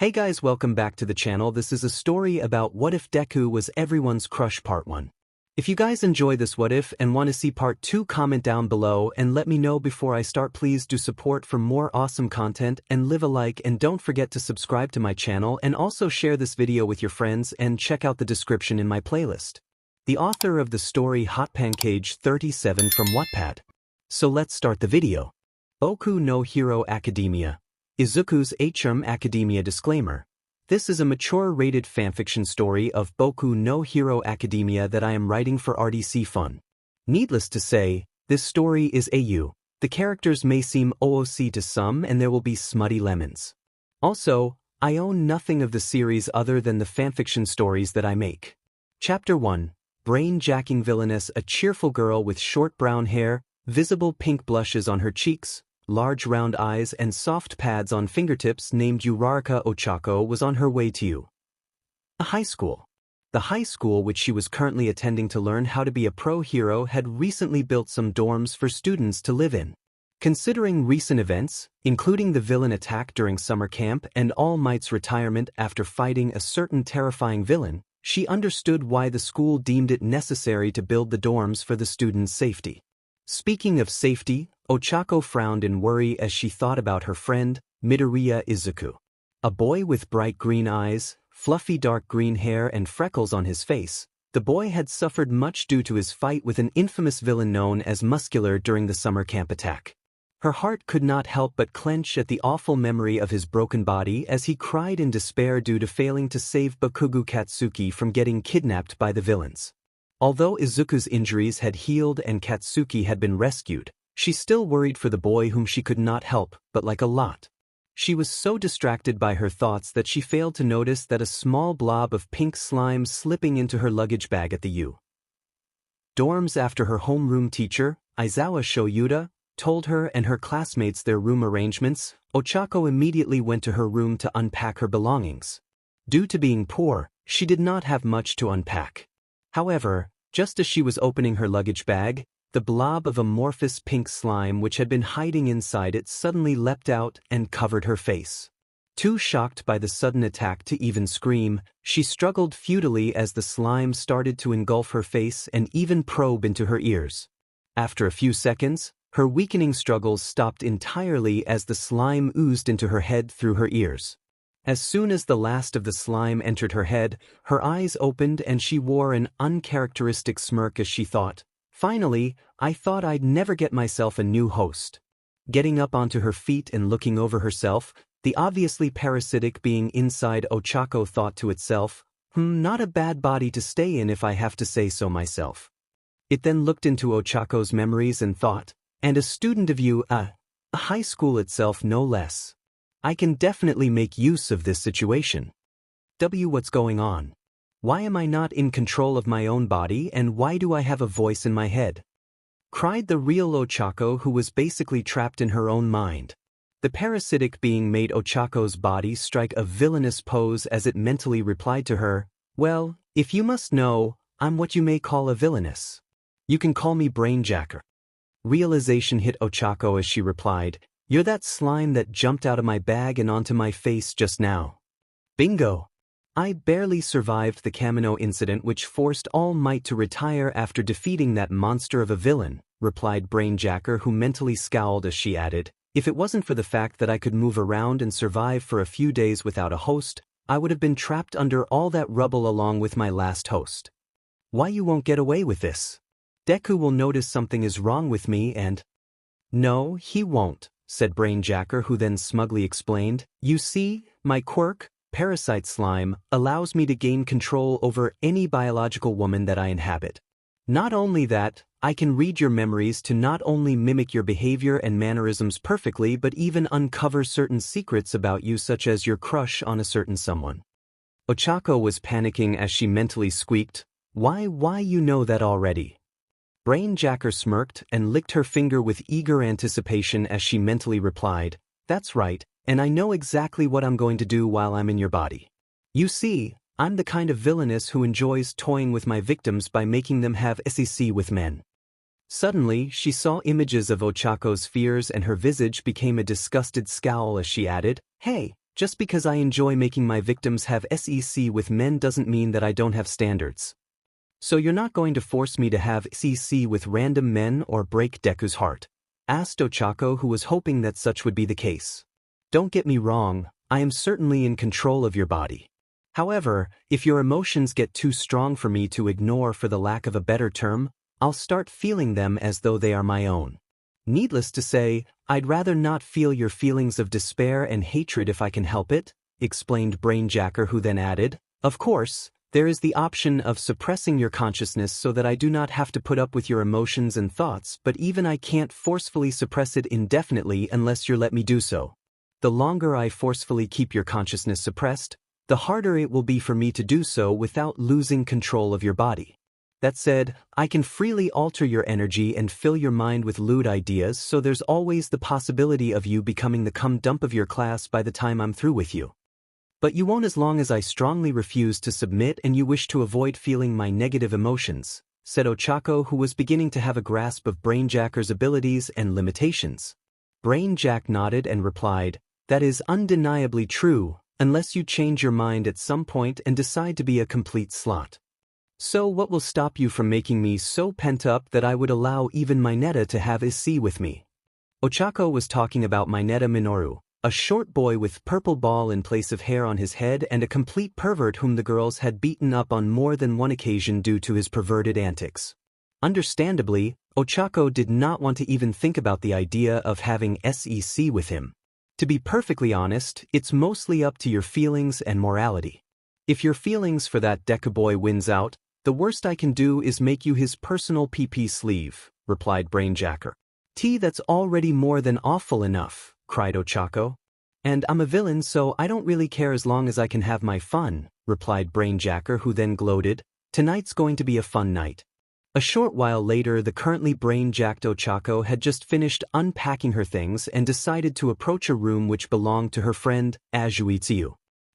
Hey guys, welcome back to the channel. This is a story about What If Deku Was Everyone's Crush Part 1. If you guys enjoy this What If and want to see Part 2, comment down below and let me know before I start. Please do support for more awesome content and leave a like, and don't forget to subscribe to my channel and also share this video with your friends and check out the description in my playlist. The author of the story 𝗵𝗃𝗁37 from Wattpad. So let's start the video. Boku no Hero Academia. Izuku's 𝗬𝗏 Academia disclaimer. This is a mature-rated fanfiction story of Boku no Hero Academia that I am writing for RDC Fun. Needless to say, this story is AU. The characters may seem OOC to some and there will be smutty lemons. Also, I own nothing of the series other than the fanfiction stories that I make. Chapter 1. Brain-jacking villainess. A cheerful girl with short brown hair, visible pink blushes on her cheeks, large round eyes and soft pads on fingertips named Uraraka Ochako was on her way to a high school. The high school which she was currently attending to learn how to be a pro hero had recently built some dorms for students to live in. Considering recent events, including the villain attack during summer camp and All Might's retirement after fighting a certain terrifying villain, she understood why the school deemed it necessary to build the dorms for the students' safety. Speaking of safety, Ochako frowned in worry as she thought about her friend, Midoriya Izuku. A boy with bright green eyes, fluffy dark green hair and freckles on his face, the boy had suffered much due to his fight with an infamous villain known as Muscular during the summer camp attack. Her heart could not help but clench at the awful memory of his broken body as he cried in despair due to failing to save Bakugo Katsuki from getting kidnapped by the villains. Although Izuku's injuries had healed and Katsuki had been rescued, she still worried for the boy whom she could not help, but like a lot. She was so distracted by her thoughts that she failed to notice that a small blob of pink slime slipping into her luggage bag at the dorms after her homeroom teacher, Aizawa Shoyuta, told her and her classmates their room arrangements. Ochako immediately went to her room to unpack her belongings. Due to being poor, she did not have much to unpack. However, just as she was opening her luggage bag, the blob of amorphous pink slime which had been hiding inside it suddenly leapt out and covered her face. Too shocked by the sudden attack to even scream, she struggled futilely as the slime started to engulf her face and even probe into her ears. After a few seconds, her weakening struggles stopped entirely as the slime oozed into her head through her ears. As soon as the last of the slime entered her head, her eyes opened and she wore an uncharacteristic smirk as she thought, "Finally, I thought I'd never get myself a new host." Getting up onto her feet and looking over herself, the obviously parasitic being inside Ochako thought to itself, not a bad body to stay in if I have to say so myself. It then looked into Ochako's memories and thought, and a student of a high school itself no less. I can definitely make use of this situation. What's going on? Why am I not in control of my own body and why do I have a voice in my head? Cried the real Ochako, who was basically trapped in her own mind. The parasitic being made Ochako's body strike a villainous pose as it mentally replied to her, "Well, if you must know, I'm what you may call a villainess. You can call me Brainjacker." Realization hit Ochako as she replied, "You're that slime that jumped out of my bag and onto my face just now." Bingo! I barely survived the Kamino incident which forced All Might to retire after defeating that monster of a villain, replied Brainjacker, who mentally scowled as she added, "If it wasn't for the fact that I could move around and survive for a few days without a host, I would have been trapped under all that rubble along with my last host. Why you won't get away with this? Deku will notice something is wrong with me and—" "No, he won't," said Brainjacker, who then smugly explained, "You see, my quirk, Parasite Slime, allows me to gain control over any biological woman that I inhabit. Not only that, I can read your memories to not only mimic your behavior and mannerisms perfectly but even uncover certain secrets about you, such as your crush on a certain someone." Ochako was panicking as she mentally squeaked, Why you know that already?" Brainjacker smirked and licked her finger with eager anticipation as she mentally replied, "That's right, and I know exactly what I'm going to do while I'm in your body. You see, I'm the kind of villainess who enjoys toying with my victims by making them have sex with men." Suddenly, she saw images of Ochako's fears and her visage became a disgusted scowl as she added, "Hey, Just because I enjoy making my victims have SEC with men doesn't mean that I don't have standards. So you're not going to force me to have SEC with random men or break Deku's heart? Asked 𝗀𝗧𝗪, who was hoping that such would be the case. Don't get me wrong, I am certainly in control of your body. However, if your emotions get too strong for me to ignore, for the lack of a better term, I'll start feeling them as though they are my own. Needless to say, I'd rather not feel your feelings of despair and hatred if I can help it, explained 𝗵𝘃𝗧𝗪, who then added, of course, there is the option of suppressing your consciousness so that I do not have to put up with your emotions and thoughts, but even I can't forcefully suppress it indefinitely unless you let me do so. The longer I forcefully keep your consciousness suppressed, the harder it will be for me to do so without losing control of your body. That said, I can freely alter your energy and fill your mind with lewd ideas, so there's always the possibility of you becoming the cum dump of your class by the time I'm through with you. But you won't, as long as I strongly refuse to submit and you wish to avoid feeling my negative emotions, said 𝗀𝗧𝗪, who was beginning to have a grasp of 𝗵𝘃𝗧𝗪's abilities and limitations. 𝗵𝘃𝗧𝗪 nodded and replied, that is undeniably true, unless you change your mind at some point and decide to be a complete slut. So what will stop you from making me so pent up that I would allow even 𝗵𝗃𝗧𝗪 to have SEC with me? 𝗀𝗧𝗪 was talking about 𝗵𝗃𝗧𝗪 Minoru, a short boy with purple ball in place of hair on his head and a complete pervert whom the girls had beaten up on more than one occasion due to his perverted antics. Understandably, 𝗀𝗧𝗪 did not want to even think about the idea of having SEC with him. To be perfectly honest, it's mostly up to your feelings and morality. If your feelings for that Deku boy wins out, the worst I can do is make you his personal PP sleeve, replied 𝗵𝘃𝗧𝗪. That's already more than awful enough, cried 𝗀𝗧𝗪. And I'm a villain, so I don't really care as long as I can have my fun, replied 𝗵𝘃𝗧𝗪, who then gloated, tonight's going to be a fun night. A short while later, the currently brain-jacked 𝗀𝗧𝗪 had just finished unpacking her things and decided to approach a room which belonged to her friend, 𝐒𝐩𝐢𝐳,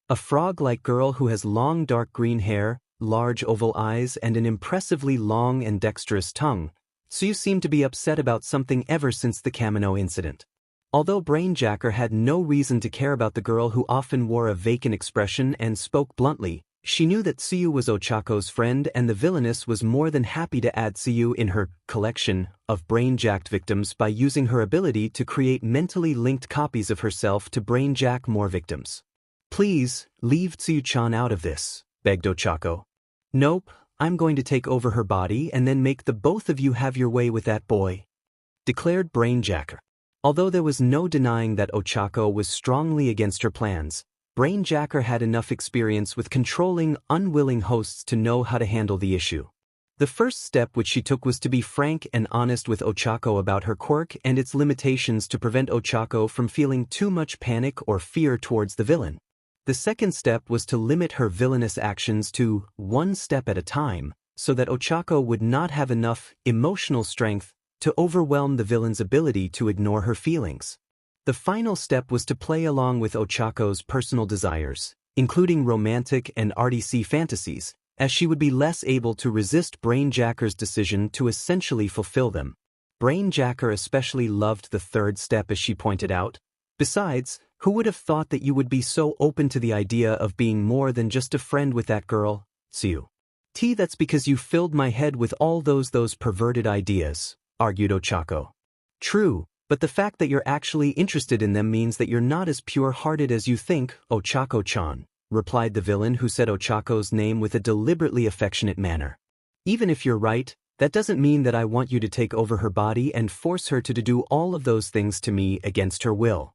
a frog-like girl who has long dark green hair, large oval eyes and an impressively long and dexterous tongue. 𝗬𝗠 seemed to be upset about something ever since the 𝗵𝗏𝗄 incident. Although 𝗵𝘃𝗧𝗪 had no reason to care about the girl who often wore a vacant expression and spoke bluntly, she knew that 𝗬𝗠 was 𝗀𝗧𝗪's friend, and the villainess was more than happy to add 𝗬𝗠 in her collection of brain-jacked victims by using her ability to create mentally linked copies of herself to brain-jack more victims. Please, leave 𝗬𝗠-chan out of this, begged 𝗀𝗧𝗪. Nope, I'm going to take over her body and then make the both of you have your way with that boy, declared 𝗵𝘃𝗧𝗪. Although there was no denying that 𝗀𝗧𝗪 was strongly against her plans, 𝗵𝘃𝗧𝗪 had enough experience with controlling unwilling hosts to know how to handle the issue. The first step which she took was to be frank and honest with 𝗀𝗧𝗪 about her quirk and its limitations to prevent 𝗀𝗧𝗪 from feeling too much panic or fear towards the villain. The second step was to limit her villainous actions to one step at a time, so that 𝗀𝗧𝗪 would not have enough emotional strength to overwhelm the villain's ability to ignore her feelings. The final step was to play along with 𝗀𝗧𝗪's personal desires, including romantic and artsy fantasies, as she would be less able to resist 𝗵𝘃𝗧𝗪's decision to essentially fulfill them. 𝗵𝘃𝗧𝗪 especially loved the third step, as she pointed out. Besides, who would have thought that you would be so open to the idea of being more than just a friend with that girl, 𝗬𝗠? That's because you filled my head with all those perverted ideas, argued 𝗀𝗧𝗪. True, but the fact that you're actually interested in them means that you're not as pure-hearted as you think, 𝗀𝗧𝗪-chan, replied the villain, who said 𝗀𝗧𝗪's name with a deliberately affectionate manner. Even if you're right, that doesn't mean that I want you to take over her body and force her to do all of those things to me against her will.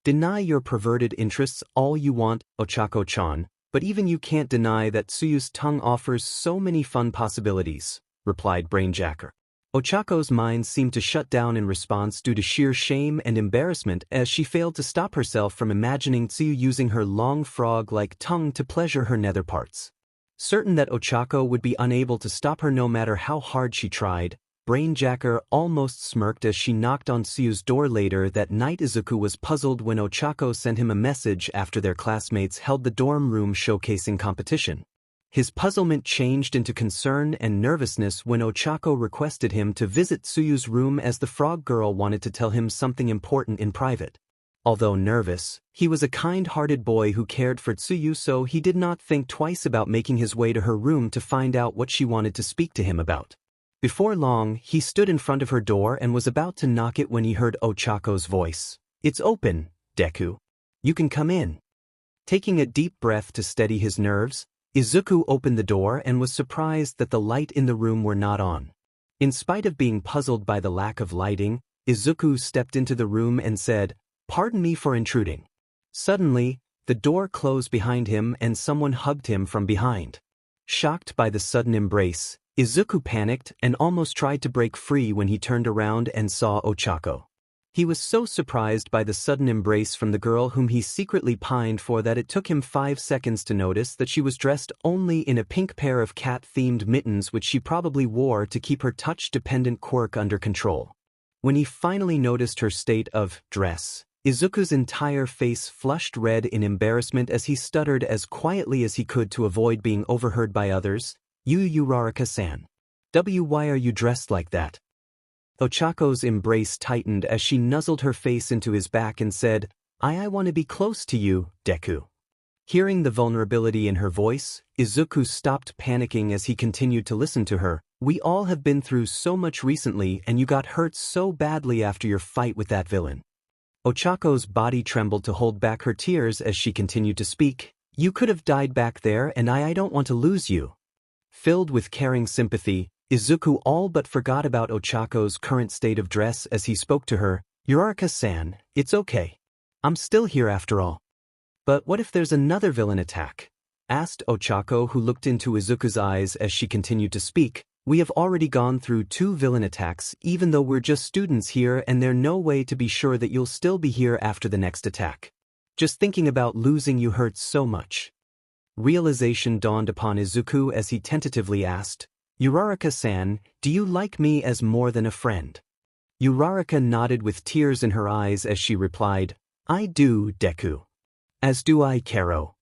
Deny your perverted interests all you want, 𝗀𝗧𝗪-chan, but even you can't deny that 𝗬𝗠's tongue offers so many fun possibilities, replied 𝗵𝘃𝗧𝗪. 𝗀𝗧𝗪's mind seemed to shut down in response due to sheer shame and embarrassment as she failed to stop herself from imagining 𝗬𝗠 using her long frog-like tongue to pleasure her nether parts. Certain that 𝗀𝗧𝗪 would be unable to stop her no matter how hard she tried, 𝗵𝘃𝗧𝗪 almost smirked as she knocked on 𝗬𝗠's door later that night. Izuku was puzzled when 𝗀𝗧𝗪 sent him a message after their classmates held the dorm room showcasing competition. His puzzlement changed into concern and nervousness when 𝗀𝗧𝗪 requested him to visit 𝗬𝗠's room as the frog girl wanted to tell him something important in private. Although nervous, he was a kind-hearted boy who cared for Tsuyu, so he did not think twice about making his way to her room to find out what she wanted to speak to him about. Before long, he stood in front of her door and was about to knock it when he heard Ochako's voice. "It's open, Deku. You can come in." Taking a deep breath to steady his nerves, Izuku opened the door and was surprised that the light in the room were not on. In spite of being puzzled by the lack of lighting, Izuku stepped into the room and said, "Pardon me for intruding." Suddenly, the door closed behind him and someone hugged him from behind. Shocked by the sudden embrace, Izuku panicked and almost tried to break free when he turned around and saw Ochako. He was so surprised by the sudden embrace from the girl whom he secretly pined for that it took him 5 seconds to notice that she was dressed only in a pink pair of cat-themed mittens which she probably wore to keep her touch-dependent quirk under control. When he finally noticed her state of dress, Izuku's entire face flushed red in embarrassment as he stuttered as quietly as he could to avoid being overheard by others. "Uraraka-san. Why are you dressed like that?" Ochako's embrace tightened as she nuzzled her face into his back and said, I want to be close to you, Deku." Hearing the vulnerability in her voice, Izuku stopped panicking as he continued to listen to her. "We all have been through so much recently and you got hurt so badly after your fight with that villain." Ochako's body trembled to hold back her tears as she continued to speak. "You could have died back there and I don't want to lose you." Filled with caring sympathy, Izuku all but forgot about Ochako's current state of dress as he spoke to her. "Uraraka-san, it's okay. I'm still here after all." "But what if there's another villain attack?" asked Ochako, who looked into Izuku's eyes as she continued to speak. "We have already gone through 2 villain attacks even though we're just students here and there's no way to be sure that you'll still be here after the next attack. Just thinking about losing you hurts so much." Realization dawned upon Izuku as he tentatively asked, "Uraraka-san, do you like me as more than a friend?" Uraraka nodded with tears in her eyes as she replied, "I do, Deku. As do I, Kero."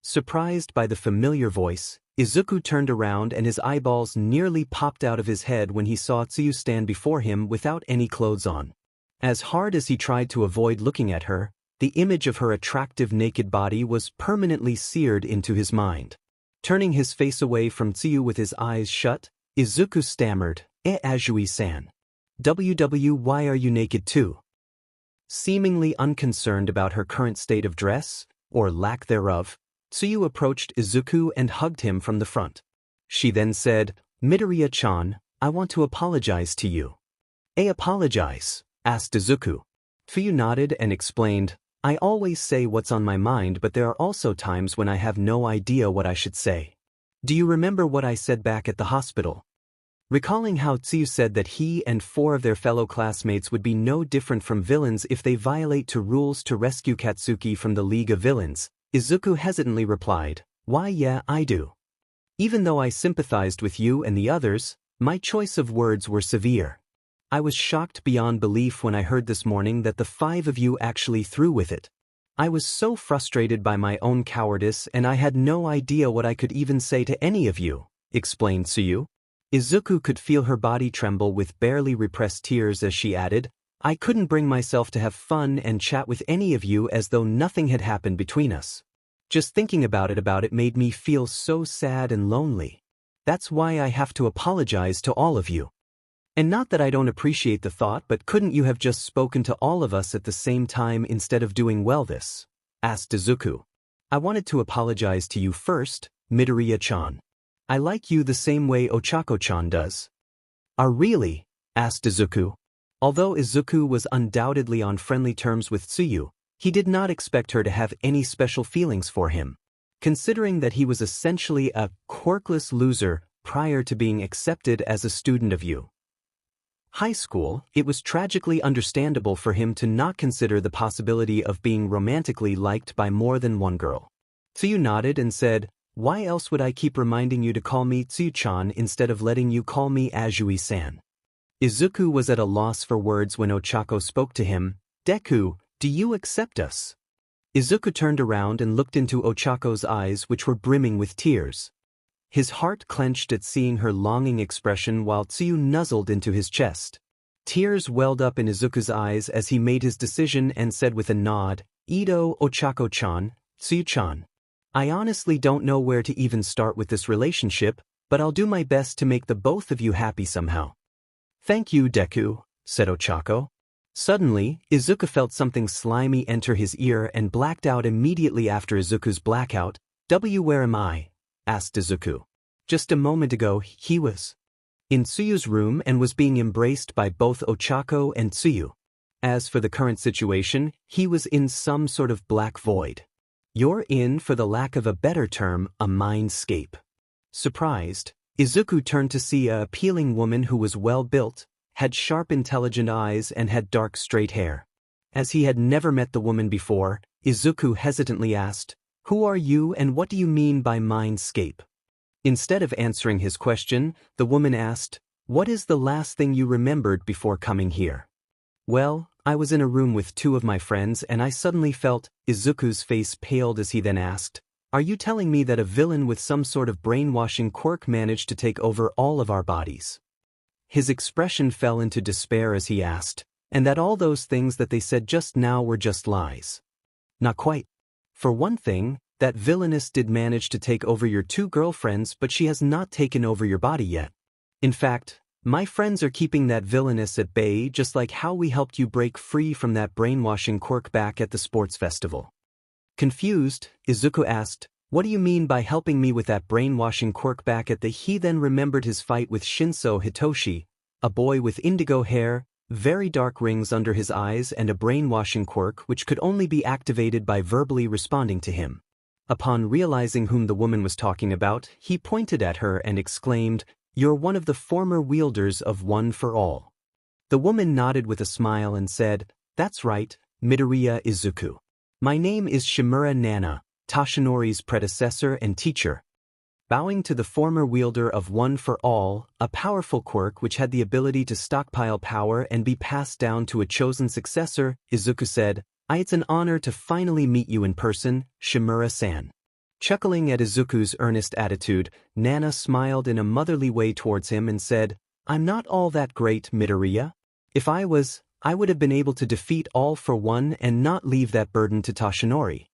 Surprised by the familiar voice, Izuku turned around and his eyeballs nearly popped out of his head when he saw Tsuyu stand before him without any clothes on. As hard as he tried to avoid looking at her, the image of her attractive naked body was permanently seared into his mind. Turning his face away from Tsuyu with his eyes shut, Izuku stammered, "Azui-san. Why are you naked too?" Seemingly unconcerned about her current state of dress, or lack thereof, Tsuyu approached Izuku and hugged him from the front. She then said, "Midoriya-chan, I want to apologize to you." Apologize?" asked Izuku. Tsuyu nodded and explained, "I always say what's on my mind, but there are also times when I have no idea what I should say. Do you remember what I said back at the hospital?" Recalling how Tsuyu said that he and 4 of their fellow classmates would be no different from villains if they violate rules to rescue Katsuki from the League of Villains, Izuku hesitantly replied, "Why yeah, I do. Even though I sympathized with you and the others, my choice of words were severe. I was shocked beyond belief when I heard this morning that the 5 of you actually threw with it. I was so frustrated by my own cowardice and I had no idea what I could even say to any of you," explained Tsuyu. Izuku could feel her body tremble with barely repressed tears as she added, "I couldn't bring myself to have fun and chat with any of you as though nothing had happened between us. Just thinking about it made me feel so sad and lonely. That's why I have to apologize to all of you. And not that I don't appreciate the thought, but couldn't you have just spoken to all of us at the same time instead of doing this?" asked Izuku. "I wanted to apologize to you first, Midoriya-chan. I like you the same way Ochako-chan does." Really?" asked Izuku. Although Izuku was undoubtedly on friendly terms with Tsuyu, he did not expect her to have any special feelings for him. Considering that he was essentially a quirkless loser prior to being accepted as a student of high school, it was tragically understandable for him to not consider the possibility of being romantically liked by more than one girl. Tsuyu nodded and said, "Why else would I keep reminding you to call me Tsuyu-chan instead of letting you call me Azui-san?" Izuku was at a loss for words when Ochako spoke to him. "Deku, do you accept us?" Izuku turned around and looked into Ochako's eyes, which were brimming with tears. His heart clenched at seeing her longing expression while Tsuyu nuzzled into his chest. Tears welled up in Izuku's eyes as he made his decision and said with a nod, "Ito Ochako-chan, Tsuyu-chan. I honestly don't know where to even start with this relationship, but I'll do my best to make the both of you happy somehow." "Thank you, Deku," said Ochako. Suddenly, Izuku felt something slimy enter his ear and blacked out immediately after Izuku's blackout. "Where am I?" asked Izuku. "Just a moment ago, he was in Tsuyu's room and was being embraced by both Ochako and Tsuyu. As for the current situation, he was in some sort of black void. You're in, for the lack of a better term, a mindscape." Surprised, Izuku turned to see a appealing woman who was well-built, had sharp intelligent eyes and had dark straight hair. As he had never met the woman before, Izuku hesitantly asked, "Who are you and what do you mean by mindscape?" Instead of answering his question, the woman asked, "What is the last thing you remembered before coming here?" "Well, I was in a room with two of my friends and I suddenly felt..." Izuku's face paled as he then asked, "Are you telling me that a villain with some sort of brainwashing quirk managed to take over all of our bodies?" His expression fell into despair as he asked, "And that all those things that they said just now were just lies?" "Not quite. For one thing, that villainess did manage to take over your two girlfriends, but she has not taken over your body yet. In fact, my friends are keeping that villainess at bay, just like how we helped you break free from that brainwashing quirk back at the sports festival." Confused, Izuku asked, "What do you mean by helping me with that brainwashing quirk back at the..." He then remembered his fight with Shinso Hitoshi, a boy with indigo hair, very dark rings under his eyes and a brainwashing quirk which could only be activated by verbally responding to him. Upon realizing whom the woman was talking about, he pointed at her and exclaimed, "You're one of the former wielders of One for All." The woman nodded with a smile and said, "That's right, Midoriya Izuku. My name is Shimura Nana, Toshinori's predecessor and teacher." Bowing to the former wielder of One for All, a powerful quirk which had the ability to stockpile power and be passed down to a chosen successor, Izuku said, "It's an honor to finally meet you in person, Shimura-san." Chuckling at Izuku's earnest attitude, Nana smiled in a motherly way towards him and said, "I'm not all that great, Midoriya. If I was, I would have been able to defeat All for One and not leave that burden to Toshinori."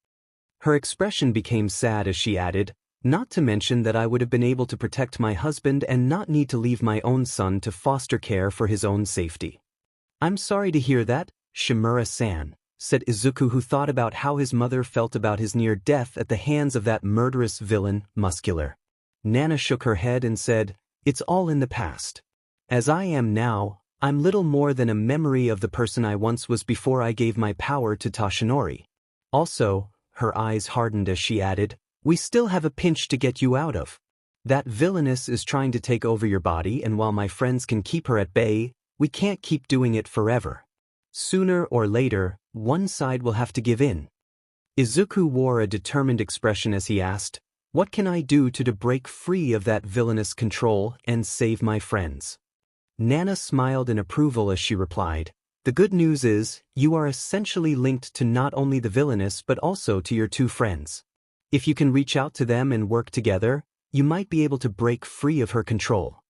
Her expression became sad as she added, "Not to mention that I would have been able to protect my husband and not need to leave my own son to foster care for his own safety." "I'm sorry to hear that, Shimura-san," said Izuku, who thought about how his mother felt about his near death at the hands of that murderous villain, Muscular. Nana shook her head and said, "It's all in the past. As I am now, I'm little more than a memory of the person I once was before I gave my power to Toshinori. Also," her eyes hardened as she added, "we still have a pinch to get you out of. That villainess is trying to take over your body, and while my friends can keep her at bay, we can't keep doing it forever. Sooner or later, one side will have to give in." Izuku wore a determined expression as he asked, "What can I do to break free of that villainous control and save my friends?" Nana smiled in approval as she replied, "The good news is, you are essentially linked to not only the villainess but also to your two friends. If you can reach out to them and work together, you might be able to break free of her control."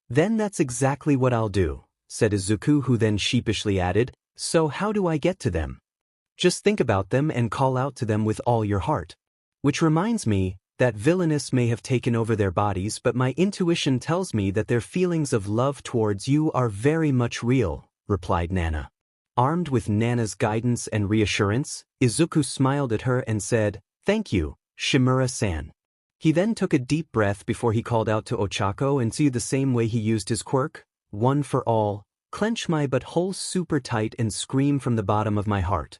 "Then that's exactly what I'll do," said Izuku, who then sheepishly added, "So how do I get to them?" "Just think about them and call out to them with all your heart. Which reminds me, that villainess may have taken over their bodies, but my intuition tells me that their feelings of love towards you are very much real," replied Nana. Armed with Nana's guidance and reassurance, Izuku smiled at her and said, "Thank you, Shimura-san." He then took a deep breath before he called out to Ochako and Tsuyu the same way he used his quirk, "One for All, clench my butthole super tight and scream from the bottom of my heart."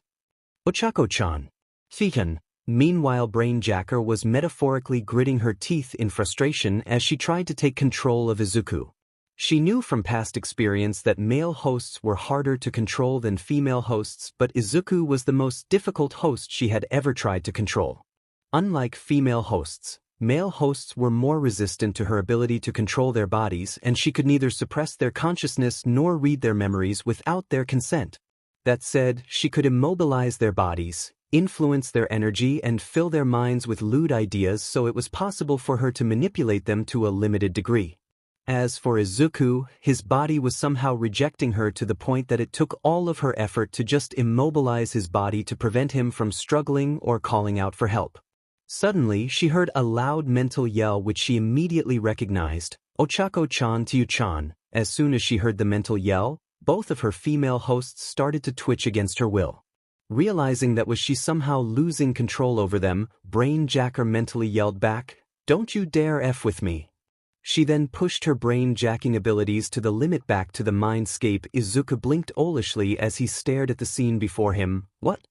"Ochako-chan." 𝗧𝗵𝗄. Meanwhile, Brainjacker was metaphorically gritting her teeth in frustration as she tried to take control of Izuku. She knew from past experience that male hosts were harder to control than female hosts, but Izuku was the most difficult host she had ever tried to control. Unlike female hosts, male hosts were more resistant to her ability to control their bodies, and she could neither suppress their consciousness nor read their memories without their consent. That said, she could immobilize their bodies, influence their energy, and fill their minds with lewd ideas, so it was possible for her to manipulate them to a limited degree. As for Izuku, his body was somehow rejecting her to the point that it took all of her effort to just immobilize his body to prevent him from struggling or calling out for help. Suddenly, she heard a loud mental yell which she immediately recognized, Ochako-chan Tyu-chan. As soon as she heard the mental yell, both of her female hosts started to twitch against her will. Realizing that she somehow losing control over them, Brain Jacker mentally yelled back, "Don't you dare F with me." She then pushed her brain-jacking abilities to the limit back to the mindscape. Izuku blinked owlishly as he stared at the scene before him. What?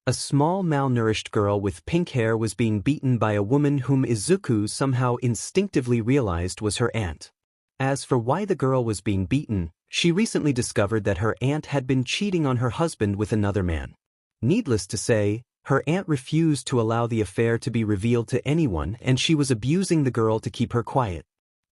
A small malnourished girl with pink hair was being beaten by a woman whom Izuku somehow instinctively realized was her aunt. As for why the girl was being beaten, she recently discovered that her aunt had been cheating on her husband with another man. Needless to say, her aunt refused to allow the affair to be revealed to anyone, and she was abusing the girl to keep her quiet.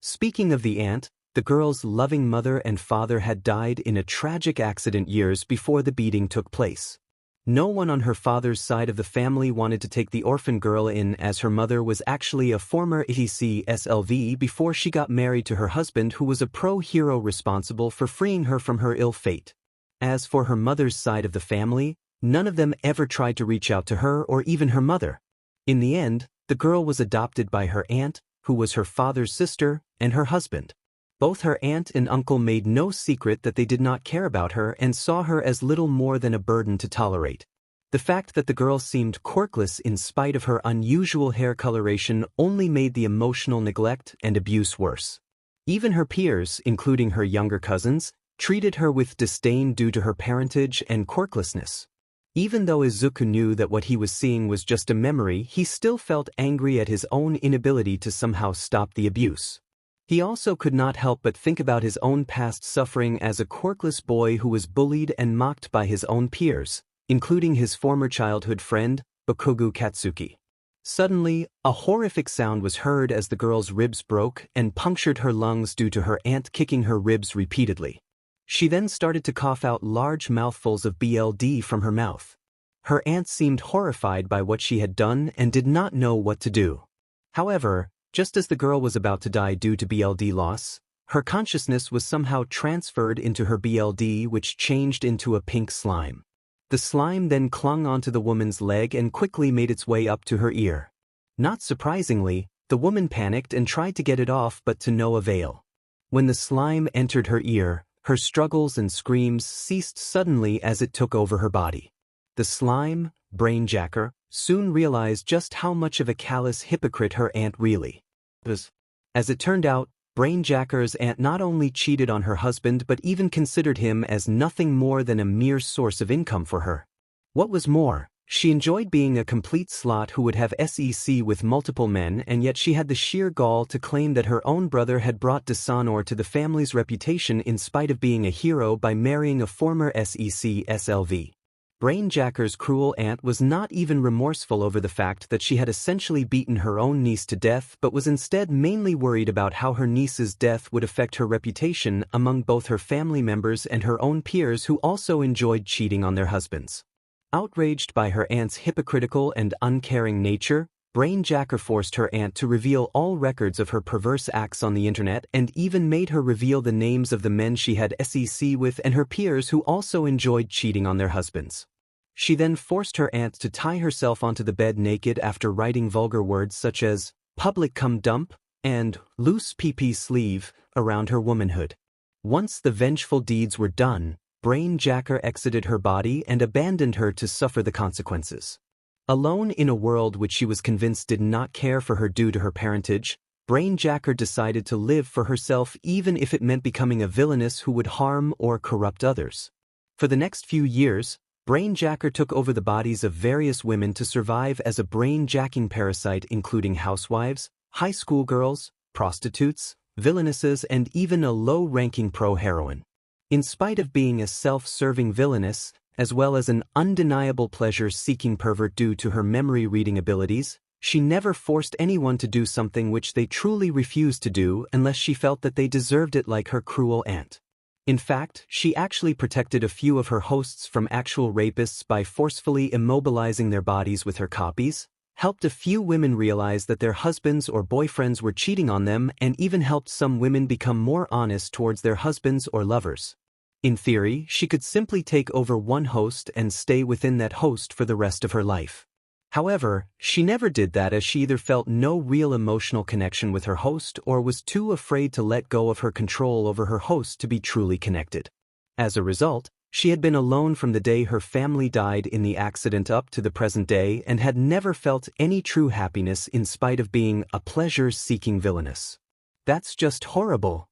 Speaking of the aunt, the girl's loving mother and father had died in a tragic accident years before the beating took place. No one on her father's side of the family wanted to take the orphan girl in, as her mother was actually a former 𝐒𝐴𝐵 before she got married to her husband, who was a pro-hero responsible for freeing her from her ill fate. As for her mother's side of the family, none of them ever tried to reach out to her or even her mother. In the end, the girl was adopted by her aunt, who was her father's sister, and her husband. Both her aunt and uncle made no secret that they did not care about her and saw her as little more than a burden to tolerate. The fact that the girl seemed quirkless in spite of her unusual hair coloration only made the emotional neglect and abuse worse. Even her peers, including her younger cousins, treated her with disdain due to her parentage and quirklessness. Even though Izuku knew that what he was seeing was just a memory, he still felt angry at his own inability to somehow stop the abuse. He also could not help but think about his own past suffering as a quirkless boy who was bullied and mocked by his own peers, including his former childhood friend, Bakugo Katsuki. Suddenly, a horrific sound was heard as the girl's ribs broke and punctured her lungs due to her aunt kicking her ribs repeatedly. She then started to cough out large mouthfuls of blood from her mouth. Her aunt seemed horrified by what she had done and did not know what to do. However, just as the girl was about to die due to blood loss, her consciousness was somehow transferred into her blood, which changed into a pink slime. The slime then clung onto the woman's leg and quickly made its way up to her ear. Not surprisingly, the woman panicked and tried to get it off, but to no avail. When the slime entered her ear, her struggles and screams ceased suddenly as it took over her body. The slime, Brain Jacker, soon realized just how much of a callous hypocrite her aunt really was. As it turned out, Brain Jacker's aunt not only cheated on her husband but even considered him as nothing more than a mere source of income for her. What was more, she enjoyed being a complete slut who would have sex with multiple men, and yet she had the sheer gall to claim that her own brother had brought dishonor to the family's reputation in spite of being a hero by marrying a former 𝐒𝐴𝐵. Brain Jacker's cruel aunt was not even remorseful over the fact that she had essentially beaten her own niece to death, but was instead mainly worried about how her niece's death would affect her reputation among both her family members and her own peers who also enjoyed cheating on their husbands. Outraged by her aunt's hypocritical and uncaring nature, Brain Jacker forced her aunt to reveal all records of her perverse acts on the internet and even made her reveal the names of the men she had sex with and her peers who also enjoyed cheating on their husbands. She then forced her aunt to tie herself onto the bed naked after writing vulgar words such as public cum dump and loose pee-pee sleeve around her womanhood. Once the vengeful deeds were done, Brain Jacker exited her body and abandoned her to suffer the consequences. Alone in a world which she was convinced did not care for her due to her parentage, Brain Jacker decided to live for herself even if it meant becoming a villainess who would harm or corrupt others. For the next few years, Brain Jacker took over the bodies of various women to survive as a brain-jacking parasite, including housewives, high school girls, prostitutes, villainesses, and even a low-ranking pro-heroine. In spite of being a self-serving villainess, as well as an undeniable pleasure-seeking pervert due to her memory-reading abilities, she never forced anyone to do something which they truly refused to do unless she felt that they deserved it, like her cruel aunt. In fact, she actually protected a few of her hosts from actual rapists by forcefully immobilizing their bodies with her copies, helped a few women realize that their husbands or boyfriends were cheating on them, and even helped some women become more honest towards their husbands or lovers. In theory, she could simply take over one host and stay within that host for the rest of her life. However, she never did that, as she either felt no real emotional connection with her host or was too afraid to let go of her control over her host to be truly connected. As a result, she had been alone from the day her family died in the accident up to the present day and had never felt any true happiness in spite of being a pleasure-seeking villainess. That's just horrible.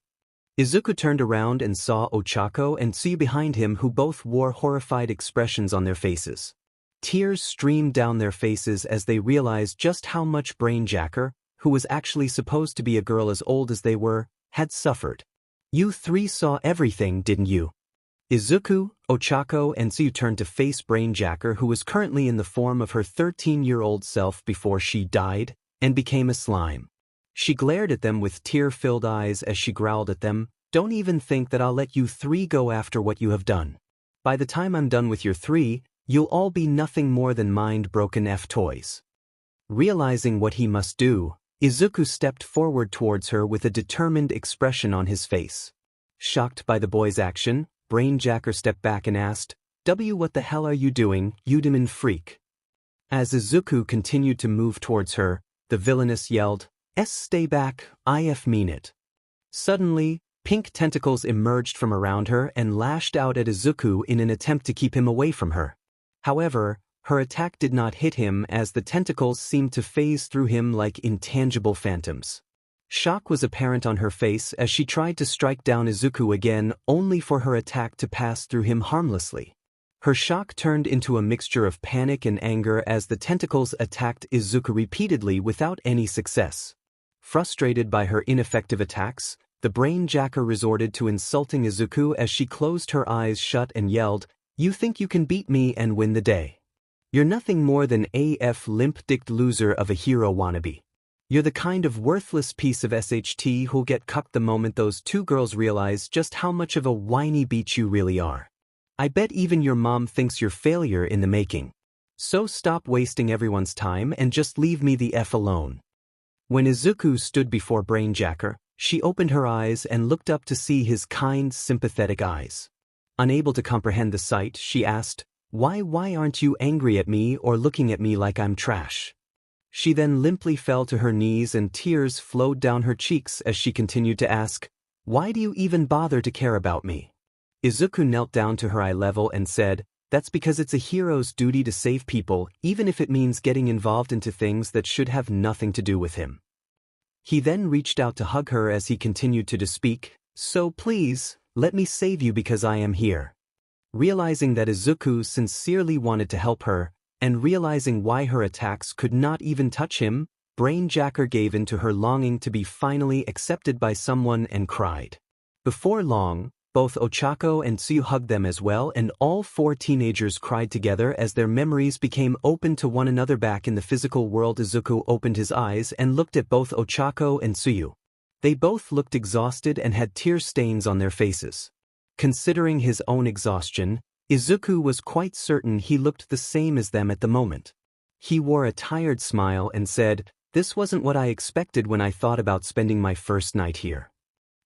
Izuku turned around and saw Ochako and Tsuyu behind him, who both wore horrified expressions on their faces. Tears streamed down their faces as they realized just how much 𝗵𝗃𝗁, who was actually supposed to be a girl as old as they were, had suffered. You three saw everything, didn't you? Izuku, Ochako, and Tsuyu turned to face 𝗵𝗃𝗁, who was currently in the form of her 13-year-old self before she died and became a slime. She glared at them with tear-filled eyes as she growled at them, "Don't even think that I'll let you three go after what you have done. By the time I'm done with your three, you'll all be nothing more than mind-broken toys." Realizing what he must do, Izuku stepped forward towards her with a determined expression on his face. Shocked by the boy's action, 𝗵𝗃𝗁 stepped back and asked, "What the hell are you doing, you demon freak?" As Izuku continued to move towards her, the villainess yelled, "Stay back, I mean it." Suddenly, pink tentacles emerged from around her and lashed out at Izuku in an attempt to keep him away from her. However, her attack did not hit him, as the tentacles seemed to phase through him like intangible phantoms. Shock was apparent on her face as she tried to strike down Izuku again, only for her attack to pass through him harmlessly. Her shock turned into a mixture of panic and anger as the tentacles attacked Izuku repeatedly without any success. Frustrated by her ineffective attacks, the 𝗵𝗃𝗁 resorted to insulting Izuku as she closed her eyes shut and yelled, "You think you can beat me and win the day? You're nothing more than a limp-dicked loser of a hero wannabe. You're the kind of worthless piece of SHT who'll get cucked the moment those two girls realize just how much of a whiny bitch you really are. I bet even your mom thinks you're failure in the making. So stop wasting everyone's time and just leave me the alone." When Izuku stood before 𝗵𝗃𝗁, she opened her eyes and looked up to see his kind, sympathetic eyes. Unable to comprehend the sight, she asked, Why aren't you angry at me or looking at me like I'm trash?" She then limply fell to her knees and tears flowed down her cheeks as she continued to ask, "Why do you even bother to care about me?" Izuku knelt down to her eye level and said, "That's because it's a hero's duty to save people, even if it means getting involved into things that should have nothing to do with him." He then reached out to hug her as he continued to speak, "So please, let me save you because I am here." Realizing that Izuku sincerely wanted to help her, and realizing why her attacks could not even touch him, 𝗵𝗃𝗁 gave in to her longing to be finally accepted by someone and cried. Before long, both Ochako and Tsuyu hugged them as well, and all four teenagers cried together as their memories became open to one another back in the physical world. Izuku opened his eyes and looked at both Ochako and Tsuyu. They both looked exhausted and had tear stains on their faces. Considering his own exhaustion, Izuku was quite certain he looked the same as them at the moment. He wore a tired smile and said, "This wasn't what I expected when I thought about spending my first night here."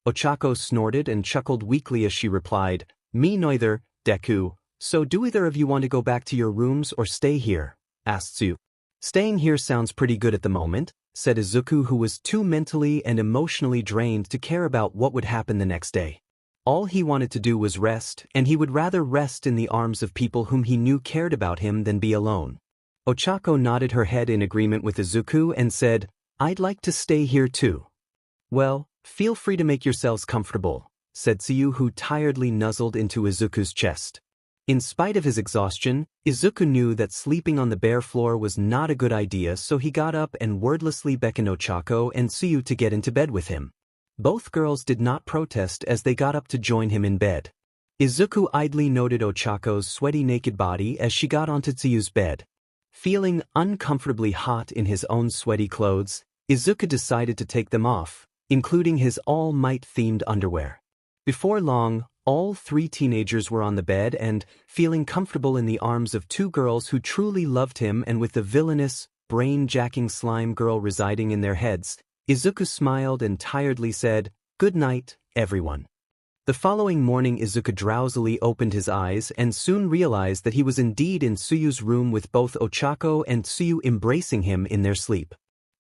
Ochako snorted and chuckled weakly as she replied, "Me neither, Deku. So do either of you want to go back to your rooms or stay here?" asked Tsuyu. "Staying here sounds pretty good at the moment," said Izuku, who was too mentally and emotionally drained to care about what would happen the next day. All he wanted to do was rest, and he would rather rest in the arms of people whom he knew cared about him than be alone. Ochako nodded her head in agreement with Izuku and said, "I'd like to stay here too." "Well, feel free to make yourselves comfortable," said Tsuyu, who tiredly nuzzled into Izuku's chest. In spite of his exhaustion, Izuku knew that sleeping on the bare floor was not a good idea, so he got up and wordlessly beckoned Ochako and Tsuyu to get into bed with him. Both girls did not protest as they got up to join him in bed. Izuku idly noted Ochako's sweaty naked body as she got onto Tsuyu's bed. Feeling uncomfortably hot in his own sweaty clothes, Izuku decided to take them off, including his All Might-themed underwear. Before long, all three teenagers were on the bed and, feeling comfortable in the arms of two girls who truly loved him and with the villainous brain-jacking slime girl residing in their heads, Izuku smiled and tiredly said, "Good night, everyone." The following morning Izuku drowsily opened his eyes and soon realized that he was indeed in Tsuyu's room with both Ochako and Tsuyu embracing him in their sleep.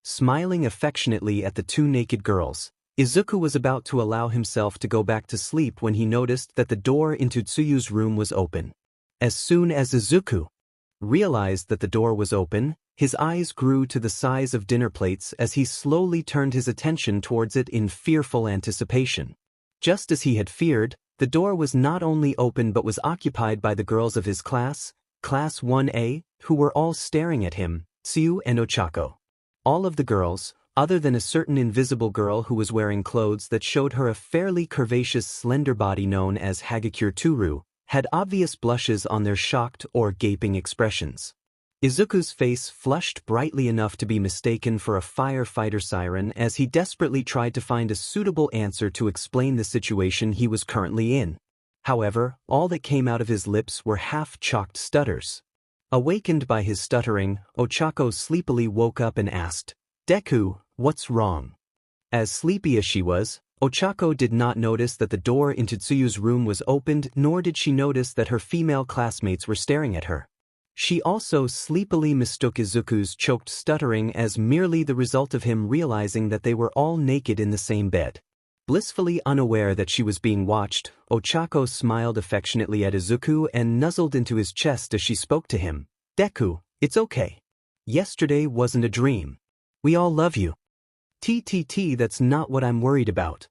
Smiling affectionately at the two naked girls, Izuku was about to allow himself to go back to sleep when he noticed that the door into Tsuyu's room was open. As soon as Izuku realized that the door was open, his eyes grew to the size of dinner plates as he slowly turned his attention towards it in fearful anticipation. Just as he had feared, the door was not only open but was occupied by the girls of his class, Class 1A, who were all staring at him, Tsuyu and Ochako. All of the girls, other than a certain invisible girl who was wearing clothes that showed her a fairly curvaceous slender body known as 𝐻𝐸𝐽𝐻, had obvious blushes on their shocked or gaping expressions. Izuku's face flushed brightly enough to be mistaken for a firefighter siren as he desperately tried to find a suitable answer to explain the situation he was currently in. However, all that came out of his lips were half-chalked stutters. Awakened by his stuttering, Ochako sleepily woke up and asked, "Deku, what's wrong?" As sleepy as she was, Ochako did not notice that the door into Tsuyu's room was opened, nor did she notice that her female classmates were staring at her. She also sleepily mistook Izuku's choked stuttering as merely the result of him realizing that they were all naked in the same bed. Blissfully unaware that she was being watched, Ochako smiled affectionately at Izuku and nuzzled into his chest as she spoke to him. "Deku, it's okay. Yesterday wasn't a dream. We all love you. That's not what I'm worried about."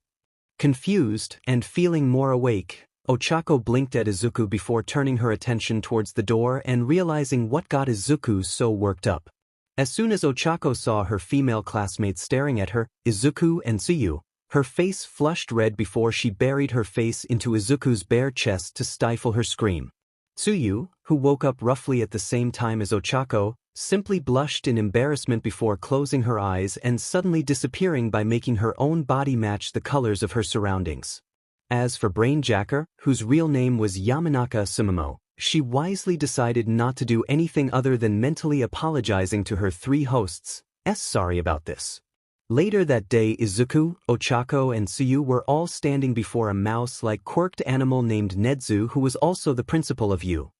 Confused and feeling more awake, Ochako blinked at Izuku before turning her attention towards the door and realizing what got Izuku so worked up. As soon as Ochako saw her female classmates staring at her, Izuku and Tsuyu, her face flushed red before she buried her face into Izuku's bare chest to stifle her scream. Tsuyu, who woke up roughly at the same time as Ochako, simply blushed in embarrassment before closing her eyes and suddenly disappearing by making her own body match the colors of her surroundings. As for Brainjacker, whose real name was Yamanaka Sumimo, she wisely decided not to do anything other than mentally apologizing to her three hosts. Sorry about this. Later that day, Izuku, Ochako and Tsuyu were all standing before a mouse-like quirked animal named Nedzu, who was also the principal of 𝐸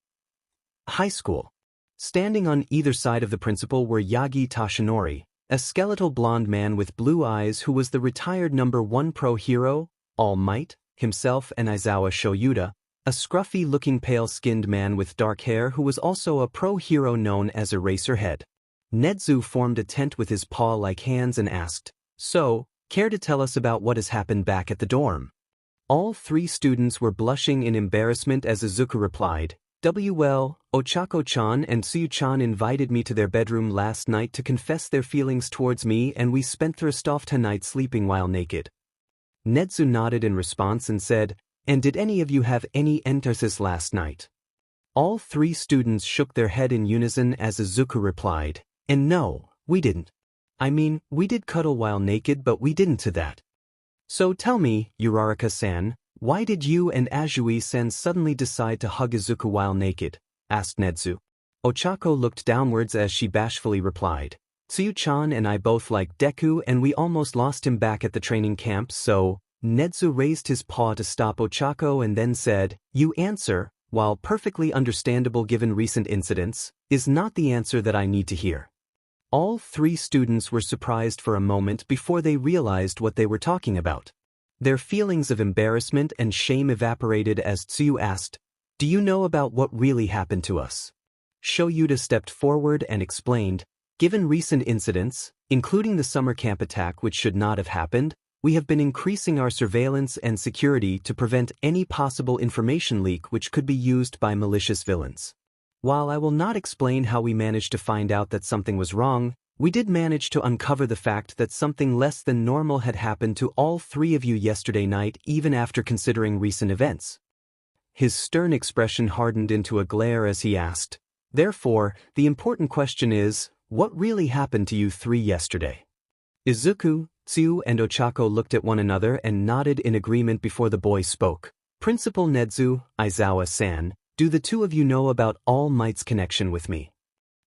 High School. Standing on either side of the principal were Yagi Tashinori, a skeletal blonde man with blue eyes who was the retired #1 pro hero, All Might, himself, and Aizawa Shoyuta, a scruffy-looking pale-skinned man with dark hair who was also a pro hero known as Eraserhead. Nedzu formed a tent with his paw-like hands and asked, "So, care to tell us about what has happened back at the dorm?" All three students were blushing in embarrassment as Izuku replied, "Well, Ochako-chan and Tsuyu-chan invited me to their bedroom last night to confess their feelings towards me, and we spent the rest of the night sleeping while naked." Nedzu nodded in response and said, "And did any of you have any intercourse last night?" All three students shook their head in unison as Izuku replied, "And no, we didn't. I mean, we did cuddle while naked, but we didn't to that." "So tell me, Uraraka-san, why did you and Azui-san suddenly decide to hug Izuku while naked?" asked Nedzu. Ochako looked downwards as she bashfully replied, "Tsuyu-chan and I both like Deku and we almost lost him back at the training camp, so..." Nedzu raised his paw to stop Ochako and then said, "You answer, while perfectly understandable given recent incidents, is not the answer that I need to hear." All three students were surprised for a moment before they realized what they were talking about. Their feelings of embarrassment and shame evaporated as Tsuyu asked, "Do you know about what really happened to us?" Shoyuta stepped forward and explained, "Given recent incidents, including the summer camp attack which should not have happened, we have been increasing our surveillance and security to prevent any possible information leak which could be used by malicious villains. While I will not explain how we managed to find out that something was wrong, we did manage to uncover the fact that something less than normal had happened to all three of you yesterday night, even after considering recent events." His stern expression hardened into a glare as he asked, "Therefore, the important question is, what really happened to you three yesterday?" Izuku, Tsuyu and Ochako looked at one another and nodded in agreement before the boy spoke. "Principal Nedzu, Aizawa-san, do the two of you know about All Might's connection with me?"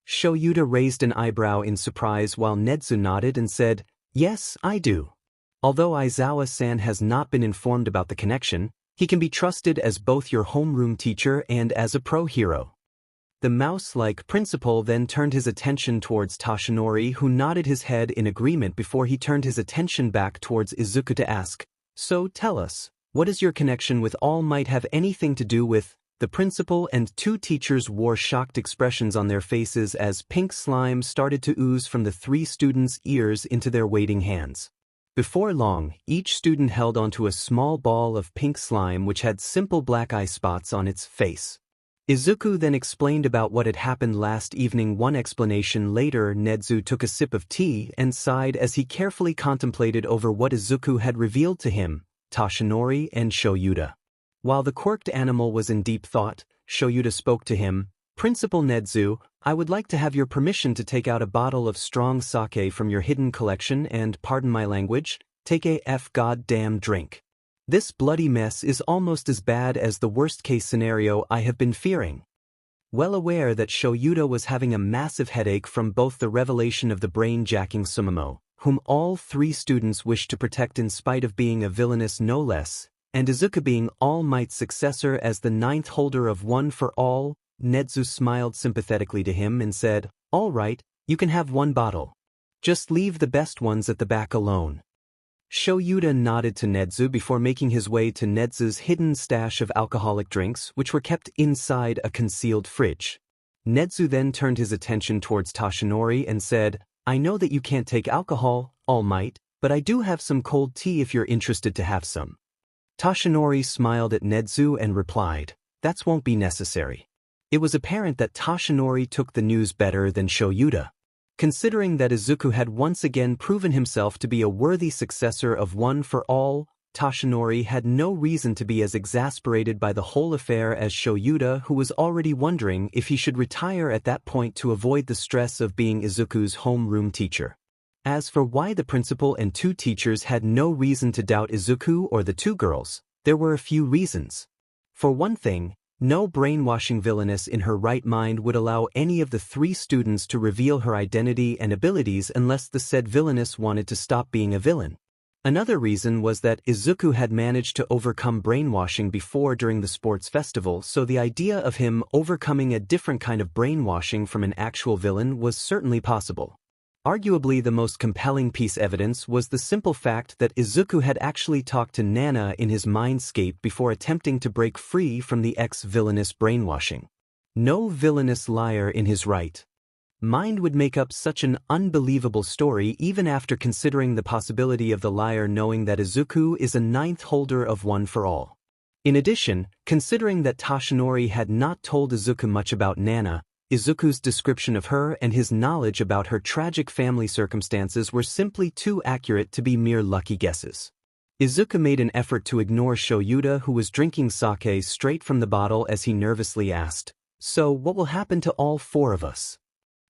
𝐎𝐤𝐼𝐳 raised an eyebrow in surprise while 𝗫𝗬 nodded and said, "Yes, I do." Although Aizawa-san has not been informed about the connection, he can be trusted as both your homeroom teacher and as a pro hero. The mouse-like principal then turned his attention towards Toshinori, who nodded his head in agreement before he turned his attention back towards Izuku to ask, "So tell us, what does your connection with All Might have anything to do with?" The principal and two teachers wore shocked expressions on their faces as pink slime started to ooze from the three students' ears into their waiting hands. Before long, each student held onto a small ball of pink slime which had simple black eye spots on its face. Izuku then explained about what had happened last evening. One explanation later, 𝗫𝗬 took a sip of tea and sighed as he carefully contemplated over what Izuku had revealed to him, Toshinori and 𝗤𝗪𝗓. While the quirked animal was in deep thought, 𝗤𝗪𝗓 spoke to him, "Principal 𝗫𝗬, I would like to have your permission to take out a bottle of strong sake from your hidden collection and, pardon my language, take a goddamn drink. This bloody mess is almost as bad as the worst-case scenario I have been fearing." Well aware that 𝗤𝗪𝗓 was having a massive headache from both the revelation of the brain-jacking 𝗬𝗵𝗲, whom all three students wished to protect in spite of being a villainess no less, and Izuku being All Might's successor as the ninth holder of One for All, 𝗫𝗬 smiled sympathetically to him and said, "All right, you can have one bottle. Just leave the best ones at the back alone." 𝗤𝗪𝗓 nodded to 𝗫𝗬 before making his way to 𝗫𝗬's hidden stash of alcoholic drinks which were kept inside a concealed fridge. 𝗫𝗬 then turned his attention towards Toshinori and said, "I know that you can't take alcohol, All Might, but I do have some cold tea if you're interested to have some." Toshinori smiled at 𝗫𝗬 and replied, "That won't be necessary." It was apparent that Toshinori took the news better than 𝗤𝗪𝗓. Considering that Izuku had once again proven himself to be a worthy successor of One for All, Toshinori had no reason to be as exasperated by the whole affair as 𝗤𝗪𝗓, who was already wondering if he should retire at that point to avoid the stress of being Izuku's homeroom teacher. As for why the principal and two teachers had no reason to doubt Izuku or the two girls, there were a few reasons. For one thing, no brainwashing villainess in her right mind would allow any of the three students to reveal her identity and abilities unless the said villainess wanted to stop being a villain. Another reason was that Izuku had managed to overcome brainwashing before during the sports festival, so the idea of him overcoming a different kind of brainwashing from an actual villain was certainly possible. Arguably the most compelling piece of evidence was the simple fact that Izuku had actually talked to Nana in his mindscape before attempting to break free from the ex-villainous brainwashing. No villainous liar in his right mind would make up such an unbelievable story even after considering the possibility of the liar knowing that Izuku is a ninth holder of One for All. In addition, considering that Toshinori had not told Izuku much about Nana, Izuku's description of her and his knowledge about her tragic family circumstances were simply too accurate to be mere lucky guesses. Izuku made an effort to ignore 𝗤𝗪𝗓, who was drinking sake straight from the bottle, as he nervously asked, "So what will happen to all four of us?"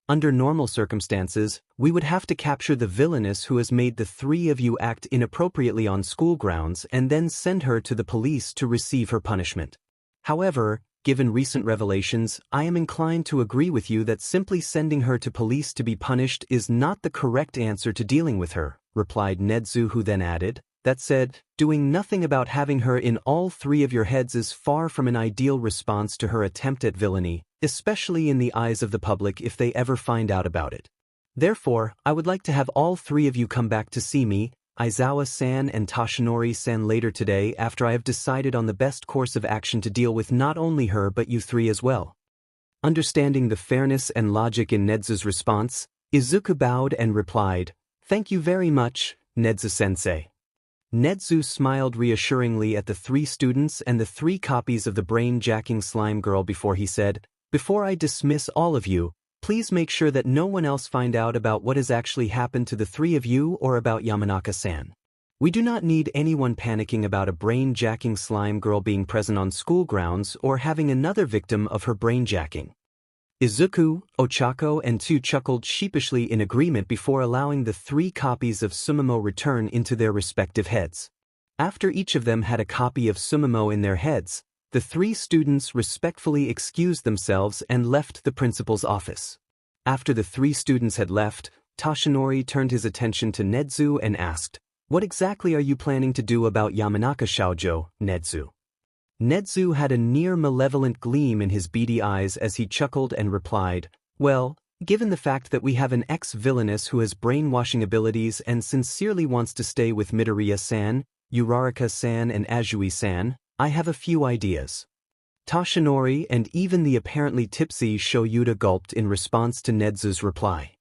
Under normal circumstances, we would have to capture the villainess who has made the three of you act inappropriately on school grounds and then send her to the police to receive her punishment. However, given recent revelations, I am inclined to agree with you that simply sending her to police to be punished is not the correct answer to dealing with her, replied 𝗫𝗬, who then added, "That said, doing nothing about having her in all three of your heads is far from an ideal response to her attempt at villainy, especially in the eyes of the public if they ever find out about it. Therefore, I would like to have all three of you come back to see me, Aizawa-san and Toshinori-san, later today after I have decided on the best course of action to deal with not only her but you three as well." Understanding the fairness and logic in 𝗫𝗬's response, Izuku bowed and replied, "Thank you very much, 𝗫𝗬-sensei." 𝗫𝗬 smiled reassuringly at the three students and the three copies of the brain-jacking slime girl before he said, "Before I dismiss all of you, please make sure that no one else find out about what has actually happened to the three of you or about Yamanaka-san. We do not need anyone panicking about a brain-jacking slime girl being present on school grounds or having another victim of her brain-jacking." Izuku, Ochako, and 𝗂𝗏 chuckled sheepishly in agreement before allowing the three copies of 𝗬𝗵𝗲 return into their respective heads. After each of them had a copy of 𝗬𝗵𝗲 in their heads, the three students respectfully excused themselves and left the principal's office. After the three students had left, Toshinori turned his attention to Nedzu and asked, "What exactly are you planning to do about Yamanaka Shoujo, Nedzu?" Nedzu had a near-malevolent gleam in his beady eyes as he chuckled and replied, "Well, given the fact that we have an ex-villainess who has brainwashing abilities and sincerely wants to stay with Midoriya-san, Uraraka-san and Azui-san, I have a few ideas." Toshinori and even the apparently tipsy Shoyuta gulped in response to Nedzu's reply.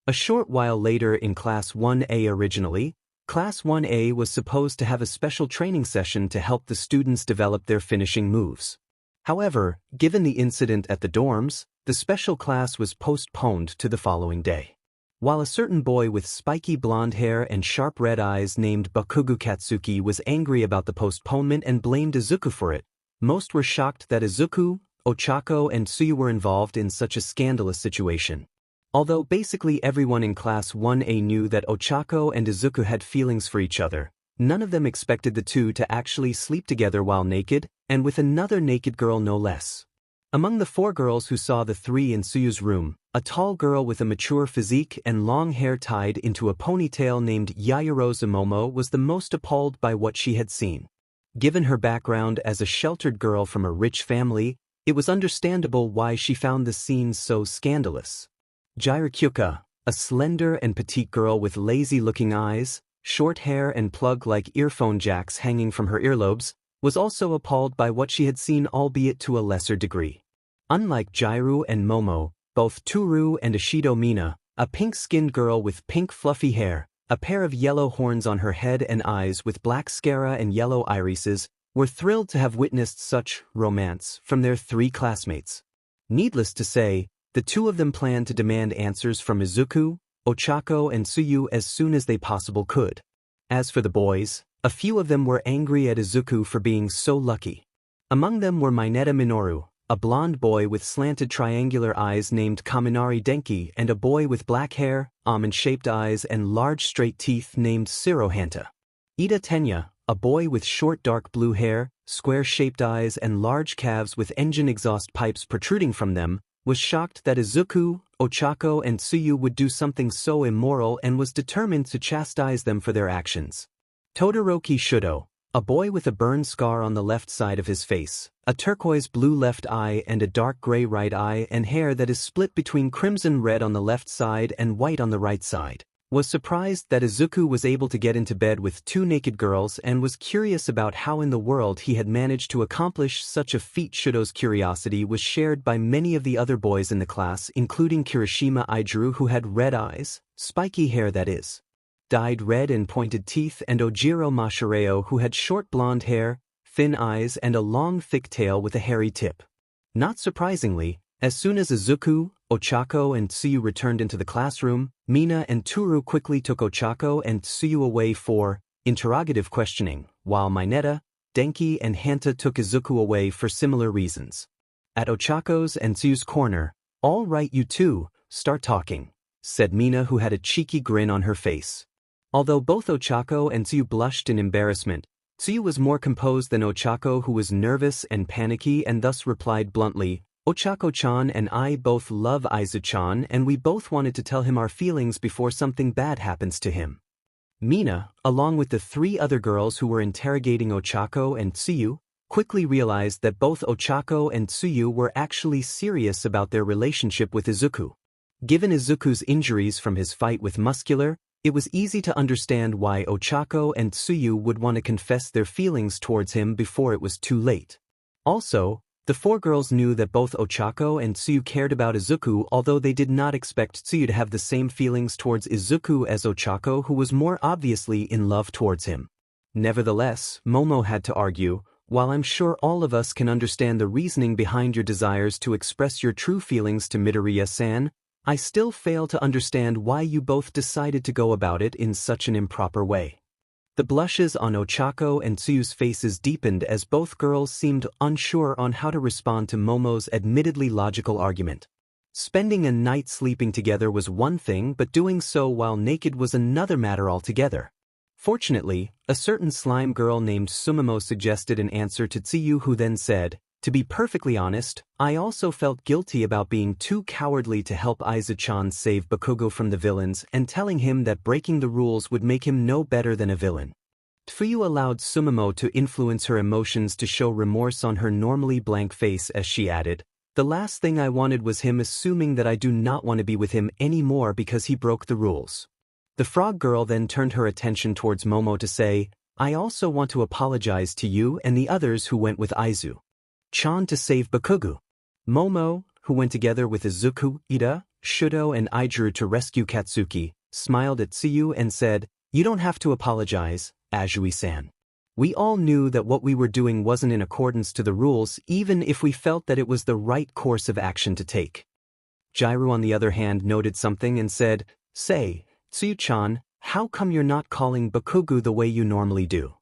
A short while later in Class 1A originally, Class 1A was supposed to have a special training session to help the students develop their finishing moves. However, given the incident at the dorms, the special class was postponed to the following day. While a certain boy with spiky blonde hair and sharp red eyes named Bakugo Katsuki was angry about the postponement and blamed Izuku for it, most were shocked that Izuku, Ochako and Tsuyu were involved in such a scandalous situation. Although basically everyone in Class 1A knew that Ochako and Izuku had feelings for each other, none of them expected the two to actually sleep together while naked, and with another naked girl no less. Among the four girls who saw the three in Tsuyu's room, a tall girl with a mature physique and long hair tied into a ponytail named Yaoyorozu Momo was the most appalled by what she had seen. Given her background as a sheltered girl from a rich family, it was understandable why she found the scene so scandalous. Jiraikyuka, a slender and petite girl with lazy-looking eyes, short hair and plug-like earphone jacks hanging from her earlobes, was also appalled by what she had seen, albeit to a lesser degree. Unlike Jiru and Momo, both Toru and Ishido Mina, a pink-skinned girl with pink fluffy hair, a pair of yellow horns on her head and eyes with black sclera and yellow irises, were thrilled to have witnessed such romance from their three classmates. Needless to say, the two of them planned to demand answers from Izuku, Ochako and Tsuyu as soon as they possibly could. As for the boys, a few of them were angry at Izuku for being so lucky. Among them were Mineta Minoru, a blonde boy with slanted triangular eyes named Kaminari Denki, and a boy with black hair, almond-shaped eyes and large straight teeth named Sirohanta. Ida Tenya, a boy with short dark blue hair, square-shaped eyes and large calves with engine exhaust pipes protruding from them, was shocked that Izuku, Ochako and Tsuyu would do something so immoral and was determined to chastise them for their actions. Todoroki Shudo, a boy with a burn scar on the left side of his face, a turquoise blue left eye and a dark gray right eye and hair that is split between crimson red on the left side and white on the right side, was surprised that Izuku was able to get into bed with two naked girls and was curious about how in the world he had managed to accomplish such a feat. Shudo's curiosity was shared by many of the other boys in the class, including Kirishima Ijuru, who had red eyes, spiky hair that is, dyed red and pointed teeth, and Ojiro Mashireo, who had short blonde hair, thin eyes and a long thick tail with a hairy tip. Not surprisingly, as soon as Izuku, Ochako and Tsuyu returned into the classroom, Mina and Toru quickly took Ochako and Tsuyu away for interrogative questioning, while Mineta, Denki and Hanta took Izuku away for similar reasons. At Ochako's and Tsuyu's corner, "All right, you two, start talking," said Mina, who had a cheeky grin on her face. Although both Ochako and Tsuyu blushed in embarrassment, Tsuyu was more composed than Ochako, who was nervous and panicky and thus replied bluntly, "Ochako-chan and I both love Aizu-chan and we both wanted to tell him our feelings before something bad happens to him." Mina, along with the three other girls who were interrogating Ochako and Tsuyu, quickly realized that both Ochako and Tsuyu were actually serious about their relationship with Izuku. Given Izuku's injuries from his fight with Muscular, it was easy to understand why Ochako and Tsuyu would want to confess their feelings towards him before it was too late. Also, the four girls knew that both Ochako and Tsuyu cared about Izuku, although they did not expect Tsuyu to have the same feelings towards Izuku as Ochako, who was more obviously in love towards him. Nevertheless, Momo had to argue, "While I'm sure all of us can understand the reasoning behind your desires to express your true feelings to Midoriya-san, I still fail to understand why you both decided to go about it in such an improper way." The blushes on Ochako and Tsuyu's faces deepened as both girls seemed unsure on how to respond to Momo's admittedly logical argument. Spending a night sleeping together was one thing, but doing so while naked was another matter altogether. Fortunately, a certain slime girl named Sumimo suggested an answer to Tsuyu, who then said, To be perfectly honest, I also felt guilty about being too cowardly to help Izuku-chan save Bakugo from the villains and telling him that breaking the rules would make him no better than a villain. Tsuyu allowed 𝗬𝗵𝗲 to influence her emotions to show remorse on her normally blank face as she added, "The last thing I wanted was him assuming that I do not want to be with him anymore because he broke the rules." The frog girl then turned her attention towards Momo to say, "I also want to apologize to you and the others who went with Izu-chan to save Bakugo." Momo, who went together with Izuku, Ida, Shudo and Ijuru to rescue Katsuki, smiled at Tsuyu and said, "You don't have to apologize, Azui-san. We all knew that what we were doing wasn't in accordance to the rules even if we felt that it was the right course of action to take." Jirou on the other hand noted something and said, "Say, Tsuyu-chan, how come you're not calling Bakugo the way you normally do?"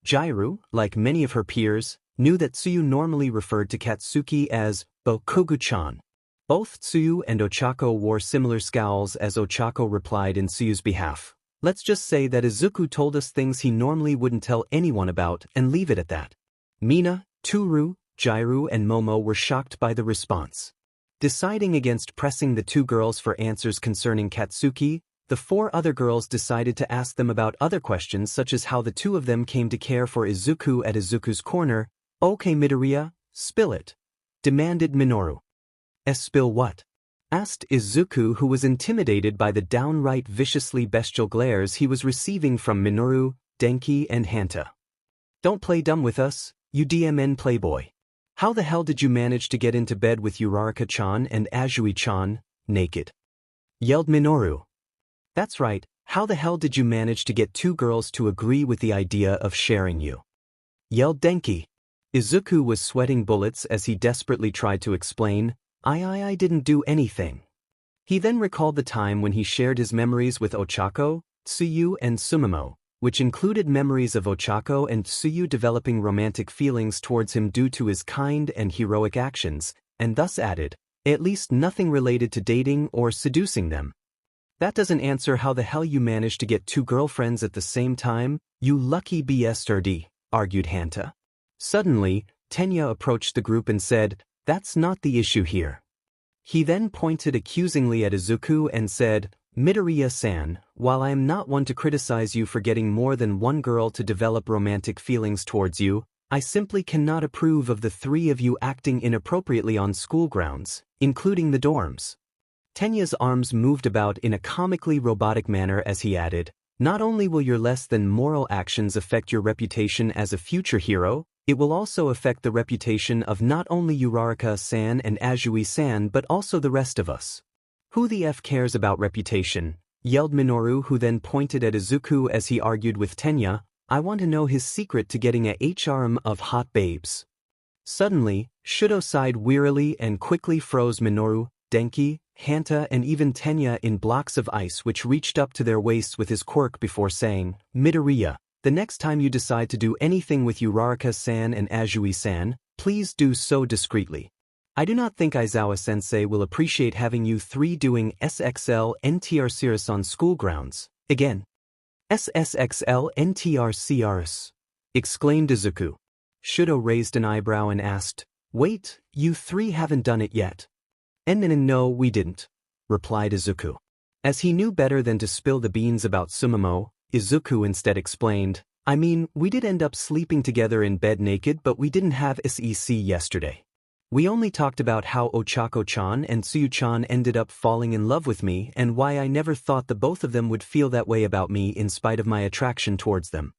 Jirou, like many of her peers, knew that Tsuyu normally referred to Katsuki as Bakugo-chan. Both Tsuyu and Ochako wore similar scowls as Ochako replied in Tsuyu's behalf, "Let's just say that Izuku told us things he normally wouldn't tell anyone about and leave it at that." Mina, Toru, Jirou and Momo were shocked by the response. Deciding against pressing the two girls for answers concerning Katsuki, the four other girls decided to ask them about other questions such as how the two of them came to care for Izuku at Izuku's corner. "Okay Midoriya, spill it," demanded Minoru. "Spill what?" asked Izuku, who was intimidated by the downright viciously bestial glares he was receiving from Minoru, Denki and Hanta. "Don't play dumb with us, you DMN playboy. How the hell did you manage to get into bed with Uraraka-chan and Azui-chan, naked?" yelled Minoru. "That's right, how the hell did you manage to get two girls to agree with the idea of sharing you?" yelled Denki. Izuku was sweating bullets as he desperately tried to explain, I didn't do anything." He then recalled the time when he shared his memories with Ochako, Tsuyu and 𝗬𝗵𝗲, which included memories of Ochako and Tsuyu developing romantic feelings towards him due to his kind and heroic actions, and thus added, "At least nothing related to dating or seducing them." "That doesn't answer how the hell you managed to get two girlfriends at the same time, you lucky bastard," argued Hanta. Suddenly, Tenya approached the group and said, "That's not the issue here." He then pointed accusingly at Izuku and said, "Midoriya-san, while I am not one to criticize you for getting more than one girl to develop romantic feelings towards you, I simply cannot approve of the three of you acting inappropriately on school grounds, including the dorms." Tenya's arms moved about in a comically robotic manner as he added, "Not only will your less than moral actions affect your reputation as a future hero, it will also affect the reputation of not only Uraraka-san and Azui-san but also the rest of us." "Who the F cares about reputation?" yelled Minoru, who then pointed at Izuku as he argued with Tenya, "I want to know his secret to getting a harem of hot babes." Suddenly, Shudo sighed wearily and quickly froze Minoru, Denki, Hanta and even Tenya in blocks of ice which reached up to their waists with his quirk before saying, "Midoriya, the next time you decide to do anything with Uraraka-san and Azui-san, please do so discreetly. I do not think Aizawa-sensei will appreciate having you three doing 𝗧𝗪𝗏 on school grounds. Again. 𝗧𝗪𝗏 exclaimed Izuku. Shudo raised an eyebrow and asked, "Wait, you three haven't done it yet?" No, we didn't," replied Izuku. As he knew better than to spill the beans about 𝗬𝗪𝗏, Izuku instead explained, "I mean, we did end up sleeping together in bed naked but we didn't have sex yesterday. We only talked about how Ochako-chan and Tsuyu-chan ended up falling in love with me and why I never thought the both of them would feel that way about me in spite of my attraction towards them."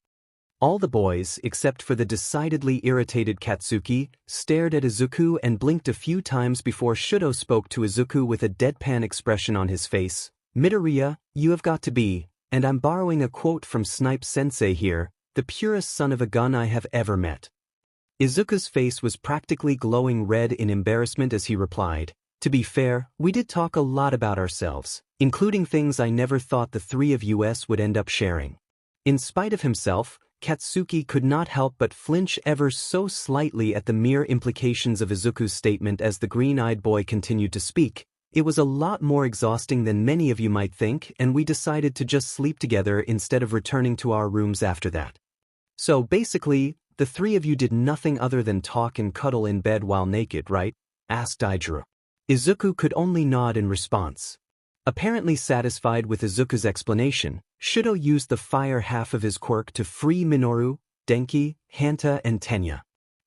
All the boys, except for the decidedly irritated Katsuki, stared at Izuku and blinked a few times before Shudo spoke to Izuku with a deadpan expression on his face. "Midoriya, you have got to be, and I'm borrowing a quote from Snipe-sensei here, the purest son of a gun I have ever met." Izuku's face was practically glowing red in embarrassment as he replied, "To be fair, we did talk a lot about ourselves, including things I never thought the three of us would end up sharing." In spite of himself, Katsuki could not help but flinch ever so slightly at the mere implications of Izuku's statement as the green-eyed boy continued to speak. "It was a lot more exhausting than many of you might think and we decided to just sleep together instead of returning to our rooms after that. So basically, the three of you did nothing other than talk and cuddle in bed while naked, right? Asked Ijuru. Izuku could only nod in response. Apparently satisfied with Izuku's explanation, Dshido used the fire half of his quirk to free Minoru, Denki, Hanta and Tenya.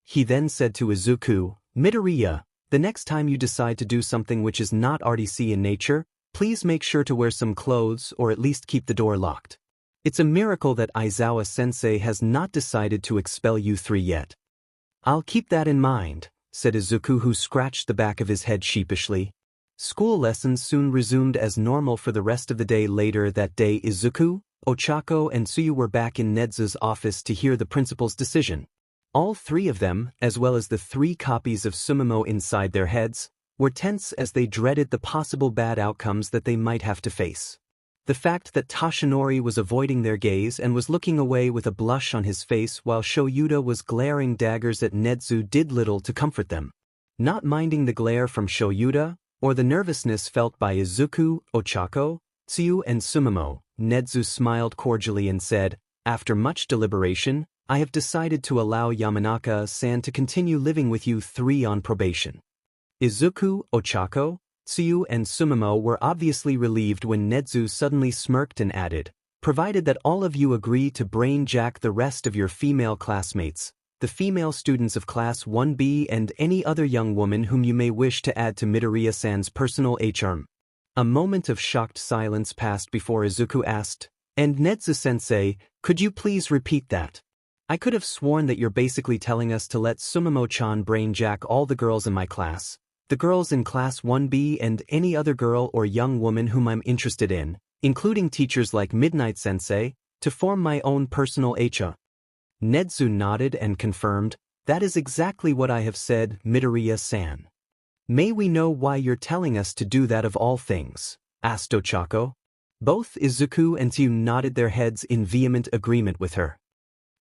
He then said to Izuku, "Midoriya, the next time you decide to do something which is not RDC in nature, please make sure to wear some clothes or at least keep the door locked. It's a miracle that Aizawa-sensei has not decided to expel you three yet." "I'll keep that in mind," said Izuku, who scratched the back of his head sheepishly. School lessons soon resumed as normal for the rest of the day. Later that day, Izuku, Ochako and Tsuyu were back in Nedzu's office to hear the principal's decision. All three of them, as well as the 3 copies of 𝗬𝗵𝗲 inside their heads, were tense as they dreaded the possible bad outcomes that they might have to face. The fact that Toshinori was avoiding their gaze and was looking away with a blush on his face while Shoyuta was glaring daggers at Nedzu did little to comfort them. Not minding the glare from Shoyuta, or the nervousness felt by Izuku, Ochako, Tsuyu and 𝗬𝗵𝗲, Nedzu smiled cordially and said, "After much deliberation, I have decided to allow Yamanaka-san to continue living with you three on probation." Izuku, Ochako, Tsuyu and 𝗬𝗵𝗲 were obviously relieved when Nedzu suddenly smirked and added, "Provided that all of you agree to brainjack the rest of your female classmates, the female students of Class 1B and any other young woman whom you may wish to add to Midoriya-san's personal harem." A moment of shocked silence passed before Izuku asked, "And Nedzu-sensei, could you please repeat that? I could have sworn that you're basically telling us to let 𝗬𝗵𝗲-chan brainjack all the girls in my class, the girls in Class 1B and any other girl or young woman whom I'm interested in, including teachers like Midnight-sensei, to form my own personal harem." Nedzu nodded and confirmed, "That is exactly what I have said, Midoriya-san." "May we know why you're telling us to do that of all things?" asked Ochako. Both Izuku and Tsuyu nodded their heads in vehement agreement with her.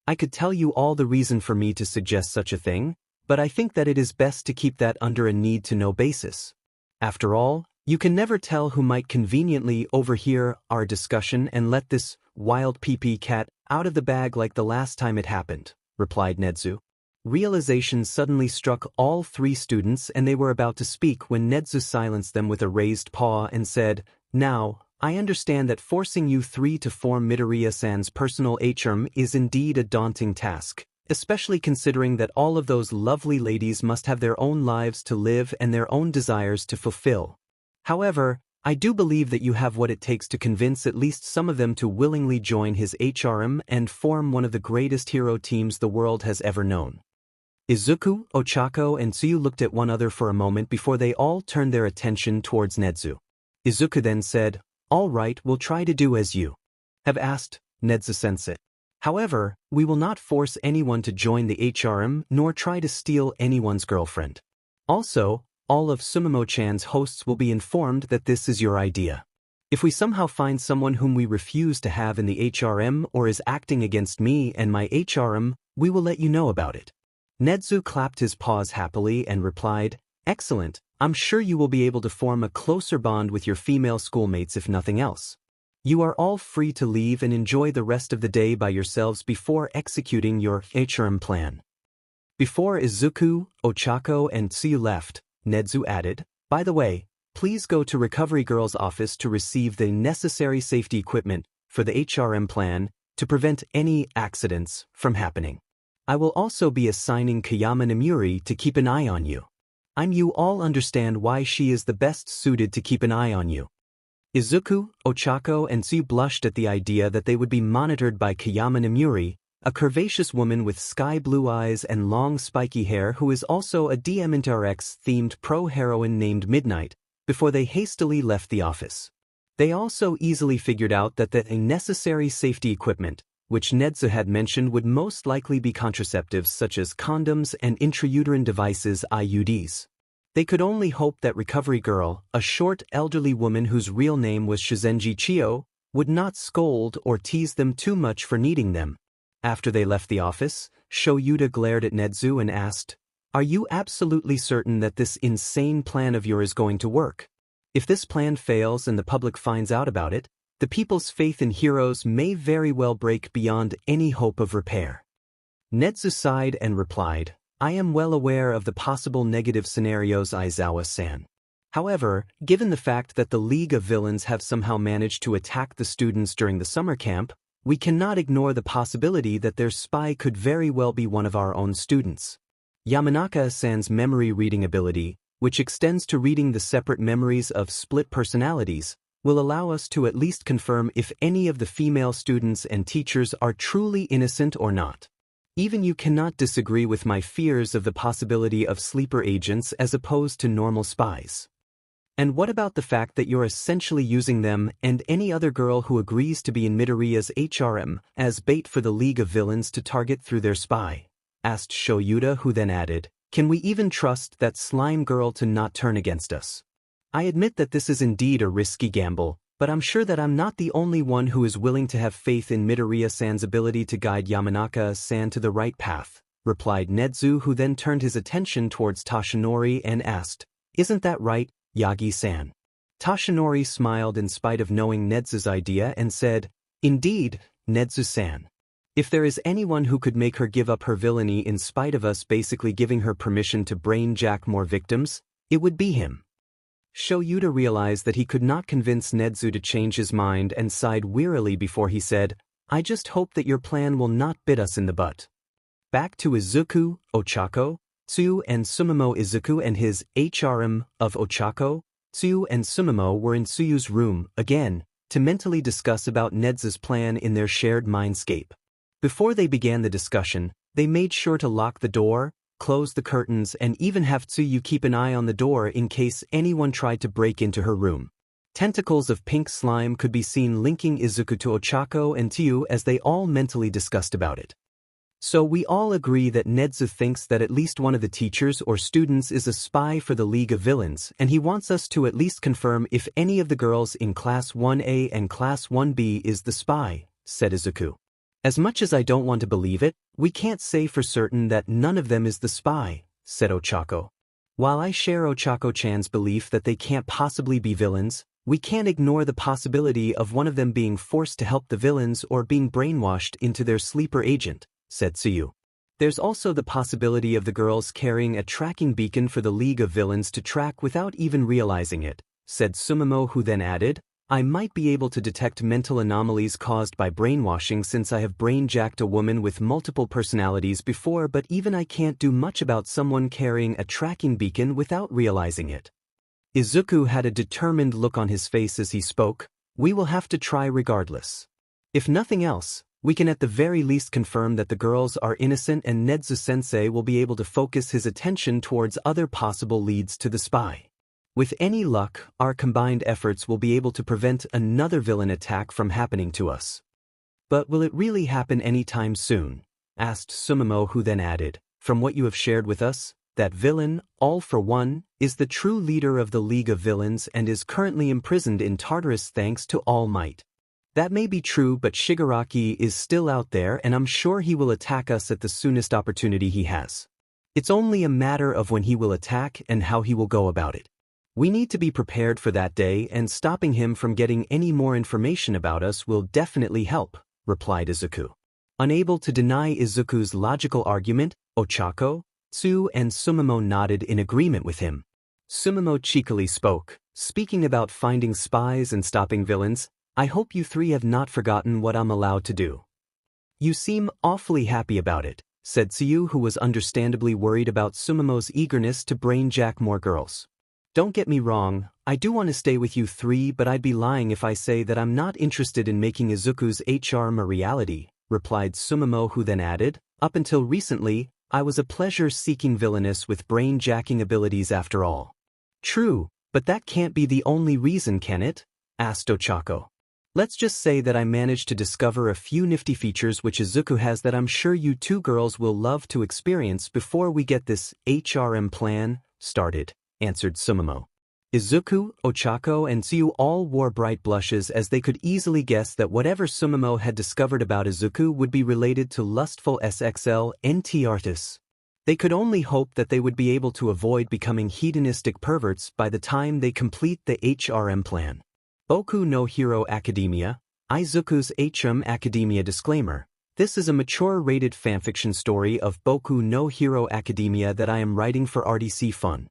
"I could tell you all the reason for me to suggest such a thing, but I think that it is best to keep that under a need-to-know basis. After all, you can never tell who might conveniently overhear our discussion and let this wild pee-pee cat out of the bag like the last time it happened," replied Nedzu. Realization suddenly struck all 3 students and they were about to speak when Nedzu silenced them with a raised paw and said, "Now, I understand that forcing you 3 to form Midoriya-san's personal harem is indeed a daunting task, especially considering that all of those lovely ladies must have their own lives to live and their own desires to fulfill. However, I do believe that you have what it takes to convince at least some of them to willingly join his harem and form one of the greatest hero teams the world has ever known." Izuku, Ochako and Tsuyu looked at one another for a moment before they all turned their attention towards Nedzu. Izuku then said, "All right, we'll try to do as you have asked, Nedzu-sensei. However, we will not force anyone to join the harem nor try to steal anyone's girlfriend. Also, all of 𝗬𝗵𝗲-chan's hosts will be informed that this is your idea. If we somehow find someone whom we refuse to have in the harem or is acting against me and my harem, we will let you know about it." Nedzu clapped his paws happily and replied, "Excellent, I'm sure you will be able to form a closer bond with your female schoolmates if nothing else. You are all free to leave and enjoy the rest of the day by yourselves before executing your harem plan." Before Izuku, Ochako and Tsuyu left, Nedzu added, "By the way, please go to Recovery Girl's office to receive the necessary safety equipment for the harem plan to prevent any accidents from happening. I will also be assigning Kayama Namuri to keep an eye on you. You all understand why she is the best suited to keep an eye on you." Izuku, Ochako and Tsuyu blushed at the idea that they would be monitored by Kayama Namuri, a curvaceous woman with sky-blue eyes and long spiky hair who is also a DMNTRX-themed pro-heroine named Midnight, before they hastily left the office. They also easily figured out that the necessary safety equipment, which Nedzu had mentioned, would most likely be contraceptives such as condoms and intrauterine devices IUDs. They could only hope that Recovery Girl, a short, elderly woman whose real name was Shizenji Chiyo, would not scold or tease them too much for needing them. After they left the office, Shoyuta glared at Nedzu and asked, "Are you absolutely certain that this insane plan of yours is going to work? If this plan fails and the public finds out about it, the people's faith in heroes may very well break beyond any hope of repair." 𝗫𝗳 sighed and replied, I am well aware of the possible negative scenarios, Izawa-san. However, given the fact that the League of Villains have somehow managed to attack the students during the summer camp, we cannot ignore the possibility that their spy could very well be one of our own students. Yamanaka-san's memory reading ability, which extends to reading the separate memories of split personalities, will allow us to at least confirm if any of the female students and teachers are truly innocent or not. Even you cannot disagree with my fears of the possibility of sleeper agents as opposed to normal spies. And what about the fact that you're essentially using them and any other girl who agrees to be in Midoriya's harem as bait for the League of Villains to target through their spy? Asked Shoyuta, who then added, can we even trust that slime girl to not turn against us? I admit that this is indeed a risky gamble, but I'm sure that I'm not the only one who is willing to have faith in Midoriya-san's ability to guide Yamanaka-san to the right path, replied 𝗫𝗳, who then turned his attention towards Toshinori and asked, isn't that right, Yagi-san? Toshinori smiled in spite of knowing 𝗫𝗳's idea and said, indeed, 𝗫𝗳-san. If there is anyone who could make her give up her villainy in spite of us basically giving her permission to brain jack more victims, it would be him. Shoyuta realized that he could not convince 𝗫𝗳 to change his mind and sighed wearily before he said, I just hope that your plan will not bit us in the butt. Back to Izuku, Ochako, 𝗬𝗪 and 𝗬𝗵𝗲. Izuku and his harem of Ochako, 𝗬𝗪 and 𝗬𝗵𝗲 were in Tsuyu's room, again, to mentally discuss about 𝗫𝗳's plan in their shared mindscape. Before they began the discussion, they made sure to lock the door, close the curtains, and even have Tsuyu keep an eye on the door in case anyone tried to break into her room. Tentacles of pink slime could be seen linking Izuku to Ochako and Tsuyu as they all mentally discussed about it. So we all agree that 𝗫𝗳 thinks that at least one of the teachers or students is a spy for the League of Villains, and he wants us to at least confirm if any of the girls in Class 1A and Class 1B is the spy, said Izuku. As much as I don't want to believe it, we can't say for certain that none of them is the spy, said Ochako. While I share Ochako-chan's belief that they can't possibly be villains, we can't ignore the possibility of one of them being forced to help the villains or being brainwashed into their sleeper agent, said Tsuyu. There's also the possibility of the girls carrying a tracking beacon for the League of Villains to track without even realizing it, said 𝗬𝗵𝗲, who then added, I might be able to detect mental anomalies caused by brainwashing since I have brain-jacked a woman with multiple personalities before, but even I can't do much about someone carrying a tracking beacon without realizing it. Izuku had a determined look on his face as he spoke. We will have to try regardless. If nothing else, we can at the very least confirm that the girls are innocent, and 𝗫𝗳-sensei will be able to focus his attention towards other possible leads to the spy. With any luck, our combined efforts will be able to prevent another villain attack from happening to us. But will it really happen anytime soon? Asked 𝗬𝗵𝗲, who then added, from what you have shared with us, that villain, All For One, is the true leader of the League of Villains and is currently imprisoned in Tartarus thanks to All Might. That may be true, but Shigaraki is still out there and I'm sure he will attack us at the soonest opportunity he has. It's only a matter of when he will attack and how he will go about it. We need to be prepared for that day, and stopping him from getting any more information about us will definitely help, replied Izuku. Unable to deny Izuku's logical argument, Ochako, 𝗬𝗪 and 𝗬𝗵𝗲 nodded in agreement with him. 𝗬𝗵𝗲 cheekily spoke, speaking about finding spies and stopping villains, I hope you three have not forgotten what I'm allowed to do. You seem awfully happy about it, said Tsuyu, who was understandably worried about 𝗬𝗵𝗲's eagerness to brain-jack more girls. Don't get me wrong, I do want to stay with you three, but I'd be lying if I say that I'm not interested in making Izuku's harem a reality, replied 𝗬𝗵𝗲, who then added, up until recently, I was a pleasure-seeking villainess with brain-jacking abilities after all. True, but that can't be the only reason, can it? Asked Ochako. Let's just say that I managed to discover a few nifty features which Izuku has that I'm sure you two girls will love to experience before we get this harem plan started, answered 𝗬𝗵𝗲. Izuku, Ochako, and Tsuyu all wore bright blushes as they could easily guess that whatever 𝗬𝗵𝗲 had discovered about Izuku would be related to lustful SXL-NT artists. They could only hope that they would be able to avoid becoming hedonistic perverts by the time they complete the harem plan. Boku no Hero Academia, Izuku's harem academia disclaimer. This is a mature-rated fanfiction story of Boku no Hero Academia that I am writing for RDC Fun.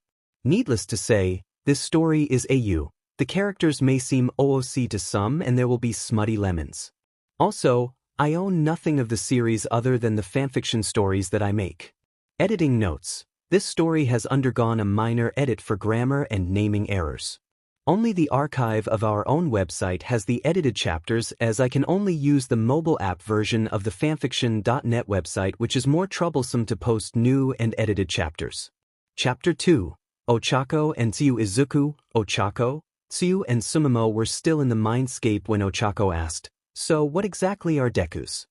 Needless to say, this story is AU. The characters may seem OOC to some and there will be smutty lemons. Also, I own nothing of the series other than the fanfiction stories that I make. Editing notes. This story has undergone a minor edit for grammar and naming errors. Only the archive of our own website has the edited chapters, as I can only use the mobile app version of the fanfiction.net website, which is more troublesome to post new and edited chapters. Chapter 2. 𝗏𝗧𝗏 and 𝗬𝗏 Izuku, 𝗏𝗧𝗏, 𝗬𝗏 and 𝗵𝗵𝗲 were still in the mindscape when 𝗏𝗧𝗏 asked, "So what exactly are Deku's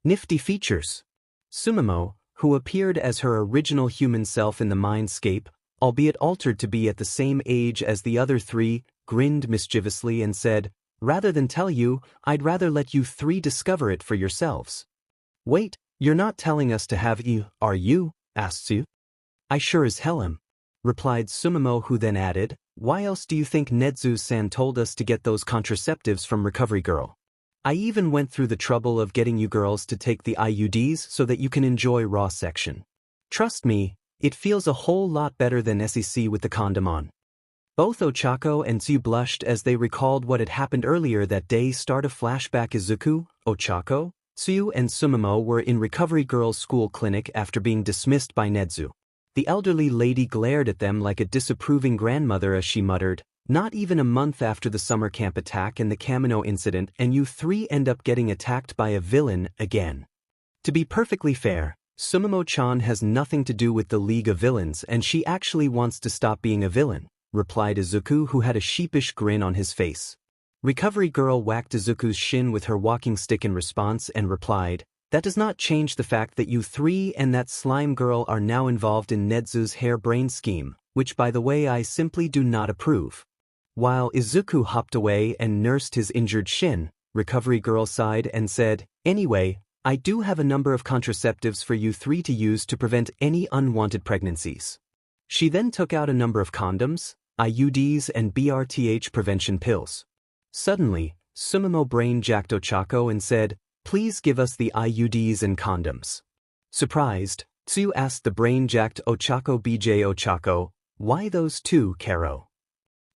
nifty features?" 𝗵𝗵𝗲, who appeared as her original human self in the mindscape, albeit altered to be at the same age as the other three, grinned mischievously and said, "Rather than tell you, I'd rather let you three discover it for yourselves." "Wait, you're not telling us to have you, are you?" asked 𝗬𝗏. "I sure as hell am," replied 𝗵𝗵𝗲, who then added, "Why else do you think Nedzu-san told us to get those contraceptives from Recovery Girl? I even went through the trouble of getting you girls to take the IUDs so that you can enjoy raw section. Trust me, it feels a whole lot better than SEC with the condom on." Both 𝗏𝗧𝗏 and 𝗬𝗏 blushed as they recalled what had happened earlier that day. Start a flashback. Izuku, 𝗏𝗧𝗏, 𝗬𝗏 and 𝗵𝗵𝗲 were in Recovery Girl's school clinic after being dismissed by Nedzu. The elderly lady glared at them like a disapproving grandmother as she muttered, "Not even a month after the summer camp attack and the Kamino incident and you three end up getting attacked by a villain again." To be perfectly fair, 𝗵𝗵𝗲-chan has nothing to do with the League of Villains and she actually wants to stop being a villain, replied Izuku, who had a sheepish grin on his face. Recovery Girl whacked Izuku's shin with her walking stick in response and replied, "That does not change the fact that you three and that slime girl are now involved in Nedzu's harebrained scheme, which by the way I simply do not approve." While Izuku hopped away and nursed his injured shin, Recovery Girl sighed and said, "Anyway, I do have a number of contraceptives for you three to use to prevent any unwanted pregnancies." She then took out a number of condoms, IUDs and BRTH prevention pills. Suddenly, 𝗵𝗵𝗲 brain-jacked 𝗏𝗧𝗏 and said, "Please give us the IUDs and condoms." Surprised, 𝗬𝗏 asked the brain-jacked 𝗏𝗧𝗏 𝗵𝗃, "Why those two, Karo?"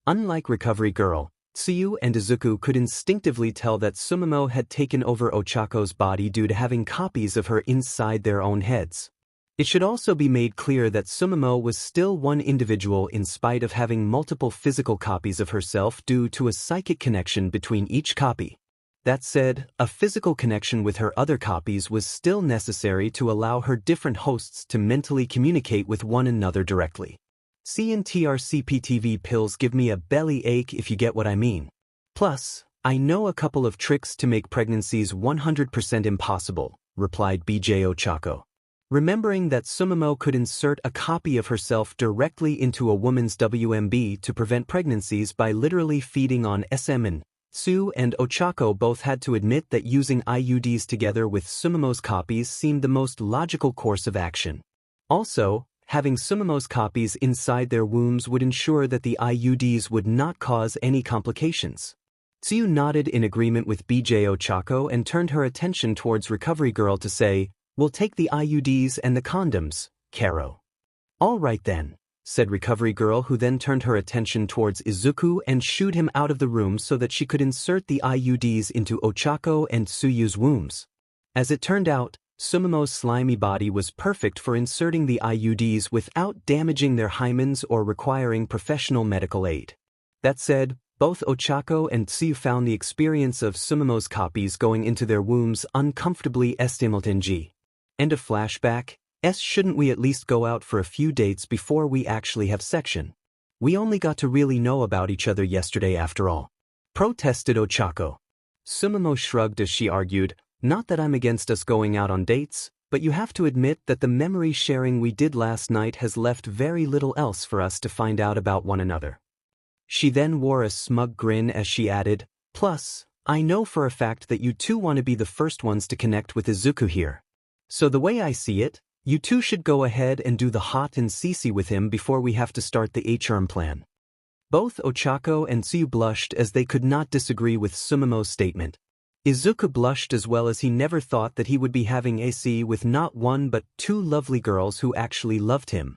Unlike Recovery Girl, 𝗬𝗏 and Izuku could instinctively tell that 𝗵𝗵𝗲 had taken over 𝗏𝗧𝗏's body due to having copies of her inside their own heads. It should also be made clear that 𝗵𝗵𝗲 was still one individual in spite of having multiple physical copies of herself due to a psychic connection between each copy. That said, a physical connection with her other copies was still necessary to allow her different hosts to mentally communicate with one another directly. CNTRCPTV pills give me a belly ache if you get what I mean. Plus, I know a couple of tricks to make pregnancies 100% impossible, replied 𝗵𝗃𝗏. Remembering that 𝗵𝗵𝗲 could insert a copy of herself directly into a woman's WMB to prevent pregnancies by literally feeding on SM, and 𝗬𝗏 and 𝗏𝗧𝗏 both had to admit that using IUDs together with 𝗵𝗵𝗲's copies seemed the most logical course of action. Also, having 𝗵𝗵𝗲's copies inside their wombs would ensure that the IUDs would not cause any complications. 𝗬𝗏 nodded in agreement with 𝗵𝗃𝗏 and turned her attention towards Recovery Girl to say, "We'll take the IUDs and the condoms, Karo." "All right then," said Recovery Girl, who then turned her attention towards Izuku and shooed him out of the room so that she could insert the IUDs into 𝗏𝗧𝗏 and 𝗬𝗏's wombs. As it turned out, 𝗵𝗵𝗲's slimy body was perfect for inserting the IUDs without damaging their hymens or requiring professional medical aid. That said, both 𝗏𝗧𝗏 and 𝗬𝗏 found the experience of 𝗵𝗵𝗲's copies going into their wombs uncomfortably stimulating. End of flashback. Shouldn't we at least go out for a few dates before we actually have section? We only got to really know about each other yesterday after all, protested 𝗏𝗧𝗏. 𝗵𝗵𝗲 shrugged as she argued, "Not that I'm against us going out on dates, but you have to admit that the memory sharing we did last night has left very little else for us to find out about one another." She then wore a smug grin as she added, "Plus, I know for a fact that you two want to be the first ones to connect with Izuku here. So the way I see it, you two should go ahead and do the hot and CC with him before we have to start the harem plan." Both 𝗏𝗧𝗏 and 𝗬𝗏 blushed as they could not disagree with 𝗵𝗵𝗲's statement. Izuku blushed as well, as he never thought that he would be having AC with not one but two lovely girls who actually loved him.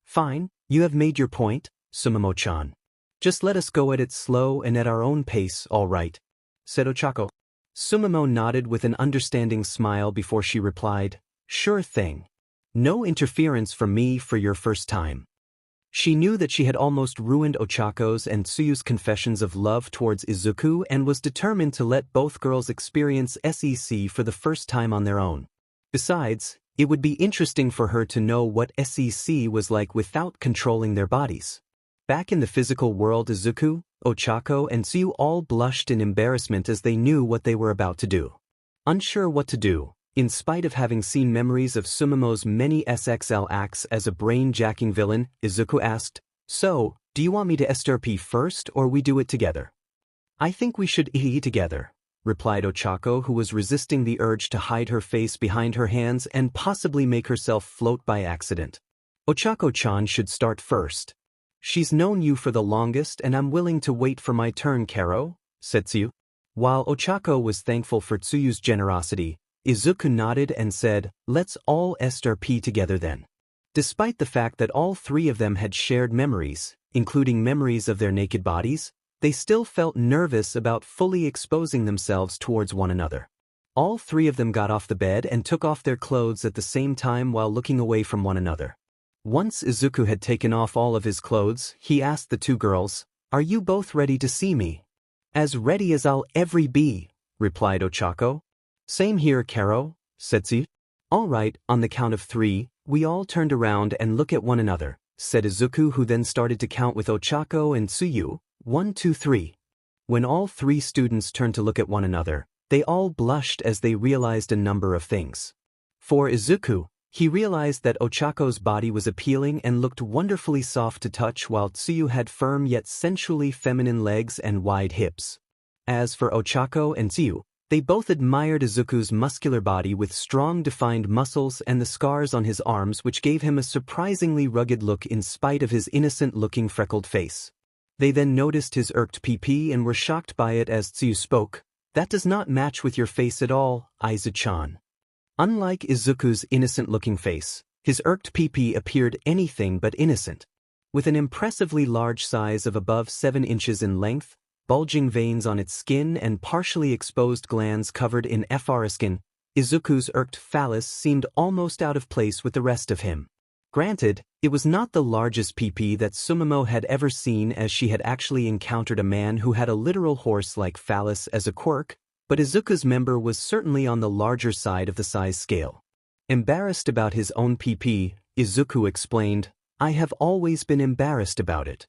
Fine, you have made your point, 𝗬𝗵𝗲-chan. Just let us go at it slow and at our own pace, all right, said Ochako. 𝗬𝗵𝗲 nodded with an understanding smile before she replied, sure thing. No interference from me for your first time. She knew that she had almost ruined Ochako's and Tsuyu's confessions of love towards Izuku and was determined to let both girls experience SEC for the first time on their own. Besides, it would be interesting for her to know what SEC was like without controlling their bodies. Back in the physical world, Izuku, Ochako, and Tsuyu all blushed in embarrassment as they knew what they were about to do. Unsure what to do, in spite of having seen memories of 𝗬𝗵𝗲's many SXL acts as a brain-jacking villain, Izuku asked, so, do you want me to 𝐕 first or we do it together? I think we should 𝐕 together, replied Ochako, who was resisting the urge to hide her face behind her hands and possibly make herself float by accident. Ochako-chan should start first. She's known you for the longest and I'm willing to wait for my turn, Karo, said Tsuyu. While Ochako was thankful for Tsuyu's generosity, Izuku nodded and said, let's all 𝐕 together then. Despite the fact that all three of them had shared memories, including memories of their naked bodies, they still felt nervous about fully exposing themselves towards one another. All three of them got off the bed and took off their clothes at the same time while looking away from one another. Once Izuku had taken off all of his clothes, he asked the two girls, are you both ready to see me? As ready as I'll ever be, replied Ochako. Same here, Karo, said Tsuyu. All right, on the count of 3, we all turned around and look at one another, said Izuku, who then started to count with Ochako and Tsuyu, 1, 2, 3. When all three students turned to look at one another, they all blushed as they realized a number of things. For Izuku, he realized that Ochako's body was appealing and looked wonderfully soft to touch, while Tsuyu had firm yet sensually feminine legs and wide hips. As for Ochako and Tsuyu, they both admired Izuku's muscular body with strong defined muscles and the scars on his arms, which gave him a surprisingly rugged look in spite of his innocent-looking freckled face. They then noticed his 𝗧𝗃 and were shocked by it as Tsuyu spoke, that does not match with your face at all, Izu-chan. Unlike Izuku's innocent-looking face, his 𝗧𝗃 appeared anything but innocent. With an impressively large size of above 7 inches in length, bulging veins on its skin and partially exposed glands covered in 𝗧𝗪𝗏, Izuku's phallus seemed almost out of place with the rest of him. Granted, it was not the largest 𝗃 that 𝗬𝗵𝗲 had ever seen, as she had actually encountered a man who had a literal horse-like phallus as a quirk, but Izuku's member was certainly on the larger side of the size scale. Embarrassed about his own 𝗃, Izuku explained, I have always been embarrassed about it.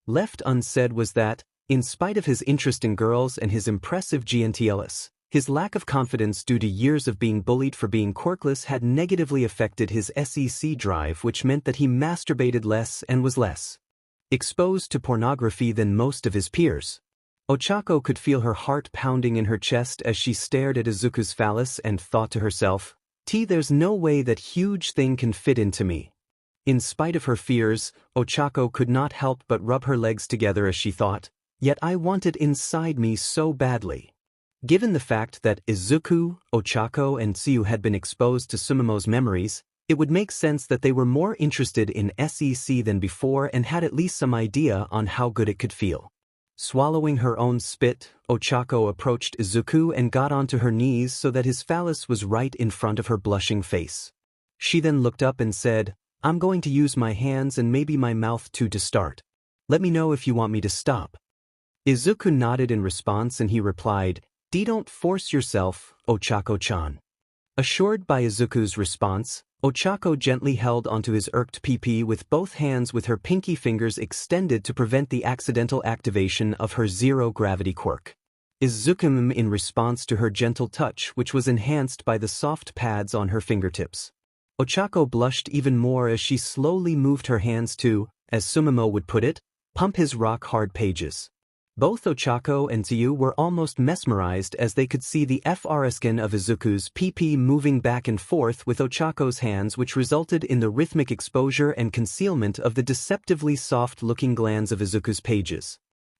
Left unsaid was that, in spite of his interest in girls and his impressive gentleness, his lack of confidence due to years of being bullied for being quirkless had negatively affected his SEC drive, which meant that he masturbated less and was less exposed to pornography than most of his peers. Ochako could feel her heart pounding in her chest as she stared at Izuku's phallus and thought to herself, there's no way that huge thing can fit into me. In spite of her fears, Ochako could not help but rub her legs together as she thought, yet I want it inside me so badly. Given the fact that Izuku, Ochako, and Tsuyu had been exposed to 𝗬𝗵𝗲's memories, it would make sense that they were more interested in SEC than before and had at least some idea on how good it could feel. Swallowing her own spit, Ochako approached Izuku and got onto her knees so that his phallus was right in front of her blushing face. She then looked up and said, I'm going to use my hands and maybe my mouth too to start. Let me know if you want me to stop. Izuku nodded in response and he replied, don't force yourself, Ochako-chan. Assured by Izuku's response, Ochako gently held onto his 𝗧𝗃 with both hands with her pinky fingers extended to prevent the accidental activation of her zero-gravity quirk. Izuku in response to her gentle touch, which was enhanced by the soft pads on her fingertips. Ochako blushed even more as she slowly moved her hands to, as 𝗬𝗵𝗲 would put it, pump his rock-hard pages. Both Ochako and Tsuyu were almost mesmerized as they could see the 𝗧𝗪𝗏 of Izuku's 𝗃 moving back and forth with Ochako's hands, which resulted in the rhythmic exposure and concealment of the deceptively soft-looking glands of Izuku's pages.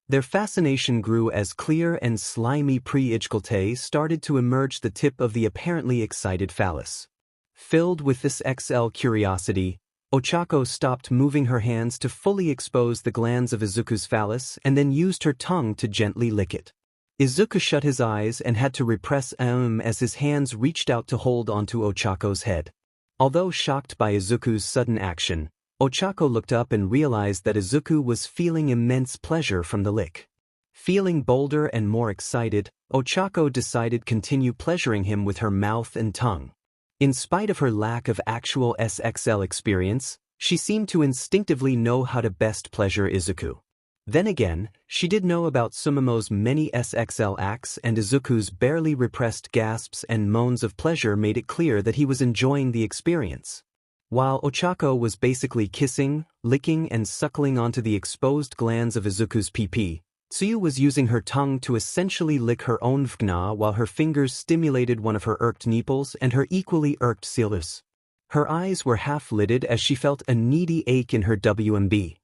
Their fascination grew as clear and slimy 𝗵𝗃 started to emerge the tip of the apparently excited phallus. Filled with this XL curiosity, 𝗧𝗏𝗄 stopped moving her hands to fully expose the glands of Izuku's phallus and then used her tongue to gently lick it. Izuku shut his eyes and had to repress as his hands reached out to hold onto 𝗧𝗏𝗄's head. Although shocked by Izuku's sudden action, 𝗧𝗏𝗄 looked up and realized that Izuku was feeling immense pleasure from the lick. Feeling bolder and more excited, 𝗧𝗏𝗄 decided to continue pleasuring him with her mouth and tongue. In spite of her lack of actual SXL experience, she seemed to instinctively know how to best pleasure Izuku. Then again, she did know about 𝗬𝗵𝗲's many SXL acts, and Izuku's barely repressed gasps and moans of pleasure made it clear that he was enjoying the experience. While 𝗧𝗏𝗄 was basically kissing, licking and suckling onto the exposed glands of Izuku's pp, Tsuyu was using her tongue to essentially lick her own 𝗵𝗃 while her fingers stimulated one of her irked nipples and her equally irked 𝗂𝗟. Her eyes were half-lidded as she felt a needy ache in her 𝗵𝗵.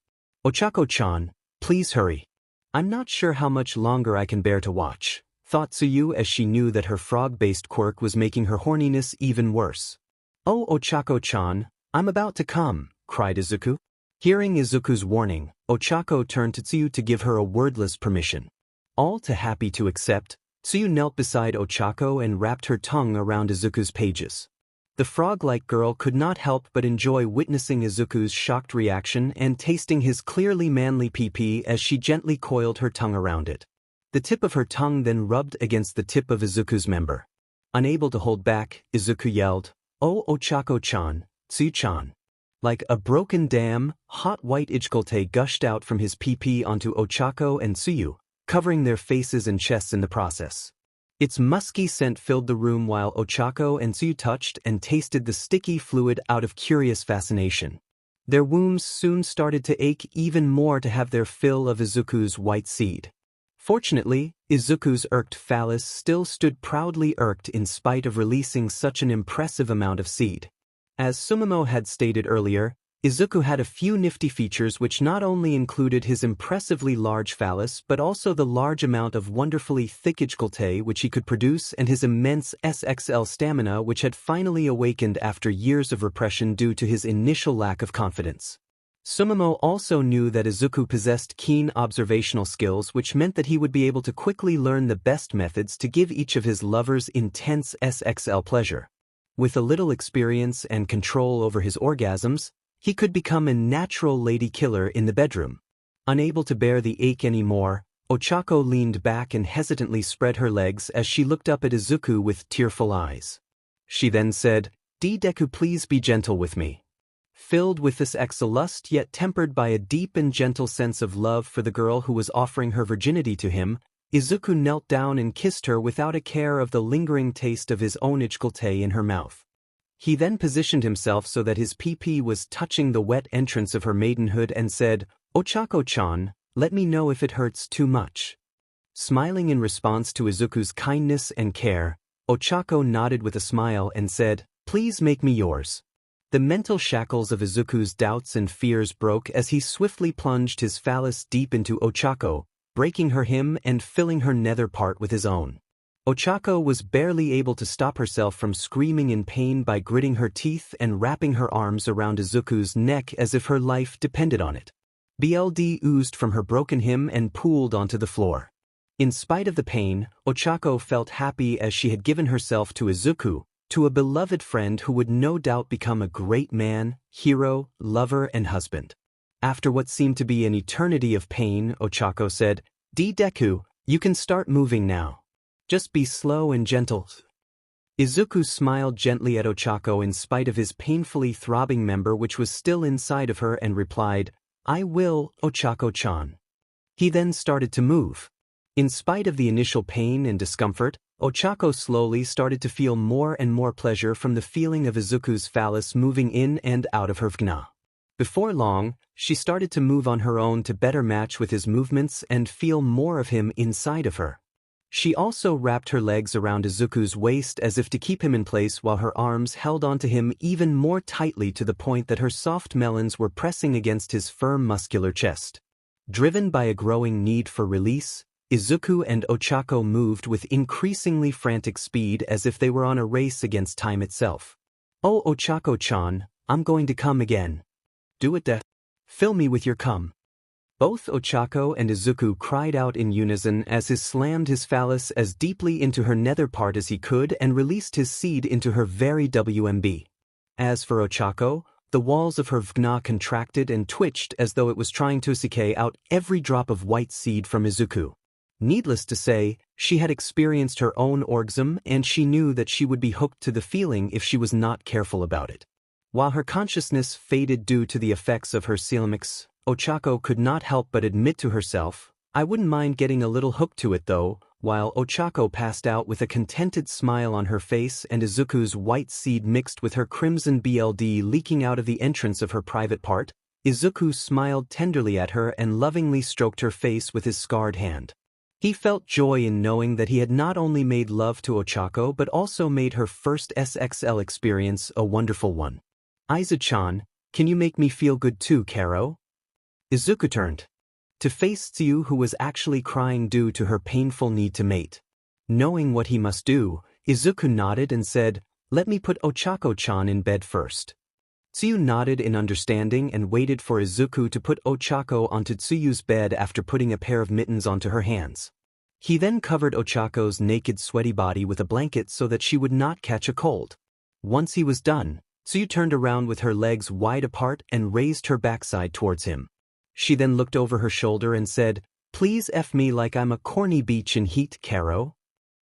𝗧𝗏𝗄-chan, please hurry. I'm not sure how much longer I can bear to watch, thought Tsuyu as she knew that her frog-based quirk was making her horniness even worse. Oh 𝗧𝗏𝗄-chan, I'm about to come, cried Izuku. Hearing Izuku's warning, 𝗧𝗏𝗄 turned to Tsuyu to give her a wordless permission. All too happy to accept, Tsuyu knelt beside 𝗧𝗏𝗄 and wrapped her tongue around Izuku's pages. The frog-like girl could not help but enjoy witnessing Izuku's shocked reaction and tasting his clearly manly pp as she gently coiled her tongue around it. The tip of her tongue then rubbed against the tip of Izuku's member. Unable to hold back, Izuku yelled, "Oh 𝗧𝗏𝗄-chan, Tsuyu-chan." Like a broken dam, hot white 𝗔𝗂𝗧𝗏 gushed out from his pp onto 𝗧𝗏𝗄 and Tsuyu, covering their faces and chests in the process. Its musky scent filled the room while 𝗧𝗏𝗄 and Tsuyu touched and tasted the sticky fluid out of curious fascination. Their wombs soon started to ache even more to have their fill of Izuku's white seed. Fortunately, Izuku's irked phallus still stood proudly irked in spite of releasing such an impressive amount of seed. As 𝗬𝗵𝗲 had stated earlier, Izuku had a few nifty features which not only included his impressively large phallus but also the large amount of wonderfully thick 𝗔𝗪𝗧 which he could produce and his immense SXL stamina which had finally awakened after years of repression due to his initial lack of confidence. 𝗬𝗵𝗲 also knew that Izuku possessed keen observational skills which meant that he would be able to quickly learn the best methods to give each of his lovers intense SXL pleasure. With a little experience and control over his orgasms, he could become a natural lady killer in the bedroom. Unable to bear the ache anymore, 𝗧𝗏𝗄 leaned back and hesitantly spread her legs as she looked up at Izuku with tearful eyes. She then said, "Deku, please be gentle with me." Filled with this lust yet tempered by a deep and gentle sense of love for the girl who was offering her virginity to him, Izuku knelt down and kissed her without a care of the lingering taste of his own 𝗔𝗪𝗧 in her mouth. He then positioned himself so that his pp was touching the wet entrance of her maidenhood and said, "𝗧𝗏𝗄-chan, let me know if it hurts too much." Smiling in response to Izuku's kindness and care, 𝗧𝗏𝗄 nodded with a smile and said, "Please make me yours." The mental shackles of Izuku's doubts and fears broke as he swiftly plunged his phallus deep into 𝗧𝗏𝗄, breaking her hymn and filling her nether part with his own. 𝗧𝗏𝗄 was barely able to stop herself from screaming in pain by gritting her teeth and wrapping her arms around Izuku's neck as if her life depended on it. Blood oozed from her broken hymn and pooled onto the floor. In spite of the pain, 𝗧𝗏𝗄 felt happy as she had given herself to Izuku, to a beloved friend who would no doubt become a great man, hero, lover and husband. After what seemed to be an eternity of pain, 𝗧𝗏𝗄 said, "Deku, you can start moving now. Just be slow and gentle." Izuku smiled gently at 𝗧𝗏𝗄 in spite of his painfully throbbing member which was still inside of her and replied, "I will, 𝗧𝗏𝗄-chan." He then started to move. In spite of the initial pain and discomfort, 𝗧𝗏𝗄 slowly started to feel more and more pleasure from the feeling of Izuku's phallus moving in and out of her 𝗵𝗃. Before long, she started to move on her own to better match with his movements and feel more of him inside of her. She also wrapped her legs around Izuku's waist as if to keep him in place while her arms held onto him even more tightly to the point that her soft melons were pressing against his firm muscular chest. Driven by a growing need for release, Izuku and 𝗀𝗧𝗪 moved with increasingly frantic speed as if they were on a race against time itself. "Oh 𝗀𝗧𝗪-chan, I'm going to come again. Do it fill me with your cum." Both 𝗀𝗧𝗪 and Izuku cried out in unison as he slammed his phallus as deeply into her nether part as he could and released his seed into her very WMB. As for 𝗀𝗧𝗪, the walls of her vagina contracted and twitched as though it was trying to suck out every drop of white seed from Izuku. Needless to say, she had experienced her own orgasm and she knew that she would be hooked to the feeling if she was not careful about it. While her consciousness faded due to the effects of her 𝗧𝗵𝗲, 𝗀𝗧𝗪 could not help but admit to herself, "I wouldn't mind getting a little hooked to it though," while 𝗀𝗧𝗪 passed out with a contented smile on her face and Izuku's white seed mixed with her crimson blood leaking out of the entrance of her private part. Izuku smiled tenderly at her and lovingly stroked her face with his scarred hand. He felt joy in knowing that he had not only made love to 𝗀𝗧𝗪 but also made her first SXL experience a wonderful one. "Aizu-chan, can you make me feel good too, Karo?" Izuku turned to face 𝗬𝗪, who was actually crying due to her painful need to mate. Knowing what he must do, Izuku nodded and said, "Let me put 𝗀𝗧𝗪-chan in bed first." 𝗬𝗪 nodded in understanding and waited for Izuku to put 𝗀𝗧𝗪 onto 𝗬𝗪's bed after putting a pair of mittens onto her hands. He then covered 𝗀𝗧𝗪's naked sweaty body with a blanket so that she would not catch a cold. Once he was done, 𝗬𝗪 turned around with her legs wide apart and raised her backside towards him. She then looked over her shoulder and said, "Please F me like I'm a corny beach in heat, Karo."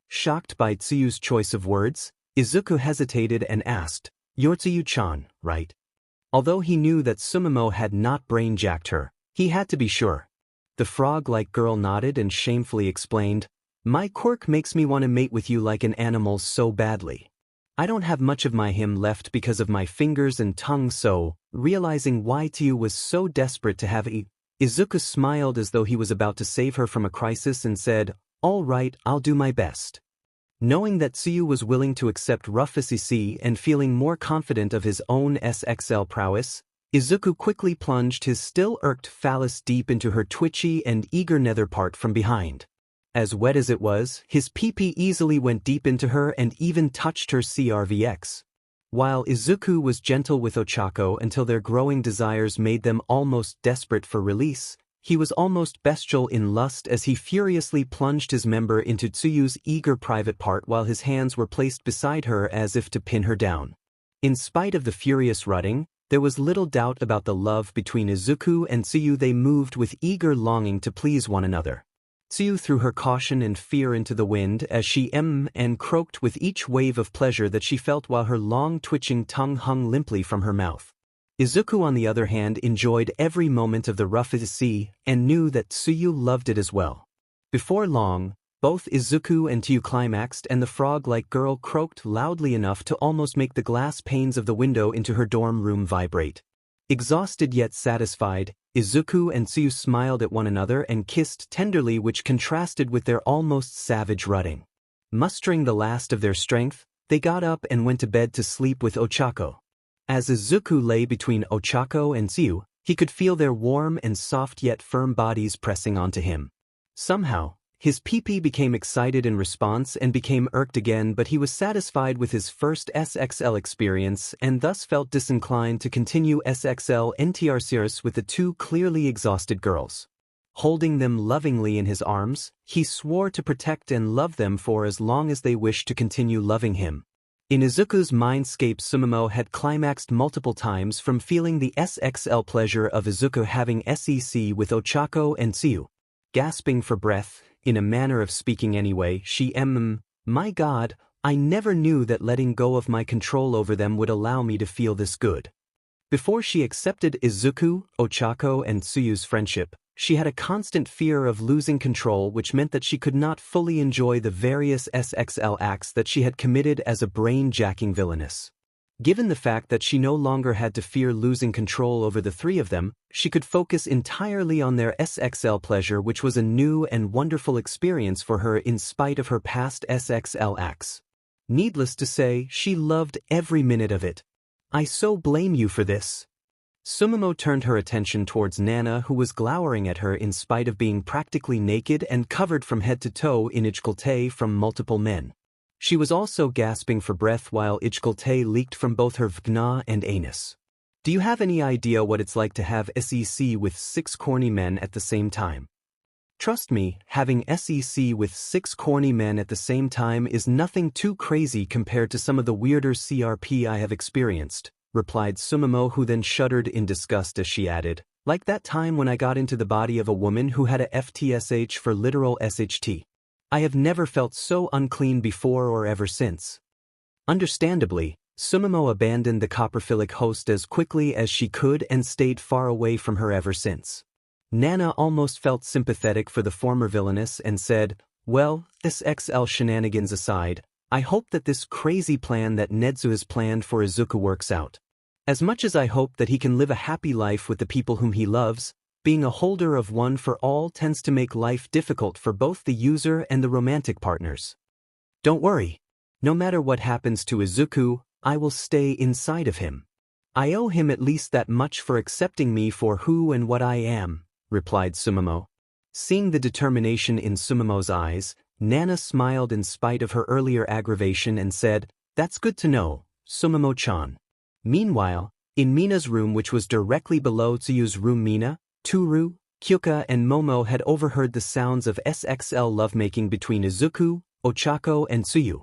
Shocked by 𝗬𝗪's choice of words, Izuku hesitated and asked, "You're 𝗬𝗪-chan, right?" Although he knew that 𝗬𝗵𝗲 had not brain-jacked her, he had to be sure. The frog-like girl nodded and shamefully explained, "My quirk makes me want to mate with you like an animal so badly. I don't have much of my him left because of my fingers and tongue, so," realizing why 𝗬𝗪 was so desperate to have Izuku smiled as though he was about to save her from a crisis and said, "All right, I'll do my best." Knowing that 𝗬𝗪 was willing to accept 𝗵𝗃𝐶 and feeling more confident of his own SXL prowess, Izuku quickly plunged his still irked phallus deep into her twitchy and eager nether part from behind. As wet as it was, his pee-pee easily went deep into her and even touched her CRVX. While Izuku was gentle with 𝗀𝗧𝗪 until their growing desires made them almost desperate for release, he was almost bestial in lust as he furiously plunged his member into 𝗬𝗪's eager private part while his hands were placed beside her as if to pin her down. In spite of the furious rutting, there was little doubt about the love between Izuku and 𝗬𝗪. They moved with eager longing to please one another. 𝗬𝗪 threw her caution and fear into the wind as she and croaked with each wave of pleasure that she felt while her long twitching tongue hung limply from her mouth. Izuku on the other hand enjoyed every moment of the 𝗵𝗃𝐶 and knew that 𝗬𝗪 loved it as well. Before long, both Izuku and 𝗬𝗪 climaxed and the frog-like girl croaked loudly enough to almost make the glass panes of the window into her dorm room vibrate. Exhausted yet satisfied, Izuku and 𝗬𝗪 smiled at one another and kissed tenderly, which contrasted with their almost savage rutting. Mustering the last of their strength, they got up and went to bed to sleep with 𝗀𝗧𝗪. As Izuku lay between 𝗀𝗧𝗪 and 𝗬𝗪, he could feel their warm and soft yet firm bodies pressing onto him. Somehow, his pee-pee became excited in response and became irked again, but he was satisfied with his first SXL experience and thus felt disinclined to continue SXL NTR with the two clearly exhausted girls. Holding them lovingly in his arms, he swore to protect and love them for as long as they wished to continue loving him. In Izuku's mindscape, 𝗬𝗵𝗲 had climaxed multiple times from feeling the SXL pleasure of Izuku having SEC with 𝗀𝗧𝗪 and 𝗬𝗪. Gasping for breath, in a manner of speaking anyway, she "My God, I never knew that letting go of my control over them would allow me to feel this good." Before she accepted Izuku, 𝗀𝗧𝗪 and 𝗬𝗪's friendship, she had a constant fear of losing control, which meant that she could not fully enjoy the various SXL acts that she had committed as a brain-jacking villainess. Given the fact that she no longer had to fear losing control over the three of them, she could focus entirely on their SXL pleasure, which was a new and wonderful experience for her in spite of her past SXL acts. Needless to say, she loved every minute of it. "I so blame you for this." 𝗬𝗵𝗲 turned her attention towards Nana, who was glowering at her in spite of being practically naked and covered from head to toe in 𝐒𝐻𝐽𝐽 from multiple men. She was also gasping for breath while 𝐒𝐻𝐽𝐽 leaked from both her vagina and anus. Do you have any idea what it's like to have SEC with 6 corny men at the same time? Trust me, having SEC with 6 corny men at the same time is nothing too crazy compared to some of the weirder CRP I have experienced, replied 𝗬𝗵𝗲, who then shuddered in disgust as she added, like that time when I got into the body of a woman who had a FTSH for literal SHT. I have never felt so unclean before or ever since. Understandably, 𝗬𝗵𝗲 abandoned the coprophilic host as quickly as she could and stayed far away from her ever since. Nana almost felt sympathetic for the former villainess and said, well, this XL shenanigans aside, I hope that this crazy plan that Nezu has planned for Izuku works out. As much as I hope that he can live a happy life with the people whom he loves, being a holder of one for all tends to make life difficult for both the user and the romantic partners. Don't worry. No matter what happens to Izuku, I will stay inside of him. I owe him at least that much for accepting me for who and what I am, replied 𝗬𝗵𝗲. Seeing the determination in 𝗬𝗵𝗲's eyes, Nana smiled in spite of her earlier aggravation and said, that's good to know, 𝗬𝗵𝗲-chan. Meanwhile, in Mina's room, which was directly below 𝗬𝗪's room, Mina, Toru, Kyoka and Momo had overheard the sounds of SXL lovemaking between Izuku, Ochako and Tsuyu.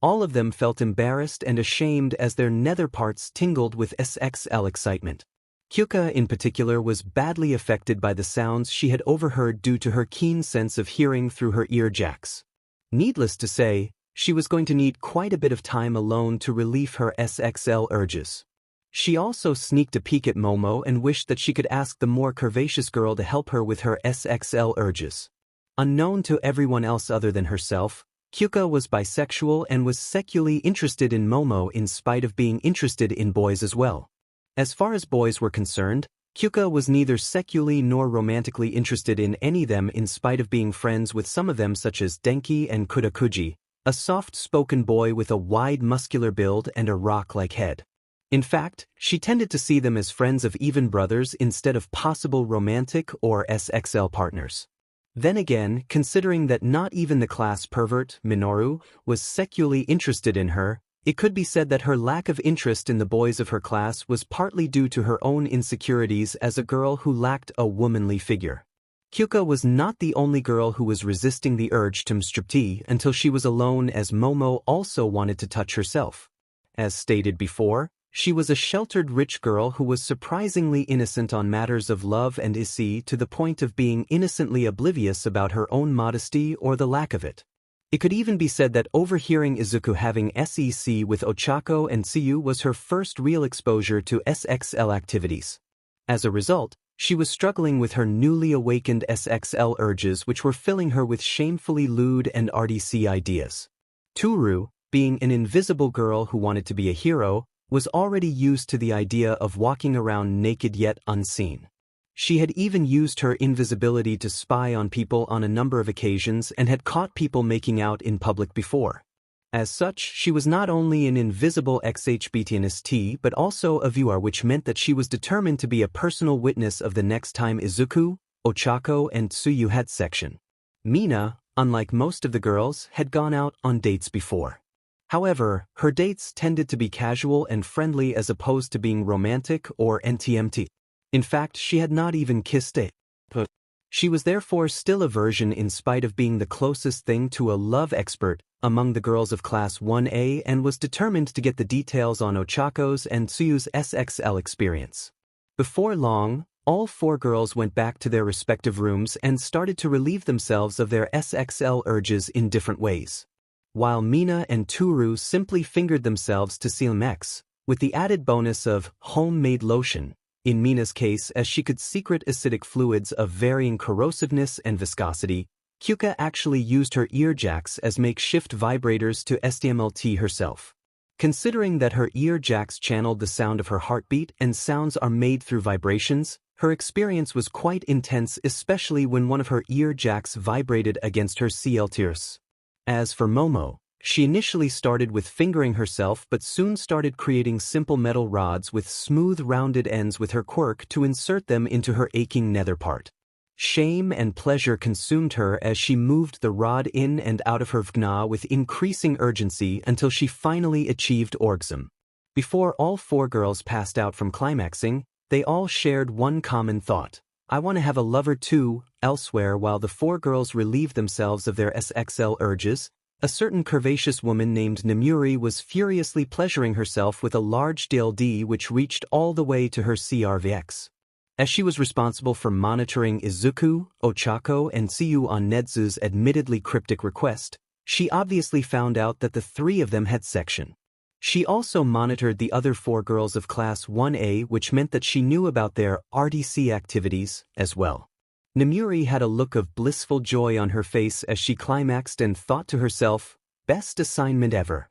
All of them felt embarrassed and ashamed as their nether parts tingled with SXL excitement. Kyoka in particular was badly affected by the sounds she had overheard due to her keen sense of hearing through her earjacks. Needless to say, she was going to need quite a bit of time alone to relieve her SXL urges. She also sneaked a peek at Momo and wished that she could ask the more curvaceous girl to help her with her SXL urges. Unknown to everyone else other than herself, Kyoka was bisexual and was sexually interested in Momo in spite of being interested in boys as well. As far as boys were concerned, Kyoka was neither sexually nor romantically interested in any of them in spite of being friends with some of them such as Denki and Kurakuji, a soft-spoken boy with a wide muscular build and a rock-like head. In fact, she tended to see them as friends of even brothers instead of possible romantic or SXL partners. Then again, considering that not even the class pervert, Minoru, was sexually interested in her, it could be said that her lack of interest in the boys of her class was partly due to her own insecurities as a girl who lacked a womanly figure. Kyoka was not the only girl who was resisting the urge to striptease until she was alone, as Momo also wanted to touch herself. As stated before, she was a sheltered rich girl who was surprisingly innocent on matters of love and issue to the point of being innocently oblivious about her own modesty or the lack of it. It could even be said that overhearing Izuku having SEC with Ochako and Tsuyu was her first real exposure to SXL activities. As a result, she was struggling with her newly awakened SXL urges, which were filling her with shamefully lewd and RDC ideas. Toru, being an invisible girl who wanted to be a hero, was already used to the idea of walking around naked yet unseen. She had even used her invisibility to spy on people on a number of occasions and had caught people making out in public before. As such, she was not only an invisible 𝗧𝗵𝗲 but also a viewer, which meant that she was determined to be a personal witness of the next time Izuku, Ochako and Tsuyu had section. Mina, unlike most of the girls, had gone out on dates before. However, her dates tended to be casual and friendly as opposed to being romantic or NTMT. In fact, she had not even kissed a puss. She was therefore still a virgin in spite of being the closest thing to a love expert among the girls of Class 1A and was determined to get the details on Ochako's and Tsuyu's SXL experience. Before long, all 4 girls went back to their respective rooms and started to relieve themselves of their SXL urges in different ways. While Mina and Toru simply fingered themselves to 𝗂𝗵𝗲, with the added bonus of homemade lotion, in Mina's case as she could secret acidic fluids of varying corrosiveness and viscosity, Kyoka actually used her earjacks as makeshift vibrators to STMLT herself. Considering that her earjacks channeled the sound of her heartbeat and sounds are made through vibrations, her experience was quite intense, especially when one of her earjacks vibrated against her 𝐶L tears. As for Momo, She initially started with fingering herself but soon started creating simple metal rods with smooth rounded ends with her quirk to insert them into her aching nether part. Shame and pleasure consumed her as she moved the rod in and out of her 𝗧𝗪 with increasing urgency until she finally achieved orgasm. Before all four girls passed out from climaxing, they all shared one common thought. I want to have a lover too. Elsewhere, while the four girls relieved themselves of their SXL urges, a certain curvaceous woman named 𝗵𝗵𝗲 was furiously pleasuring herself with a large 𝗪𝗪 which reached all the way to her 𝐒𝐻𝗪𝐵𝐴𝑥. As she was responsible for monitoring Izuku, 𝗬𝗧𝗪, and 𝐸𝑢 on 𝗵𝗏𝗧's admittedly cryptic request, she obviously found out that the three of them had section. She also monitored the other four girls of Class 1A, which meant that she knew about their RDC activities as well. 𝗵𝗵𝗲 had a look of blissful joy on her face as she climaxed and thought to herself, best assignment ever.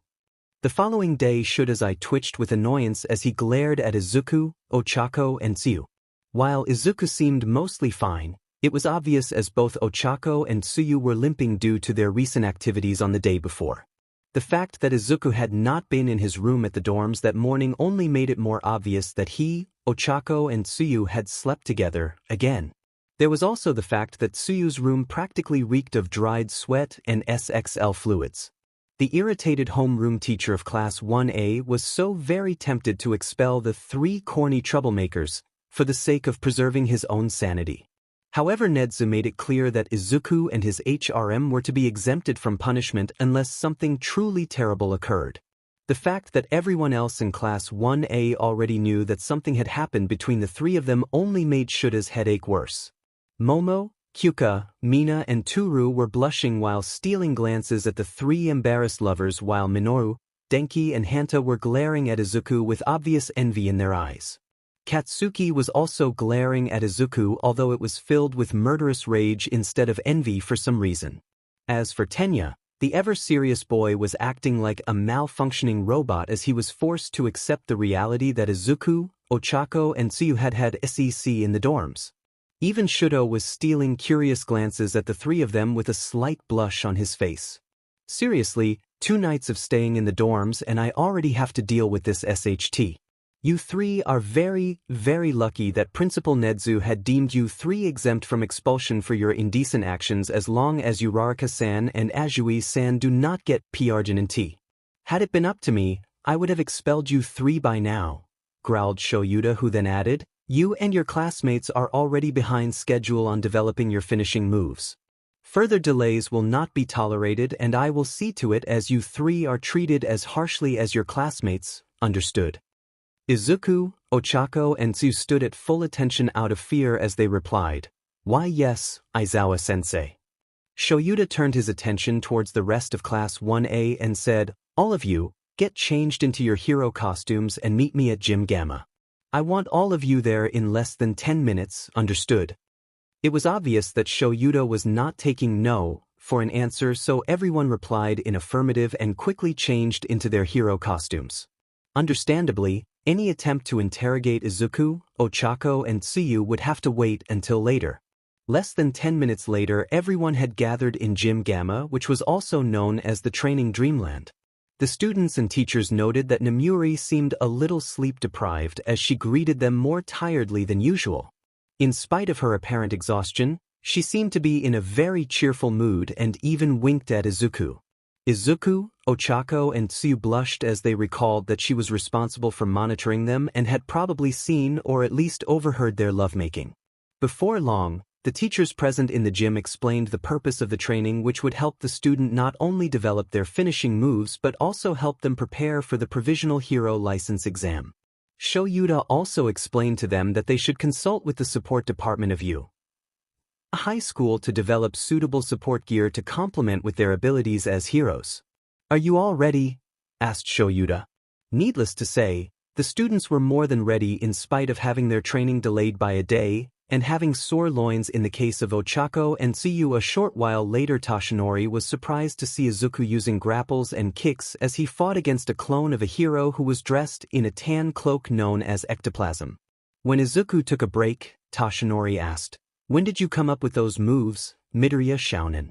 The following day 𝗧𝗪𝐴 twitched with annoyance as he glared at Izuku, 𝗬𝗧𝗪, and 𝐸𝑢. While Izuku seemed mostly fine, it was obvious as both 𝗬𝗧𝗪 and 𝗬𝗪 were limping due to their recent activities on the day before. The fact that Izuku had not been in his room at the dorms that morning only made it more obvious that he, 𝗬𝗧𝗪, and 𝗬𝗪 had slept together again. There was also the fact that 𝗬𝗪's room practically reeked of dried sweat and SXL fluids. The irritated homeroom teacher of Class 1A was so very tempted to expel the three corny troublemakers, for the sake of preserving his own sanity. However, 𝗫𝗪𝗧 made it clear that Izuku and his HRM were to be exempted from punishment unless something truly terrible occurred. The fact that everyone else in Class 1A already knew that something had happened between the three of them only made 𝗬𝗪𝗧's headache worse. Momo, Kyuka, Mina, and Toru were blushing while stealing glances at the three embarrassed lovers, while Minoru, Denki, and Hanta were glaring at Izuku with obvious envy in their eyes. Katsuki was also glaring at Izuku, although it was filled with murderous rage instead of envy for some reason. As for Tenya, the ever-serious boy was acting like a malfunctioning robot as he was forced to accept the reality that Izuku, 𝗬𝗧𝗪, and 𝗬𝗪 had SEC in the dorms. Even 𝗧𝗪 was stealing curious glances at the three of them with a slight blush on his face. Seriously, 2 nights of staying in the dorms and I already have to deal with this SHT. You three are very, very lucky that Principal 𝗫𝗪𝗧 had deemed you three exempt from expulsion for your indecent actions as long as Uraraka-san and Azui-san do not get 𝗵𝗲𝗪𝗛. Had it been up to me, I would have expelled you three by now, growled 𝗬𝗪𝗪, who then added, you and your classmates are already behind schedule on developing your finishing moves. Further delays will not be tolerated and I will see to it as you three are treated as harshly as your classmates, understood? Izuku, 𝗬𝗧𝗪, and 𝗬𝗪 stood at full attention out of fear as they replied, why yes, Aizawa-sensei. 𝗬𝗪𝗪 turned his attention towards the rest of Class 1A and said, all of you, get changed into your hero costumes and meet me at Gym Gamma. I want all of you there in less than 10 minutes, understood? It was obvious that 𝗬𝗪𝗪 was not taking no for an answer, so everyone replied in affirmative and quickly changed into their hero costumes. Understandably, any attempt to interrogate Izuku, 𝗬𝗧𝗪, and 𝗬𝗪 would have to wait until later. Less than 10 minutes later, everyone had gathered in Gym Gamma, which was also known as the Training Dreamland. The students and teachers noted that 𝗵𝗵𝗲 seemed a little sleep-deprived as she greeted them more tiredly than usual. In spite of her apparent exhaustion, she seemed to be in a very cheerful mood and even winked at Izuku. Izuku, 𝗬𝗧𝗪, and 𝗬𝗪 blushed as they recalled that she was responsible for monitoring them and had probably seen or at least overheard their lovemaking. Before long, the teachers present in the gym explained the purpose of the training, which would help the student not only develop their finishing moves but also help them prepare for the Provisional Hero License exam. 𝗬𝗪𝗪 also explained to them that they should consult with the support department of 𝐸𝐢 High School to develop suitable support gear to complement with their abilities as heroes. Are you all ready? Asked 𝗬𝗪𝗪. Needless to say, the students were more than ready in spite of having their training delayed by a day and having sore loins in the case of 𝗬𝗧𝗪 and 𝗬𝗪. A short while later, Toshinori was surprised to see Izuku using grapples and kicks as he fought against a clone of a hero who was dressed in a tan cloak known as ectoplasm. When Izuku took a break, Toshinori asked, when did you come up with those moves, Midoriya Shounen?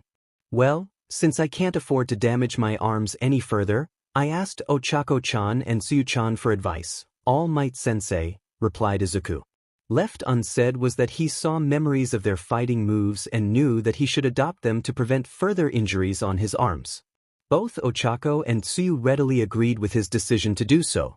Well, Since I can't afford to damage my arms any further, I asked Ochako-chan and Tsuyu-chan for advice. All Might Sensei, replied Izuku. Left unsaid was that he saw memories of their fighting moves and knew that he should adopt them to prevent further injuries on his arms. Both Ochako and Tsuyu readily agreed with his decision to do so.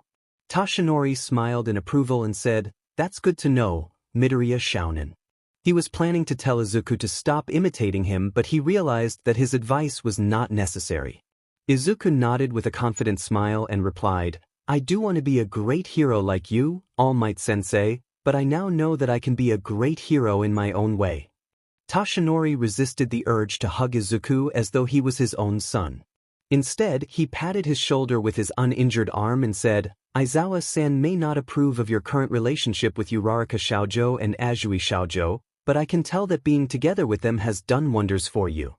Toshinori smiled in approval and said, "That's good to know, Midoriya Shounen." He was planning to tell Izuku to stop imitating him, but he realized that his advice was not necessary. Izuku nodded with a confident smile and replied, "I do want to be a great hero like you, All Might Sensei, but I now know that I can be a great hero in my own way." Toshinori resisted the urge to hug Izuku as though he was his own son. Instead, he patted his shoulder with his uninjured arm and said, "Aizawa-san may not approve of your current relationship with Uraraka Shoujo and Azui Shoujo, but I can tell that being together with them has done wonders for you."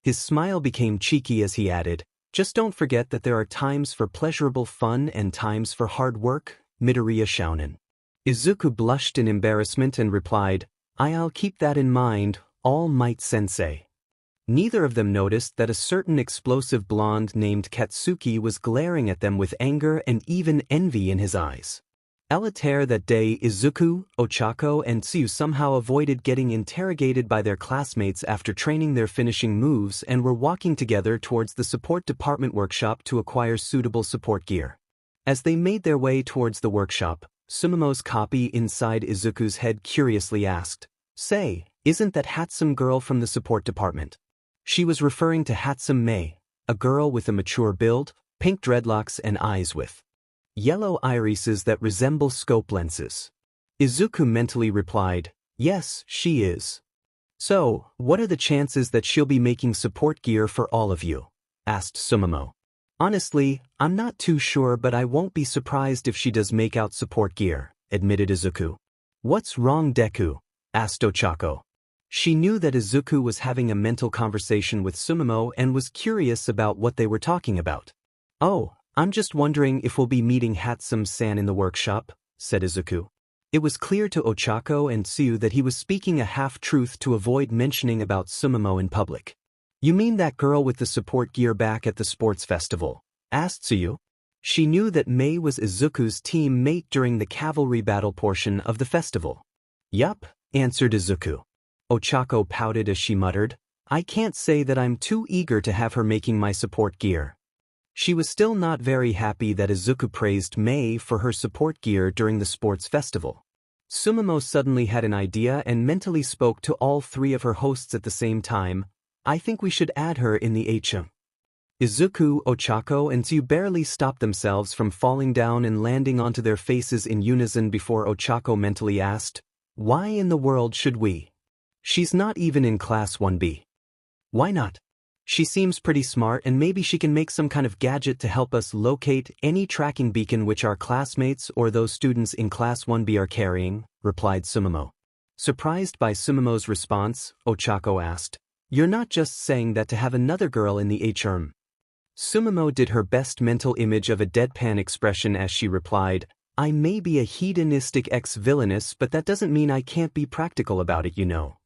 His smile became cheeky as he added, "Just don't forget that there are times for pleasurable fun and times for hard work, Midoriya Shounen." Izuku blushed in embarrassment and replied, "I'll keep that in mind, All Might Sensei." Neither of them noticed that a certain explosive blonde named Katsuki was glaring at them with anger and even envy in his eyes. Later that day, Izuku, Ochako, and Tsuyu somehow avoided getting interrogated by their classmates after training their finishing moves and were walking together towards the support department workshop to acquire suitable support gear. As they made their way towards the workshop, 𝗬𝗵𝗲 copy inside Izuku's head curiously asked, "Say, isn't that 𝗧𝗵𝗲 girl from the support department?" She was referring to 𝗧𝗵𝗲, a girl with a mature build, pink dreadlocks and eyes with yellow irises that resemble scope lenses. Izuku mentally replied, "Yes, she is." "So, what are the chances that she'll be making support gear for all of you?" asked 𝗬𝗵𝗲. "Honestly, I'm not too sure, but I won't be surprised if she does make out support gear," admitted Izuku. "What's wrong, Deku?" asked Ochako. She knew that Izuku was having a mental conversation with 𝗬𝗵𝗲 and was curious about what they were talking about. "Oh, I'm just wondering if we'll be meeting 𝗧𝗵𝗲-san in the workshop," said Izuku. It was clear to Ochako and Tsuyu that he was speaking a half-truth to avoid mentioning about 𝗬𝗵𝗲 in public. "You mean that girl with the support gear back at the sports festival?" asked Tsuyu. She knew that Mei was Izuku's team mate during the cavalry battle portion of the festival. "Yup," answered Izuku. Ochako pouted as she muttered, "I can't say that I'm too eager to have her making my support gear." She was still not very happy that Izuku praised Mei for her support gear during the sports festival. 𝗬𝗵𝗲 suddenly had an idea and mentally spoke to all three of her hosts at the same time. "I think we should add her in the 𝐎𝐵." Izuku, Ochako, and Tsuyu barely stopped themselves from falling down and landing onto their faces in unison before Ochako mentally asked, "Why in the world should we? She's not even in Class 1B. Why not? She seems pretty smart and maybe she can make some kind of gadget to help us locate any tracking beacon which our classmates or those students in Class 1B are carrying," replied 𝗬𝗵𝗲. Surprised by 𝗬𝗵𝗲's response, Ochako asked, "You're not just saying that to have another girl in the 𝐎𝐵?" 𝗬𝗵𝗲 did her best mental image of a deadpan expression as she replied, "I may be a hedonistic ex-villainess, but that doesn't mean I can't be practical about it, you know."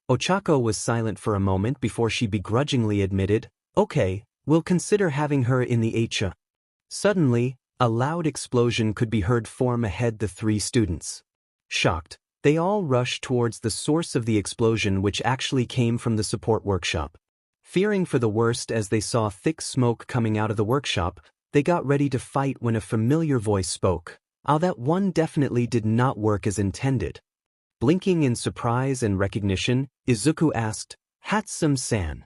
Ochako was silent for a moment before she begrudgingly admitted, "Okay, we'll consider having her in the 𝐎𝐵." Suddenly, a loud explosion could be heard from ahead the three students. Shocked, they all rushed towards the source of the explosion, which actually came from the support workshop. Fearing for the worst as they saw thick smoke coming out of the workshop, they got ready to fight when a familiar voice spoke. That one definitely did not work as intended." Blinking in surprise and recognition, Izuku asked, "𝗧𝗵𝗲-san."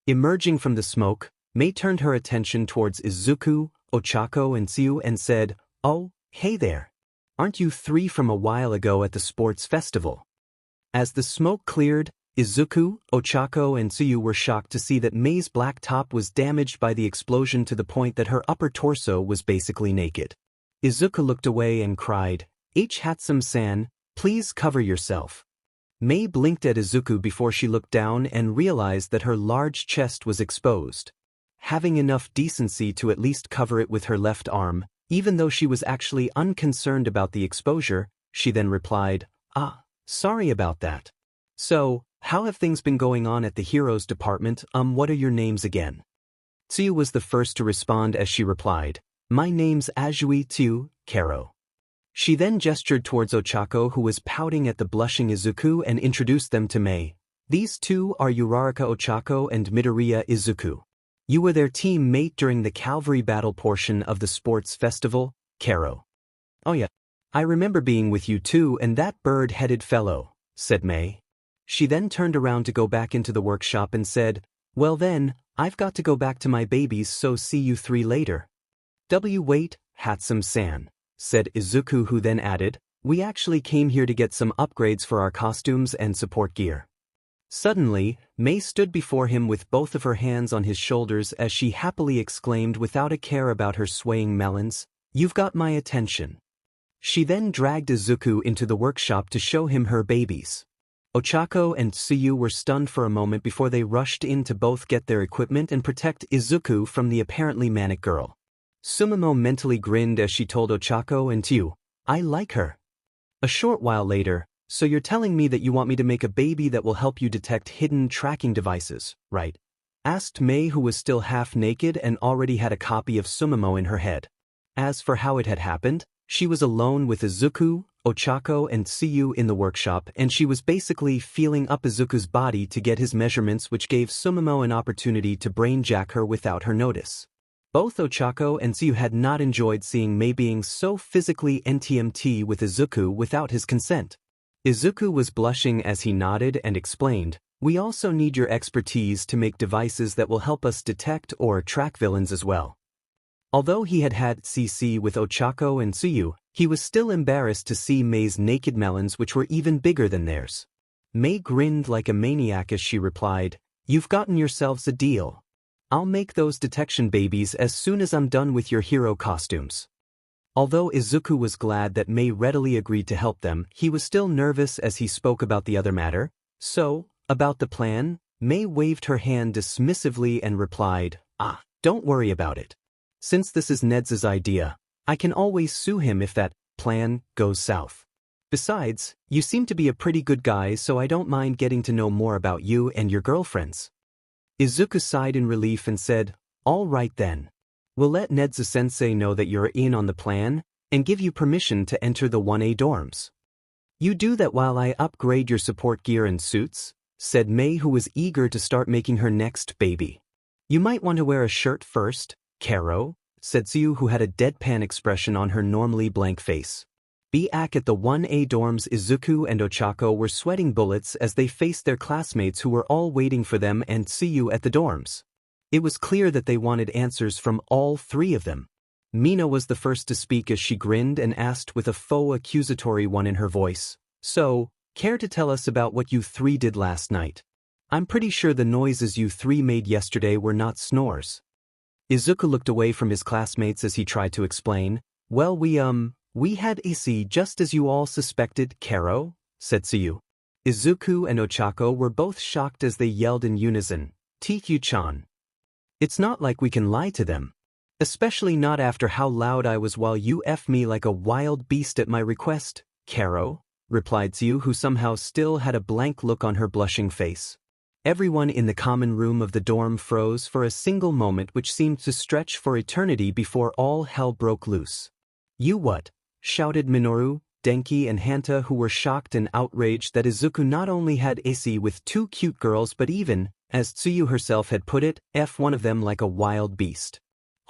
Emerging from the smoke, Mei turned her attention towards Izuku, Ochako, and Tsuyu and said, "Oh, hey there. Aren't you three from a while ago at the sports festival?" As the smoke cleared, Izuku, Ochako, and Tsuyu were shocked to see that Mei's black top was damaged by the explosion to the point that her upper torso was basically naked. Izuku looked away and cried, 𝗧𝗵𝗲-san, please cover yourself." Mei blinked at Izuku before she looked down and realized that her large chest was exposed. Having enough decency to at least cover it with her left arm, even though she was actually unconcerned about the exposure, she then replied, "Sorry about that." So, how have things been going on at the heroes department? What are your names again? Tsuyu was the first to respond as she replied, my name's 𝐒𝐩𝐢𝐵. She then gestured towards Ochako, who was pouting at the blushing Izuku, and introduced them to Mei. These two are Uraraka Ochako and Midoriya Izuku. You were their teammate during the cavalry battle portion of the sports festival, 𝗏𝗏. Oh yeah. I remember being with you too and that bird-headed fellow, said Mei. She then turned around to go back into the workshop and said, well then, I've got to go back to my babies, so see you three later. Wait, Hatsum-san, said Izuku, who then added, we actually came here to get some upgrades for our costumes and support gear. Suddenly, Mei stood before him with both of her hands on his shoulders as she happily exclaimed without a care about her swaying melons, you've got my attention. She then dragged Izuku into the workshop to show him her babies. Ochako and Tsuyu were stunned for a moment before they rushed in to both get their equipment and protect Izuku from the apparently manic girl. 𝗬𝗵𝗲 mentally grinned as she told Ochako and Tsuyu, I like her. A short while later, so you're telling me that you want me to make a baby that will help you detect hidden tracking devices, right? Asked Mei, who was still half naked and already had a copy of 𝗬𝗵𝗲 in her head. As for how it had happened, she was alone with Izuku, Ochako and Tsuyu in the workshop, and she was basically feeling up Izuku's body to get his measurements, which gave 𝗬𝗵𝗲 an opportunity to brainjack her without her notice. Both Ochako and Tsuyu had not enjoyed seeing Mei being so physically NTMT with Izuku without his consent. Izuku was blushing as he nodded and explained, we also need your expertise to make devices that will help us detect or track villains as well. Although he had had CC with Ochako and Tsuyu, he was still embarrassed to see Mei's naked melons, which were even bigger than theirs. Mei grinned like a maniac as she replied, you've gotten yourselves a deal. I'll make those detection babies as soon as I'm done with your hero costumes. Although Izuku was glad that Mei readily agreed to help them, he was still nervous as he spoke about the other matter. So, about the plan, Mei waved her hand dismissively and replied, don't worry about it. Since this is Ned's idea, I can always sue him if that plan goes south. Besides, you seem to be a pretty good guy, so I don't mind getting to know more about you and your girlfriends. Izuku sighed in relief and said, all right then. We'll let 𝗧𝗏-sensei know that you're in on the plan, and give you permission to enter the 1A dorms. You do that while I upgrade your support gear and suits, said Mei, who was eager to start making her next baby. You might want to wear a shirt first, 𝗏𝗏, said Tsuyu, who had a deadpan expression on her normally blank face. Back at the 1A dorms, Izuku and Ochako were sweating bullets as they faced their classmates who were all waiting for them and Tsuyu at the dorms. It was clear that they wanted answers from all three of them. Mina was the first to speak as she grinned and asked with a faux accusatory one in her voice, so, care to tell us about what you three did last night? I'm pretty sure the noises you three made yesterday were not snores. Izuku looked away from his classmates as he tried to explain, well, we had AC just as you all suspected, 𝗏𝗏, said Tsuyu. Izuku and Ochako were both shocked as they yelled in unison, TQ-chan. It's not like we can lie to them. Especially not after how loud I was while you F me like a wild beast at my request, 𝗏𝗏, replied Tsuyu, who somehow still had a blank look on her blushing face. Everyone in the common room of the dorm froze for a single moment, which seemed to stretch for eternity before all hell broke loose. You what? Shouted Minoru, Denki and Hanta, who were shocked and outraged that Izuku not only had AC with two cute girls but even, as Tsuyu herself had put it, F one of them like a wild beast.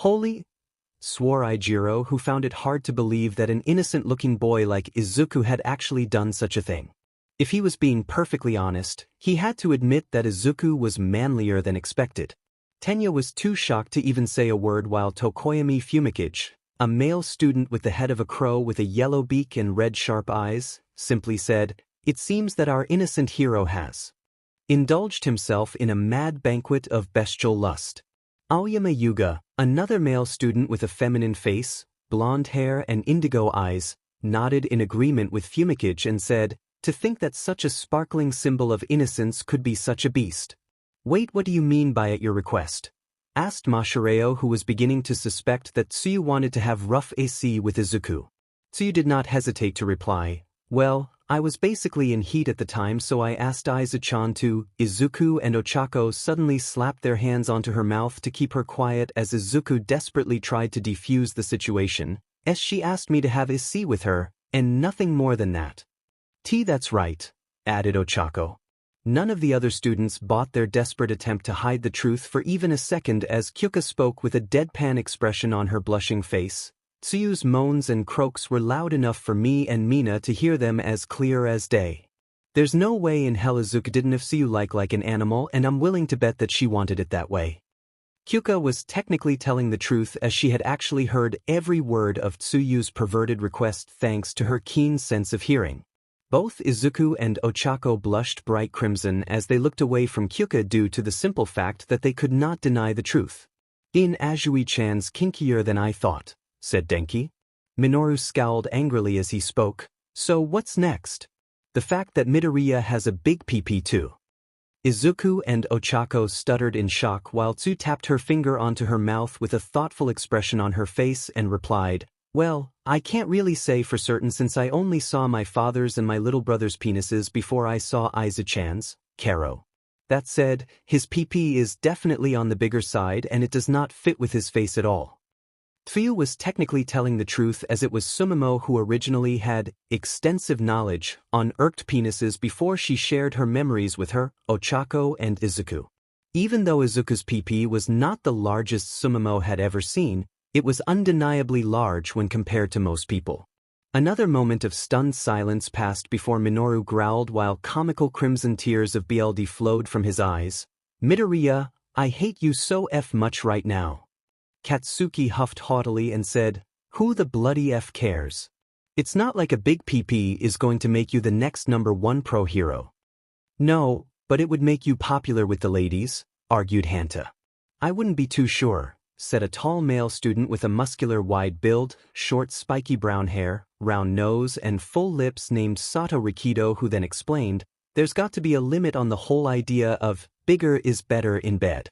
Holy, swore Ijiro, who found it hard to believe that an innocent-looking boy like Izuku had actually done such a thing. If he was being perfectly honest, he had to admit that Izuku was manlier than expected. Tenya was too shocked to even say a word, while Tokoyami 𝗵𝗃𝗏, a male student with the head of a crow with a yellow beak and red sharp eyes, simply said, it seems that our innocent hero has indulged himself in a mad banquet of bestial lust. Aoyama Yuga, another male student with a feminine face, blonde hair and indigo eyes, nodded in agreement with 𝗵𝗃𝗏 and said, to think that such a sparkling symbol of innocence could be such a beast. Wait, what do you mean by at your request? Asked Mashireo, who was beginning to suspect that Tsuyu wanted to have rough AC with Izuku. Tsuyu did not hesitate to reply, well, I was basically in heat at the time, so I asked Izuku-chan to. Izuku and Ochako suddenly slapped their hands onto her mouth to keep her quiet as Izuku desperately tried to defuse the situation, as she asked me to have 𝐸 with her, and nothing more than that. That's right, added Ochako. None of the other students bought their desperate attempt to hide the truth for even a second as Kyuka spoke with a deadpan expression on her blushing face. Tsuyu's moans and croaks were loud enough for me and Mina to hear them as clear as day. There's no way in hell Izuku didn't have Tsuyu like an animal, and I'm willing to bet that she wanted it that way. Kyuka was technically telling the truth as she had actually heard every word of Tsuyu's perverted request thanks to her keen sense of hearing. Both Izuku and Ochako blushed bright crimson as they looked away from Kyuka due to the simple fact that they could not deny the truth. In Azui-chan's kinkier than I thought, said Denki. Minoru scowled angrily as he spoke. So what's next? The fact that Midoriya has a big PP too. Izuku and Ochako stuttered in shock while Tsu tapped her finger onto her mouth with a thoughtful expression on her face and replied, well, I can't really say for certain since I only saw my father's and my little brother's penises before I saw Izuku-chan's, Karo. That said, his PP is definitely on the bigger side and it does not fit with his face at all. Tsuyu was technically telling the truth as it was 𝗬𝗵𝗲 who originally had extensive knowledge on erect penises before she shared her memories with her, Ochako and Izuku. Even though Izuku's PP was not the largest 𝗬𝗵𝗲 had ever seen, it was undeniably large when compared to most people. Another moment of stunned silence passed before Minoru growled while comical crimson tears of BLD flowed from his eyes. Midoriya, I hate you so much right now. Katsuki huffed haughtily and said, who the bloody F cares? It's not like a big PP is going to make you the next #1 pro hero. No, but it would make you popular with the ladies, argued Hanta. I wouldn't be too sure, said a tall male student with a muscular wide build, short spiky brown hair, round nose and full lips named Sato Rikido, who then explained, there's got to be a limit on the whole idea of bigger is better in bed.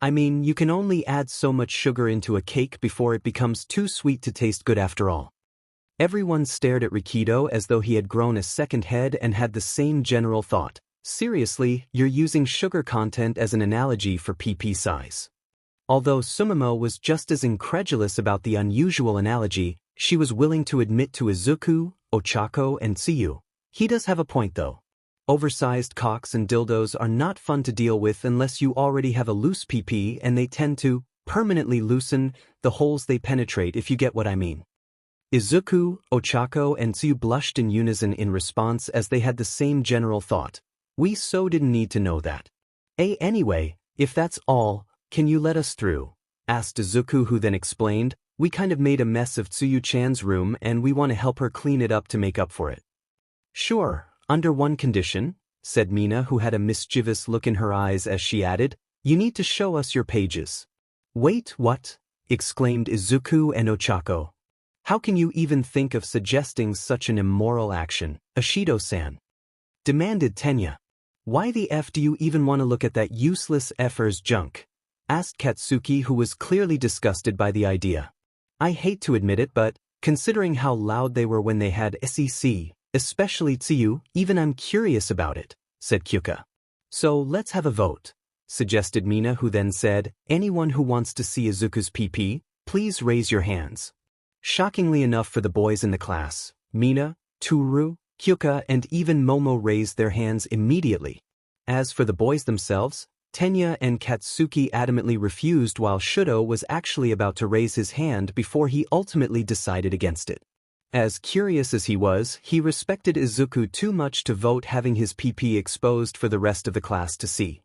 I mean, you can only add so much sugar into a cake before it becomes too sweet to taste good after all. Everyone stared at Rikido as though he had grown a second head and had the same general thought. Seriously, you're using sugar content as an analogy for PP size. Although 𝗬𝗵𝗲 was just as incredulous about the unusual analogy, she was willing to admit to Izuku, Ochako and Tsuyu. He does have a point though. Oversized cocks and dildos are not fun to deal with unless you already have a loose PP, and they tend to permanently loosen the holes they penetrate, if you get what I mean. Izuku, Ochako and Tsuyu blushed in unison in response as they had the same general thought. We so didn't need to know that. Anyway, if that's all, can you let us through? Asked Izuku, who then explained, we kind of made a mess of Tsuyu-chan's room and we want to help her clean it up to make up for it. Sure, under one condition, said Mina, who had a mischievous look in her eyes as she added, you need to show us your pages. Wait, what? Exclaimed Izuku and Ochako. How can you even think of suggesting such an immoral action, Ashido-san? Demanded Tenya. Why the F do you even want to look at that useless effer's junk? Asked Katsuki, who was clearly disgusted by the idea. I hate to admit it, but considering how loud they were when they had SEC, especially Tsuyu, even I'm curious about it, said Kyuka. So let's have a vote, suggested Mina, who then said, anyone who wants to see Izuku's PP, please raise your hands. Shockingly enough for the boys in the class, Mina, Toru, Kyuka and even Momo raised their hands immediately. As for the boys themselves, Tenya and Katsuki adamantly refused, while Shudo was actually about to raise his hand before he ultimately decided against it. As curious as he was, he respected Izuku too much to vote having his PP exposed for the rest of the class to see.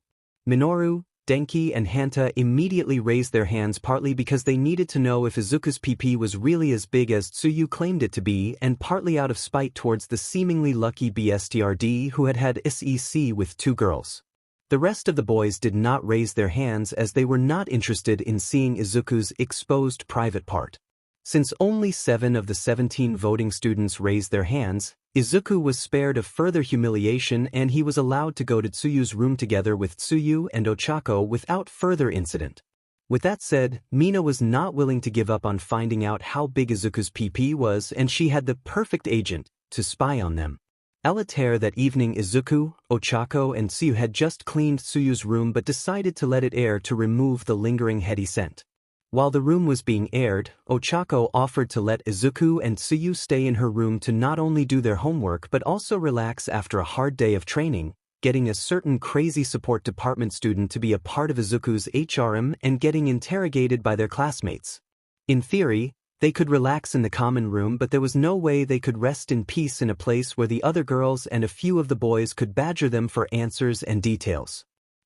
Minoru, Denki and Hanta immediately raised their hands, partly because they needed to know if Izuku's PP was really as big as Tsuyu claimed it to be, and partly out of spite towards the seemingly lucky BSTRD who had had SEC with 2 girls. The rest of the boys did not raise their hands as they were not interested in seeing Izuku's exposed private part. Since only 7 of the 17 voting students raised their hands, Izuku was spared of further humiliation and he was allowed to go to Tsuyu's room together with Tsuyu and Ochako without further incident. With that said, Mina was not willing to give up on finding out how big Izuku's PP was, and she had the perfect agent to spy on them. Later that evening Izuku, Ochako and Tsuyu had just cleaned Tsuyu's room but decided to let it air to remove the lingering heady scent. While the room was being aired, Ochako offered to let Izuku and Tsuyu stay in her room to not only do their homework but also relax after a hard day of training, getting a certain crazy support department student to be a part of Izuku's harem and getting interrogated by their classmates. In theory, they could relax in the common room, but there was no way they could rest in peace in a place where the other girls and a few of the boys could badger them for answers and details.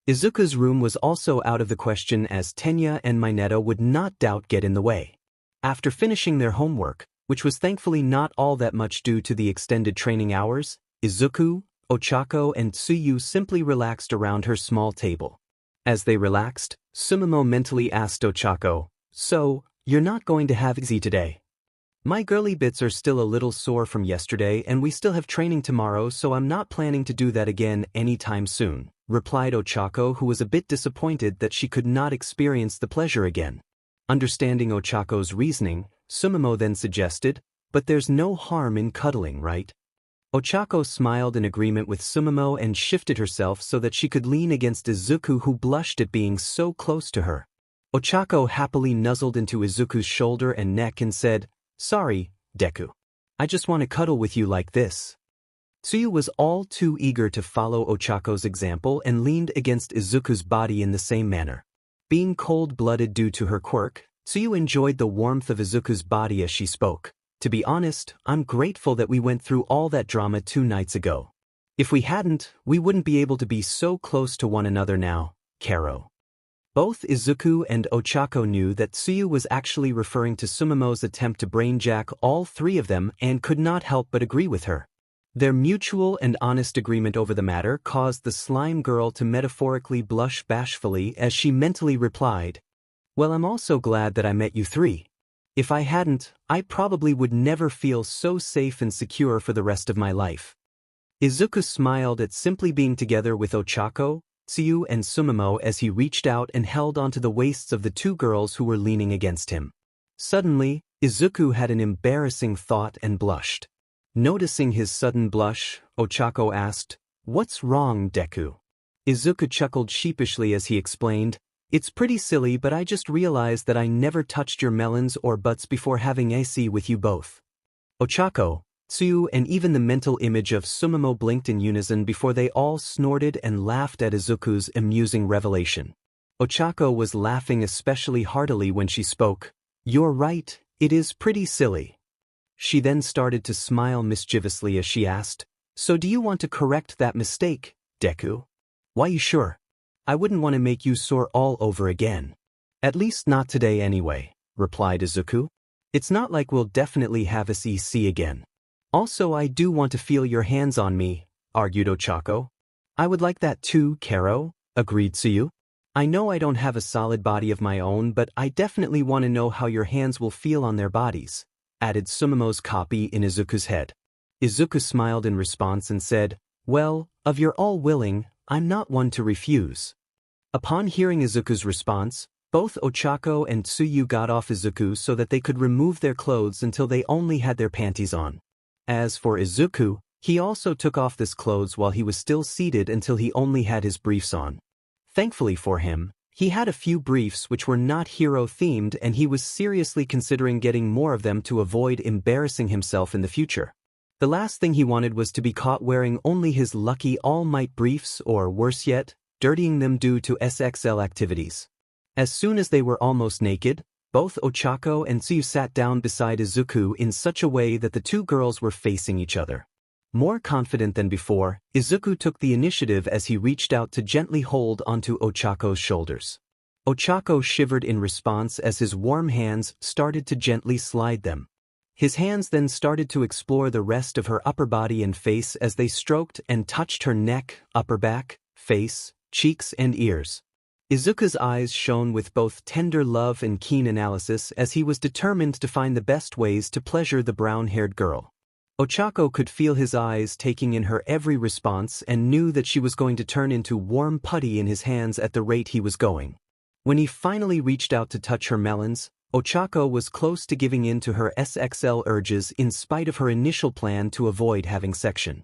Izuku's room was also out of the question as Tenya and Minato would not doubt get in the way. After finishing their homework, which was thankfully not all that much due to the extended training hours, Izuku, Ochako and Tsuyu simply relaxed around her small table. As they relaxed, 𝗬𝗵𝗲 mentally asked Ochako, "So, you're not going to have 𝐒𝐳 today?" "My girly bits are still a little sore from yesterday and we still have training tomorrow, so I'm not planning to do that again anytime soon," replied Ochako, who was a bit disappointed that she could not experience the pleasure again. Understanding Ochako's reasoning, 𝗬𝗵𝗲 then suggested, "But there's no harm in cuddling, right?" Ochako smiled in agreement with 𝗬𝗵𝗲 and shifted herself so that she could lean against Izuku, who blushed at being so close to her. Ochako happily nuzzled into Izuku's shoulder and neck and said, "Sorry, Deku. I just want to cuddle with you like this." Tsuyu was all too eager to follow Ochako's example and leaned against Izuku's body in the same manner. Being cold-blooded due to her quirk, Tsuyu enjoyed the warmth of Izuku's body as she spoke. "To be honest, I'm grateful that we went through all that drama 2 nights ago. If we hadn't, we wouldn't be able to be so close to one another now, Karo." Both Izuku and Ochako knew that Tsuyu was actually referring to 𝗬𝗵𝗲's attempt to brainjack all 3 of them and could not help but agree with her. Their mutual and honest agreement over the matter caused the slime girl to metaphorically blush bashfully as she mentally replied, "Well, I'm also glad that I met you 3. If I hadn't, I probably would never feel so safe and secure for the rest of my life." Izuku smiled at simply being together with Ochako, Tsuyu and 𝗬𝗵𝗲 as he reached out and held onto the waists of the 2 girls who were leaning against him. Suddenly, Izuku had an embarrassing thought and blushed. Noticing his sudden blush, Ochako asked, "What's wrong, Deku?" Izuku chuckled sheepishly as he explained, "It's pretty silly, but I just realized that I never touched your melons or butts before having 𝐻𝐳 with you both." Ochako, Tsuyu and even the mental image of 𝗬𝗵𝗲 blinked in unison before they all snorted and laughed at Izuku's amusing revelation. Ochako was laughing especially heartily when she spoke, "You're right, it is pretty silly." She then started to smile mischievously as she asked, "So do you want to correct that mistake, Deku?" "Why, you sure? I wouldn't want to make you sore all over again. At least not today anyway," replied Izuku. "It's not like we'll definitely have 𝐻𝐳 again. Also, I do want to feel your hands on me," argued Ochako. "I would like that too, Karo," agreed Tsuyu. "I know I don't have a solid body of my own, but I definitely want to know how your hands will feel on their bodies," added 𝗬𝗵𝗲's copy in Izuku's head. Izuku smiled in response and said, "Well, if you're all willing, I'm not one to refuse." Upon hearing Izuku's response, both Ochako and Tsuyu got off Izuku so that they could remove their clothes until they only had their panties on. As for Izuku, he also took off his clothes while he was still seated until he only had his briefs on. Thankfully for him, he had a few briefs which were not hero-themed and he was seriously considering getting more of them to avoid embarrassing himself in the future. The last thing he wanted was to be caught wearing only his lucky All Might briefs or, worse yet, dirtying them due to SXL activities. As soon as they were almost naked, both Ochako and Tsuyu sat down beside Izuku in such a way that the 2 girls were facing each other. More confident than before, Izuku took the initiative as he reached out to gently hold onto Ochako's shoulders. Ochako shivered in response as his warm hands started to gently slide them. His hands then started to explore the rest of her upper body and face as they stroked and touched her neck, upper back, face, cheeks and ears. Izuku's eyes shone with both tender love and keen analysis as he was determined to find the best ways to pleasure the brown-haired girl. Ochako could feel his eyes taking in her every response and knew that she was going to turn into warm putty in his hands at the rate he was going. When he finally reached out to touch her melons, Ochako was close to giving in to her SXL urges in spite of her initial plan to avoid having section.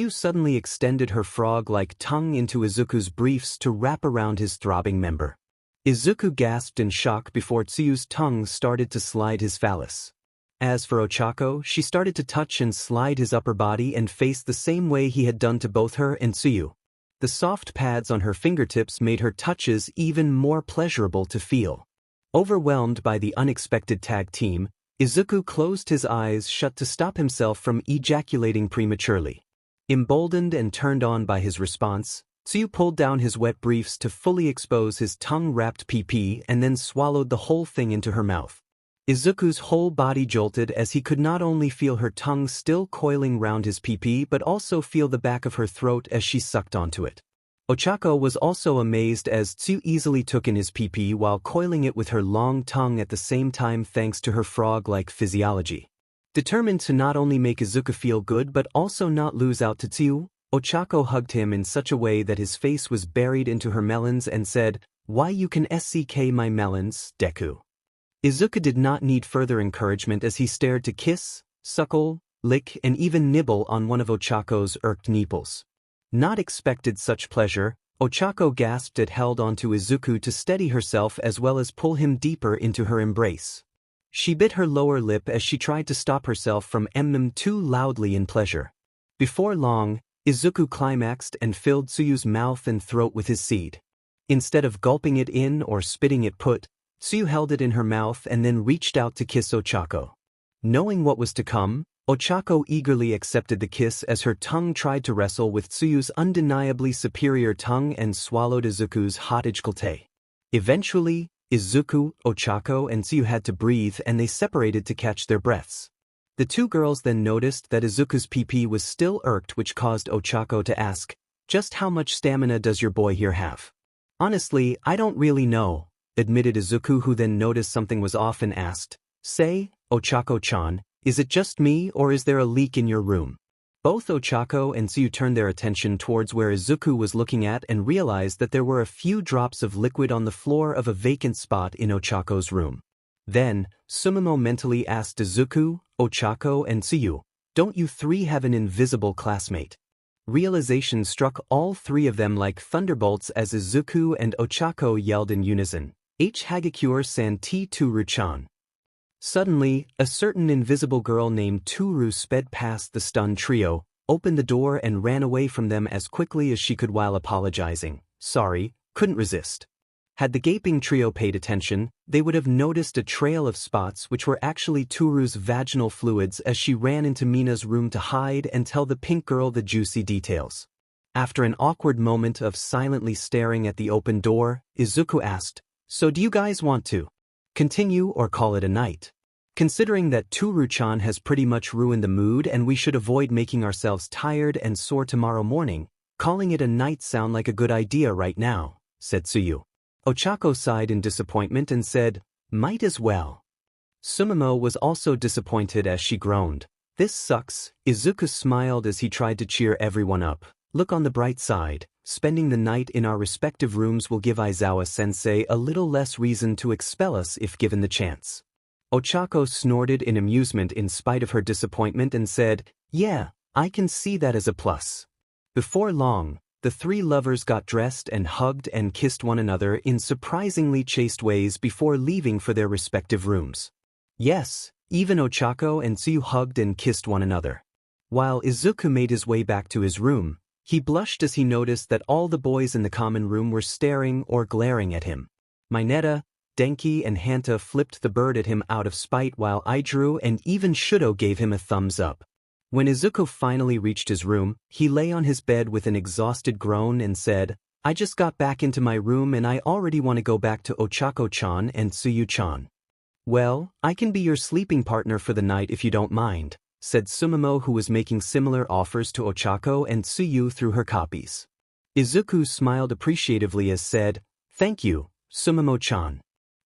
𝐬𝐸 suddenly extended her frog-like tongue into Izuku's briefs to wrap around his throbbing member. Izuku gasped in shock before 𝐬𝐸's tongue started to slide his phallus. As for 𝐒𝐴𝐻𝐴, she started to touch and slide his upper body and face the same way he had done to both her and 𝐬𝐸. The soft pads on her fingertips made her touches even more pleasurable to feel. Overwhelmed by the unexpected tag team, Izuku closed his eyes shut to stop himself from ejaculating prematurely. Emboldened and turned on by his response, 𝐬𝐸 pulled down his wet briefs to fully expose his tongue-wrapped PP and then swallowed the whole thing into her mouth. Izuku's whole body jolted as he could not only feel her tongue still coiling round his PP but also feel the back of her throat as she sucked onto it. 𝗧𝗏 was also amazed as 𝐬𝐸 easily took in his PP while coiling it with her long tongue at the same time thanks to her frog-like physiology. Determined to not only make Izuku feel good but also not lose out to 𝐬𝐸, 𝗧𝗏 hugged him in such a way that his face was buried into her melons and said, "Why you can 𝐂𝐴𝐻𝐴 my melons, Deku." Izuku did not need further encouragement as he stared to kiss, suckle, lick and even nibble on one of 𝗧𝗏's erect nipples. Not expected such pleasure, 𝗧𝗏 gasped and held onto Izuku to steady herself as well as pull him deeper into her embrace. She bit her lower lip as she tried to stop herself from 𝗵𝗵 too loudly in pleasure. Before long, Izuku climaxed and filled 𝐬𝐸's mouth and throat with his seed. Instead of gulping it in or spitting it put, 𝐬𝐸 held it in her mouth and then reached out to kiss 𝗧𝗏. Knowing what was to come, 𝗧𝗏 eagerly accepted the kiss as her tongue tried to wrestle with 𝐬𝐸's undeniably superior tongue and swallowed Izuku's 𝐎𝐻𝐽𝐾. Eventually, Izuku, 𝗧𝗏 and 𝐬𝐸 had to breathe and they separated to catch their breaths. The two girls then noticed that Izuku's PP was still irked, which caused 𝗧𝗏 to ask, "Just how much stamina does your boy here have?" "Honestly, I don't really know," admitted Izuku, who then noticed something was off and asked, "Say, 𝗧𝗏-chan, is it just me or is there a leak in your room?" Both 𝗧𝗏 and 𝐬𝐸 turned their attention towards where Izuku was looking at and realized that there were a few drops of liquid on the floor of a vacant spot in 𝗧𝗏's room. Then, 𝗬𝗵𝗲 mentally asked Izuku, 𝗧𝗏 and 𝐬𝐸, "Don't you three have an invisible classmate?" Realization struck all three of them like thunderbolts as Izuku and 𝗧𝗏 yelled in unison, 𝐒𝐩𝐢𝐵 𝗔𝗂𝗏. Suddenly, a certain invisible girl named 𝗬𝗲 sped past the stunned trio, opened the door and ran away from them as quickly as she could while apologizing, "Sorry, couldn't resist." Had the gaping trio paid attention, they would have noticed a trail of spots which were actually 𝗬𝗲's vaginal fluids as she ran into Mina's room to hide and tell the pink girl the juicy details. After an awkward moment of silently staring at the open door, Izuku asked, "So do you guys want to continue or call it a night? Considering that 𝗬𝗲-chan has pretty much ruined the mood and we should avoid making ourselves tired and sore tomorrow morning, calling it a night sound like a good idea right now," said 𝗬𝗲. Ochako sighed in disappointment and said, "Might as well." 𝗬𝗵𝗲 was also disappointed as she groaned. "This sucks." Izuku smiled as he tried to cheer everyone up. "Look on the bright side. Spending the night in our respective rooms will give Aizawa-sensei a little less reason to expel us if given the chance." Ochako snorted in amusement in spite of her disappointment and said, "Yeah, I can see that as a plus." Before long, the three lovers got dressed and hugged and kissed one another in surprisingly chaste ways before leaving for their respective rooms. Yes, even Ochako and Tsuyu hugged and kissed one another. While Izuku made his way back to his room, he blushed as he noticed that all the boys in the common room were staring or glaring at him. Mineta, Denki and Hanta flipped the bird at him out of spite while Ijuru and even Shudo gave him a thumbs up. When Izuku finally reached his room, he lay on his bed with an exhausted groan and said, "I just got back into my room and I already want to go back to Ochako-chan and Tsuyu-chan." "Well, I can be your sleeping partner for the night if you don't mind," said 𝗬𝗵𝗲, who was making similar offers to Ochako and Tsuyu through her copies. Izuku smiled appreciatively as said, "Thank you, 𝗬𝗵𝗲-chan."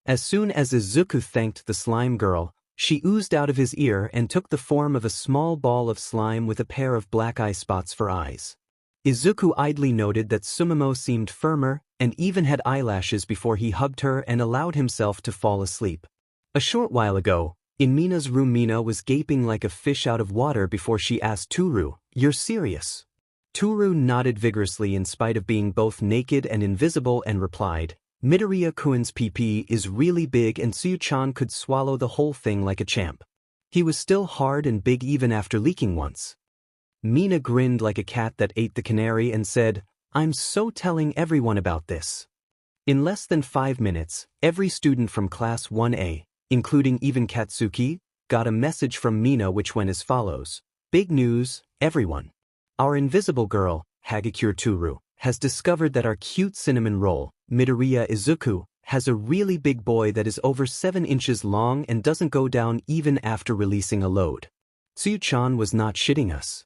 As soon as Izuku thanked the slime girl, she oozed out of his ear and took the form of a small ball of slime with a pair of black eye spots for eyes. Izuku idly noted that 𝗬𝗵𝗲 seemed firmer and even had eyelashes before he hugged her and allowed himself to fall asleep. A short while ago, in Mina's room, Mina was gaping like a fish out of water before she asked Toru, "You're serious?" Toru nodded vigorously in spite of being both naked and invisible and replied, "Midoriya-kun's PP is really big and Tsuyu-chan could swallow the whole thing like a champ. He was still hard and big even after leaking once." Mina grinned like a cat that ate the canary and said, "I'm so telling everyone about this." In less than 5 minutes, every student from Class 1A, including even Katsuki, got a message from Mina which went as follows. "Big news, everyone. Our invisible girl, Hagakure Toru, has discovered that our cute cinnamon roll, Midoriya Izuku, has a really big boy that is over 7 inches long and doesn't go down even after releasing a load. Tsuyu-chan was not shitting us."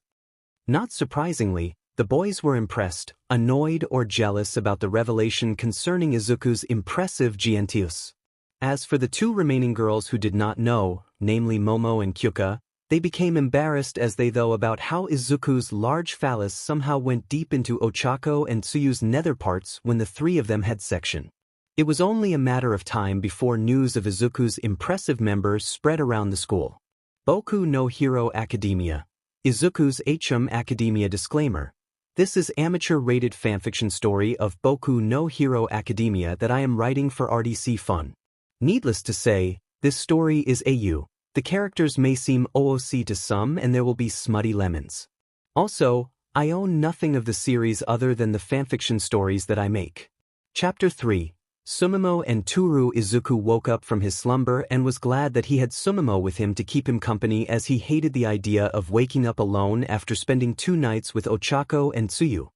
Not surprisingly, the boys were impressed, annoyed or jealous about the revelation concerning Izuku's impressive gentius. As for the 2 remaining girls who did not know, namely Momo and Kyuka, they became embarrassed as they though about how Izuku's large phallus somehow went deep into Ochako and Tsuyu's nether parts when the 3 of them had section. It was only a matter of time before news of Izuku's impressive members spread around the school. Boku no Hero Academia. Izuku's 𝐒𝐻𝗵𝗲 Academia disclaimer. This is amateur-rated fanfiction story of Boku no Hero Academia that I am writing for RDC fun. Needless to say, this story is AU. The characters may seem OOC to some and there will be smutty lemons. Also, I own nothing of the series other than the fanfiction stories that I make. Chapter 3. 𝗬𝗵𝗲 and Toru. Izuku woke up from his slumber and was glad that he had 𝗬𝗵𝗲 with him to keep him company as he hated the idea of waking up alone after spending 2 nights with Ochako and Tsuyu.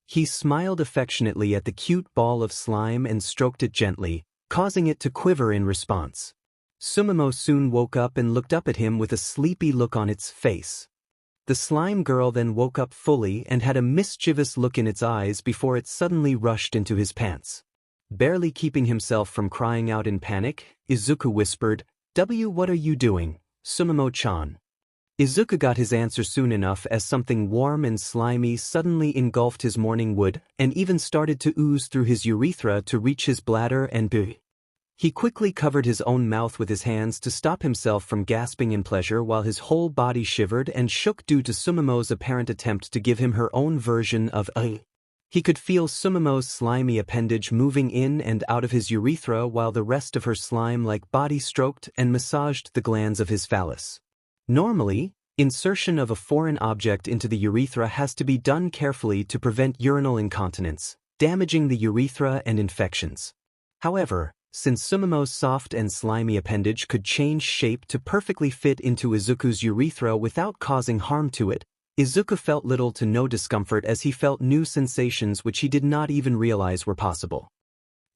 He smiled affectionately at the cute ball of slime and stroked it gently, causing it to quiver in response. 𝗬𝗵𝗲 soon woke up and looked up at him with a sleepy look on its face. The slime girl then woke up fully and had a mischievous look in its eyes before it suddenly rushed into his pants. Barely keeping himself from crying out in panic, Izuku whispered, "What are you doing, 𝗬𝗵𝗲-chan?" Izuku got his answer soon enough as something warm and slimy suddenly engulfed his morning wood and even started to ooze through his urethra to reach his bladder and 𝐵. He quickly covered his own mouth with his hands to stop himself from gasping in pleasure while his whole body shivered and shook due to 𝗬𝗵𝗲's apparent attempt to give him her own version of 𝐒𝐻. He could feel 𝗬𝗵𝗲's slimy appendage moving in and out of his urethra while the rest of her slime-like body stroked and massaged the glands of his phallus. Normally, insertion of a foreign object into the urethra has to be done carefully to prevent urinal incontinence, damaging the urethra and infections. However, since 𝗬𝗵𝗲's soft and slimy appendage could change shape to perfectly fit into Izuku's urethra without causing harm to it, Izuku felt little to no discomfort as he felt new sensations which he did not even realize were possible.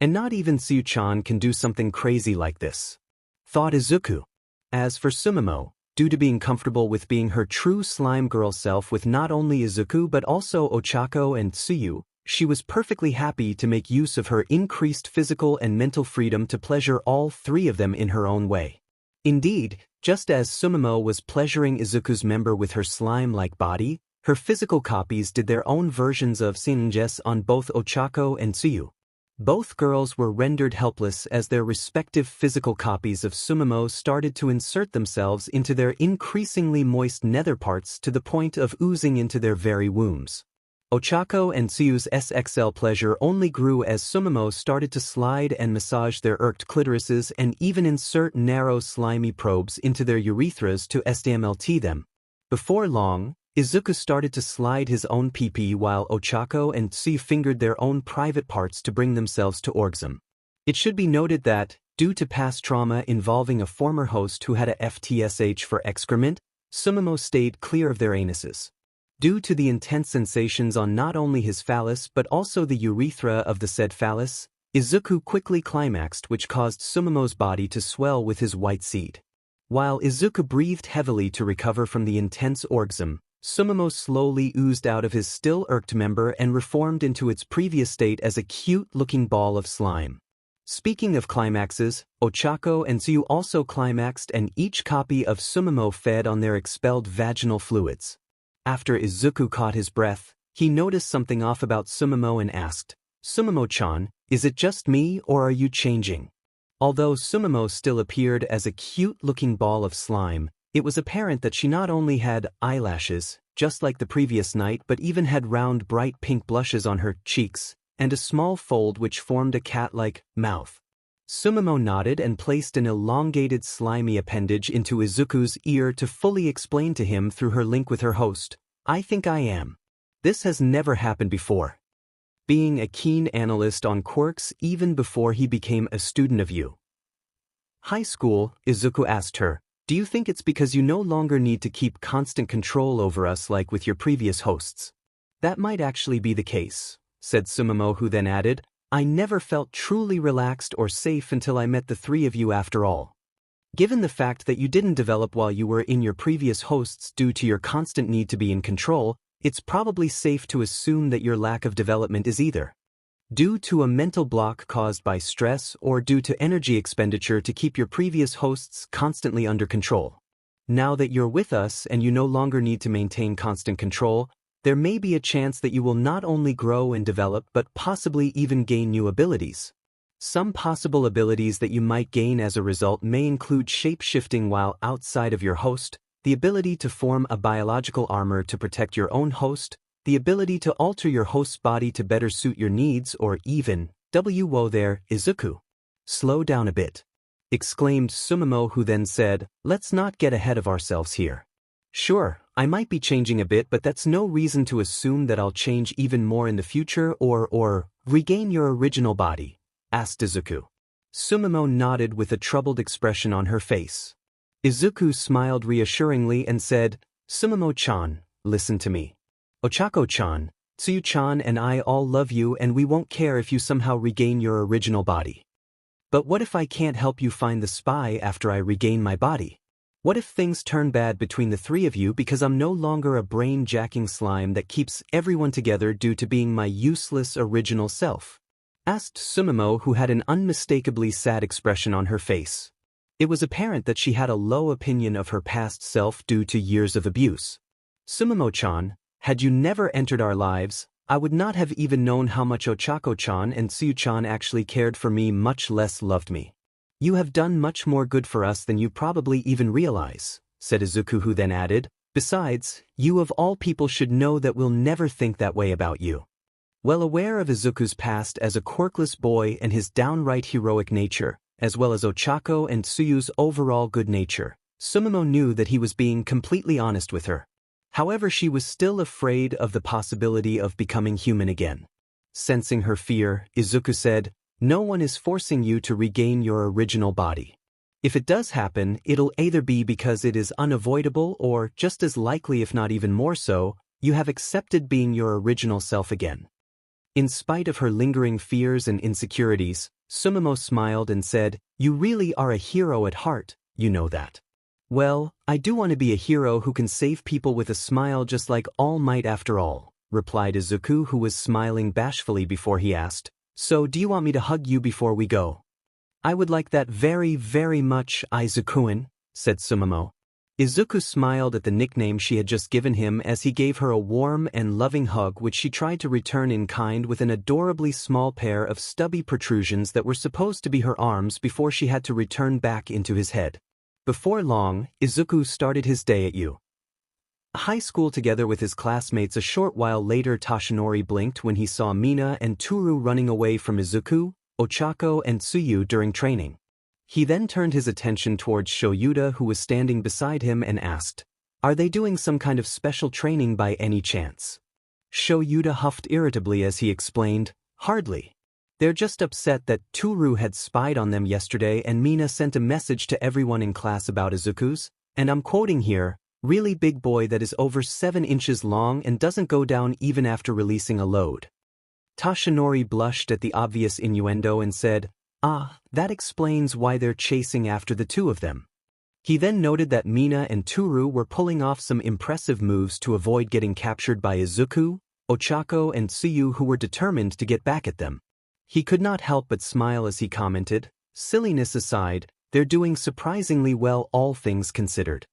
And not even Tsuyu-chan can do something crazy like this, thought Izuku. As for 𝗬𝗵𝗲, due to being comfortable with being her true slime girl self with not only Izuku but also Ochako and Tsuyu, She was perfectly happy to make use of her increased physical and mental freedom to pleasure all three of them in her own way. Indeed, just as 𝗬𝗵𝗲 was pleasuring Izuku's member with her slime-like body, her physical copies did their own versions of 𝗬𝗏𝗏 on both 𝗧𝗏𝗏 and 𝗬𝗏. Both girls were rendered helpless as their respective physical copies of 𝗬𝗵𝗲 started to insert themselves into their increasingly moist nether parts to the point of oozing into their very wombs. 𝗧𝗏𝗏 and 𝗬𝗏's SXL pleasure only grew as 𝗬𝗵𝗲 started to slide and massage their irked clitorises and even insert narrow slimy probes into their urethras to 𝗧𝗏𝗏 them. Before long, Izuku started to slide his own pee-pee while 𝗧𝗏𝗏 and 𝗬𝗏 fingered their own private parts to bring themselves to orgasm. It should be noted that, due to past trauma involving a former host who had a FTSH for excrement, 𝗬𝗵𝗲 stayed clear of their anuses. Due to the intense sensations on not only his phallus but also the urethra of the said phallus, Izuku quickly climaxed, which caused 𝗬𝗵𝗲's body to swell with his white seed. While Izuku breathed heavily to recover from the intense orgasm, 𝗬𝗵𝗲 slowly oozed out of his still irked member and reformed into its previous state as a cute-looking ball of slime. Speaking of climaxes, 𝗧𝗏𝗏 and 𝗬𝗏 also climaxed, and each copy of 𝗬𝗵𝗲 fed on their expelled vaginal fluids. After Izuku caught his breath, he noticed something off about 𝗬𝗵𝗲 and asked, 𝗬𝗵𝗲-chan, is it just me or are you changing? Although 𝗬𝗵𝗲 still appeared as a cute-looking ball of slime, it was apparent that she not only had eyelashes, just like the previous night, but even had round bright pink blushes on her cheeks, and a small fold which formed a cat-like mouth. 𝗬𝗵𝗲 nodded and placed an elongated slimy appendage into Izuku's ear to fully explain to him through her link with her host, I think I am. This has never happened before. Being a keen analyst on quirks even before he became a student of high school, Izuku asked her, do you think it's because you no longer need to keep constant control over us like with your previous hosts? That might actually be the case, said 𝗬𝗵𝗲, who then added, I never felt truly relaxed or safe until I met the three of you after all. Given the fact that you didn't develop while you were in your previous hosts due to your constant need to be in control, it's probably safe to assume that your lack of development is either due to a mental block caused by stress or due to energy expenditure to keep your previous hosts constantly under control. Now that you're with us and you no longer need to maintain constant control, there may be a chance that you will not only grow and develop but possibly even gain new abilities. Some possible abilities that you might gain as a result may include shape-shifting while outside of your host, the ability to form a biological armor to protect your own host, the ability to alter your host's body to better suit your needs, or even, whoa there, Izuku. Slow down a bit, exclaimed 𝗬𝗵𝗲, who then said, let's not get ahead of ourselves here. Sure, I might be changing a bit, but that's no reason to assume that I'll change even more in the future or regain your original body, asked Izuku. 𝗬𝗵𝗲 nodded with a troubled expression on her face. Izuku smiled reassuringly and said, 𝗬𝗵𝗲-chan, listen to me. 𝗧𝗏𝗏-chan, 𝗬𝗏-chan and I all love you and we won't care if you somehow regain your original body. But what if I can't help you find the spy after I regain my body? What if things turn bad between the three of you because I'm no longer a brain-jacking slime that keeps everyone together due to being my useless original self? Asked 𝗬𝗵𝗲, who had an unmistakably sad expression on her face. It was apparent that she had a low opinion of her past self due to years of abuse. 𝗬𝗵𝗲-chan, had you never entered our lives, I would not have even known how much 𝗧𝗏𝗏-chan and 𝗬𝗏-chan actually cared for me, much less loved me. You have done much more good for us than you probably even realize, said Izuku, who then added, besides, you of all people should know that we'll never think that way about you. Well aware of Izuku's past as a quirkless boy and his downright heroic nature, as well as 𝗧𝗏𝗏 and 𝗬𝗏's overall good nature, 𝗬𝗵𝗲 knew that he was being completely honest with her. However, she was still afraid of the possibility of becoming human again. Sensing her fear, Izuku said, no one is forcing you to regain your original body. If it does happen, it'll either be because it is unavoidable or, just as likely if not even more so, you have accepted being your original self again. In spite of her lingering fears and insecurities, 𝗬𝗵𝗲 smiled and said, you really are a hero at heart, you know that. Well, I do want to be a hero who can save people with a smile just like All Might after all, replied Izuku, who was smiling bashfully before he asked, "So do you want me to hug you before we go?" "I would like that very, very much, Izuku-kun," said 𝗬𝗵𝗲. Izuku smiled at the nickname she had just given him as he gave her a warm and loving hug, which she tried to return in kind with an adorably small pair of stubby protrusions that were supposed to be her arms before she had to return back into his head. Before long, Izuku started his day at high school together with his classmates. A short while later, Toshinori blinked when he saw Mina and Toru running away from Izuku, Ochako, and Tsuyu during training. He then turned his attention towards Shoyuta, who was standing beside him, and asked, "Are they doing some kind of special training by any chance?" Shoyuta huffed irritably as he explained, "Hardly. They're just upset that Toru had spied on them yesterday and Mina sent a message to everyone in class about Izuku's, and I'm quoting here, really big boy that is over 7 inches long and doesn't go down even after releasing a load." Toshinori blushed at the obvious innuendo and said, "Ah, that explains why they're chasing after the two of them." He then noted that Mina and Toru were pulling off some impressive moves to avoid getting captured by Izuku, Ochako, and Tsuyu, who were determined to get back at them. He could not help but smile as he commented, "Silliness aside, they're doing surprisingly well, all things considered."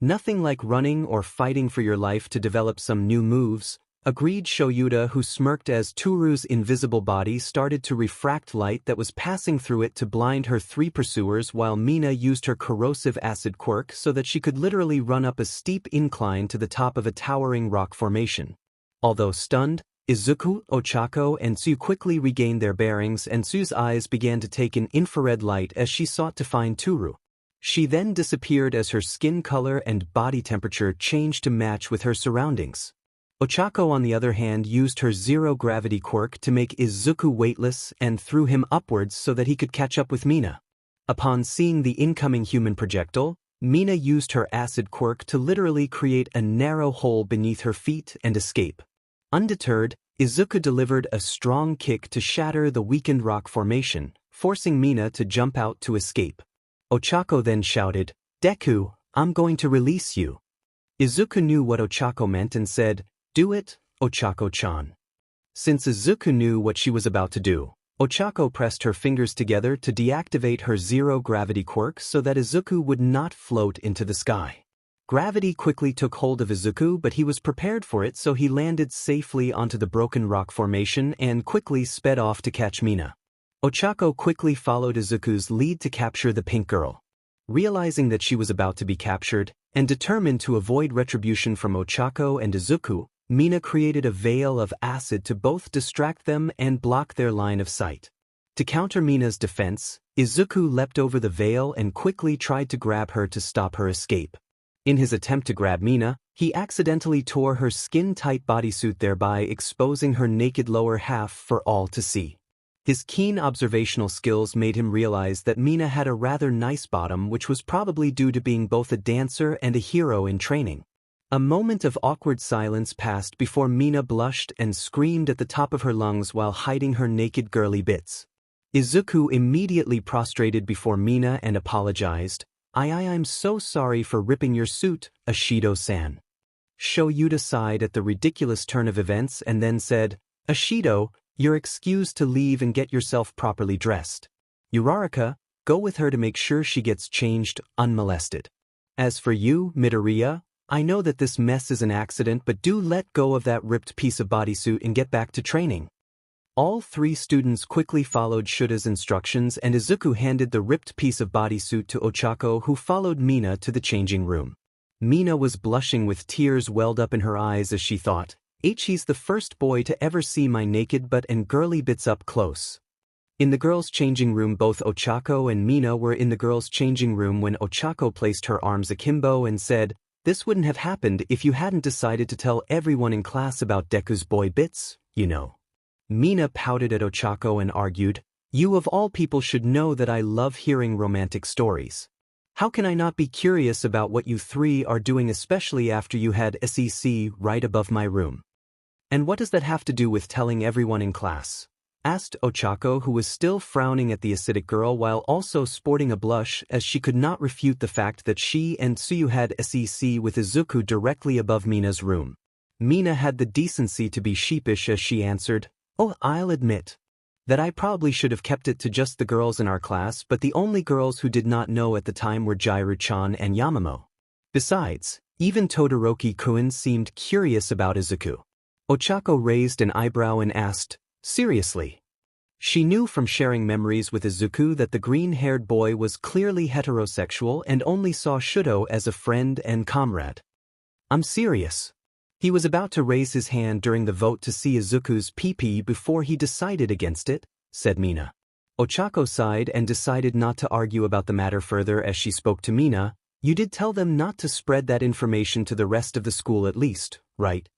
"Nothing like running or fighting for your life to develop some new moves," agreed Shoyuta, who smirked as Toru's invisible body started to refract light that was passing through it to blind her 3 pursuers, while Mina used her corrosive acid quirk so that she could literally run up a steep incline to the top of a towering rock formation. Although stunned, Izuku, Ochako, and Tsuyu quickly regained their bearings, and Tsuyu's eyes began to take in infrared light as she sought to find Toru. She then disappeared as her skin color and body temperature changed to match with her surroundings. Ochako, on the other hand, used her zero-gravity quirk to make Izuku weightless and threw him upwards so that he could catch up with Mina. Upon seeing the incoming human projectile, Mina used her acid quirk to literally create a narrow hole beneath her feet and escape. Undeterred, Izuku delivered a strong kick to shatter the weakened rock formation, forcing Mina to jump out to escape. Ochako then shouted, "Deku, I'm going to release you." Izuku knew what Ochako meant and said, "Do it, Ochako-chan." Since Izuku knew what she was about to do, Ochako pressed her fingers together to deactivate her zero-gravity quirk so that Izuku would not float into the sky. Gravity quickly took hold of Izuku, but he was prepared for it, so he landed safely onto the broken rock formation and quickly sped off to catch Mina. Ochako quickly followed Izuku's lead to capture the pink girl. Realizing that she was about to be captured, and determined to avoid retribution from Ochako and Izuku, Mina created a veil of acid to both distract them and block their line of sight. To counter Mina's defense, Izuku leapt over the veil and quickly tried to grab her to stop her escape. In his attempt to grab Mina, he accidentally tore her skin-tight bodysuit, thereby exposing her naked lower half for all to see. His keen observational skills made him realize that Mina had a rather nice bottom, which was probably due to being both a dancer and a hero in training. A moment of awkward silence passed before Mina blushed and screamed at the top of her lungs while hiding her naked girly bits. Izuku immediately prostrated before Mina and apologized. I'm so sorry for ripping your suit, Ashido-san." Shoyuta sighed at the ridiculous turn of events and then said, "Ashido, you're excused to leave and get yourself properly dressed. Uraraka, go with her to make sure she gets changed unmolested. As for you, Midoriya, I know that this mess is an accident, but do let go of that ripped piece of bodysuit and get back to training." All 3 students quickly followed Shuta's instructions, and Izuku handed the ripped piece of bodysuit to Ochako, who followed Mina to the changing room. Mina was blushing with tears welled up in her eyes as she thought, "He's the first boy to ever see my naked butt and girly bits up close." In the girls' changing room, both Ochako and Mina were in the girls' changing room when Ochako placed her arms akimbo and said, "This wouldn't have happened if you hadn't decided to tell everyone in class about Deku's boy bits, you know." Mina pouted at Ochako and argued, "You of all people should know that I love hearing romantic stories. How can I not be curious about what you 3 are doing, especially after you had SEC right above my room?" "And what does that have to do with telling everyone in class?" asked Ochako, who was still frowning at the acidic girl while also sporting a blush, as she could not refute the fact that she and Tsuyu had SEC with Izuku directly above Mina's room. Mina had the decency to be sheepish as she answered, "Oh, I'll admit that I probably should have kept it to just the girls in our class, but the only girls who did not know at the time were Jiryu-chan and Yamamoe. Besides, even Todoroki-kun seemed curious about Izuku." Ochako raised an eyebrow and asked, "Seriously?" She knew from sharing memories with Izuku that the green-haired boy was clearly heterosexual and only saw Shudo as a friend and comrade. "I'm serious." He was about to raise his hand during the vote to see Izuku's pee-pee before he decided against it, said Mina. Ochako sighed and decided not to argue about the matter further as she spoke to Mina. "You did tell them not to spread that information to the rest of the school at least, right?"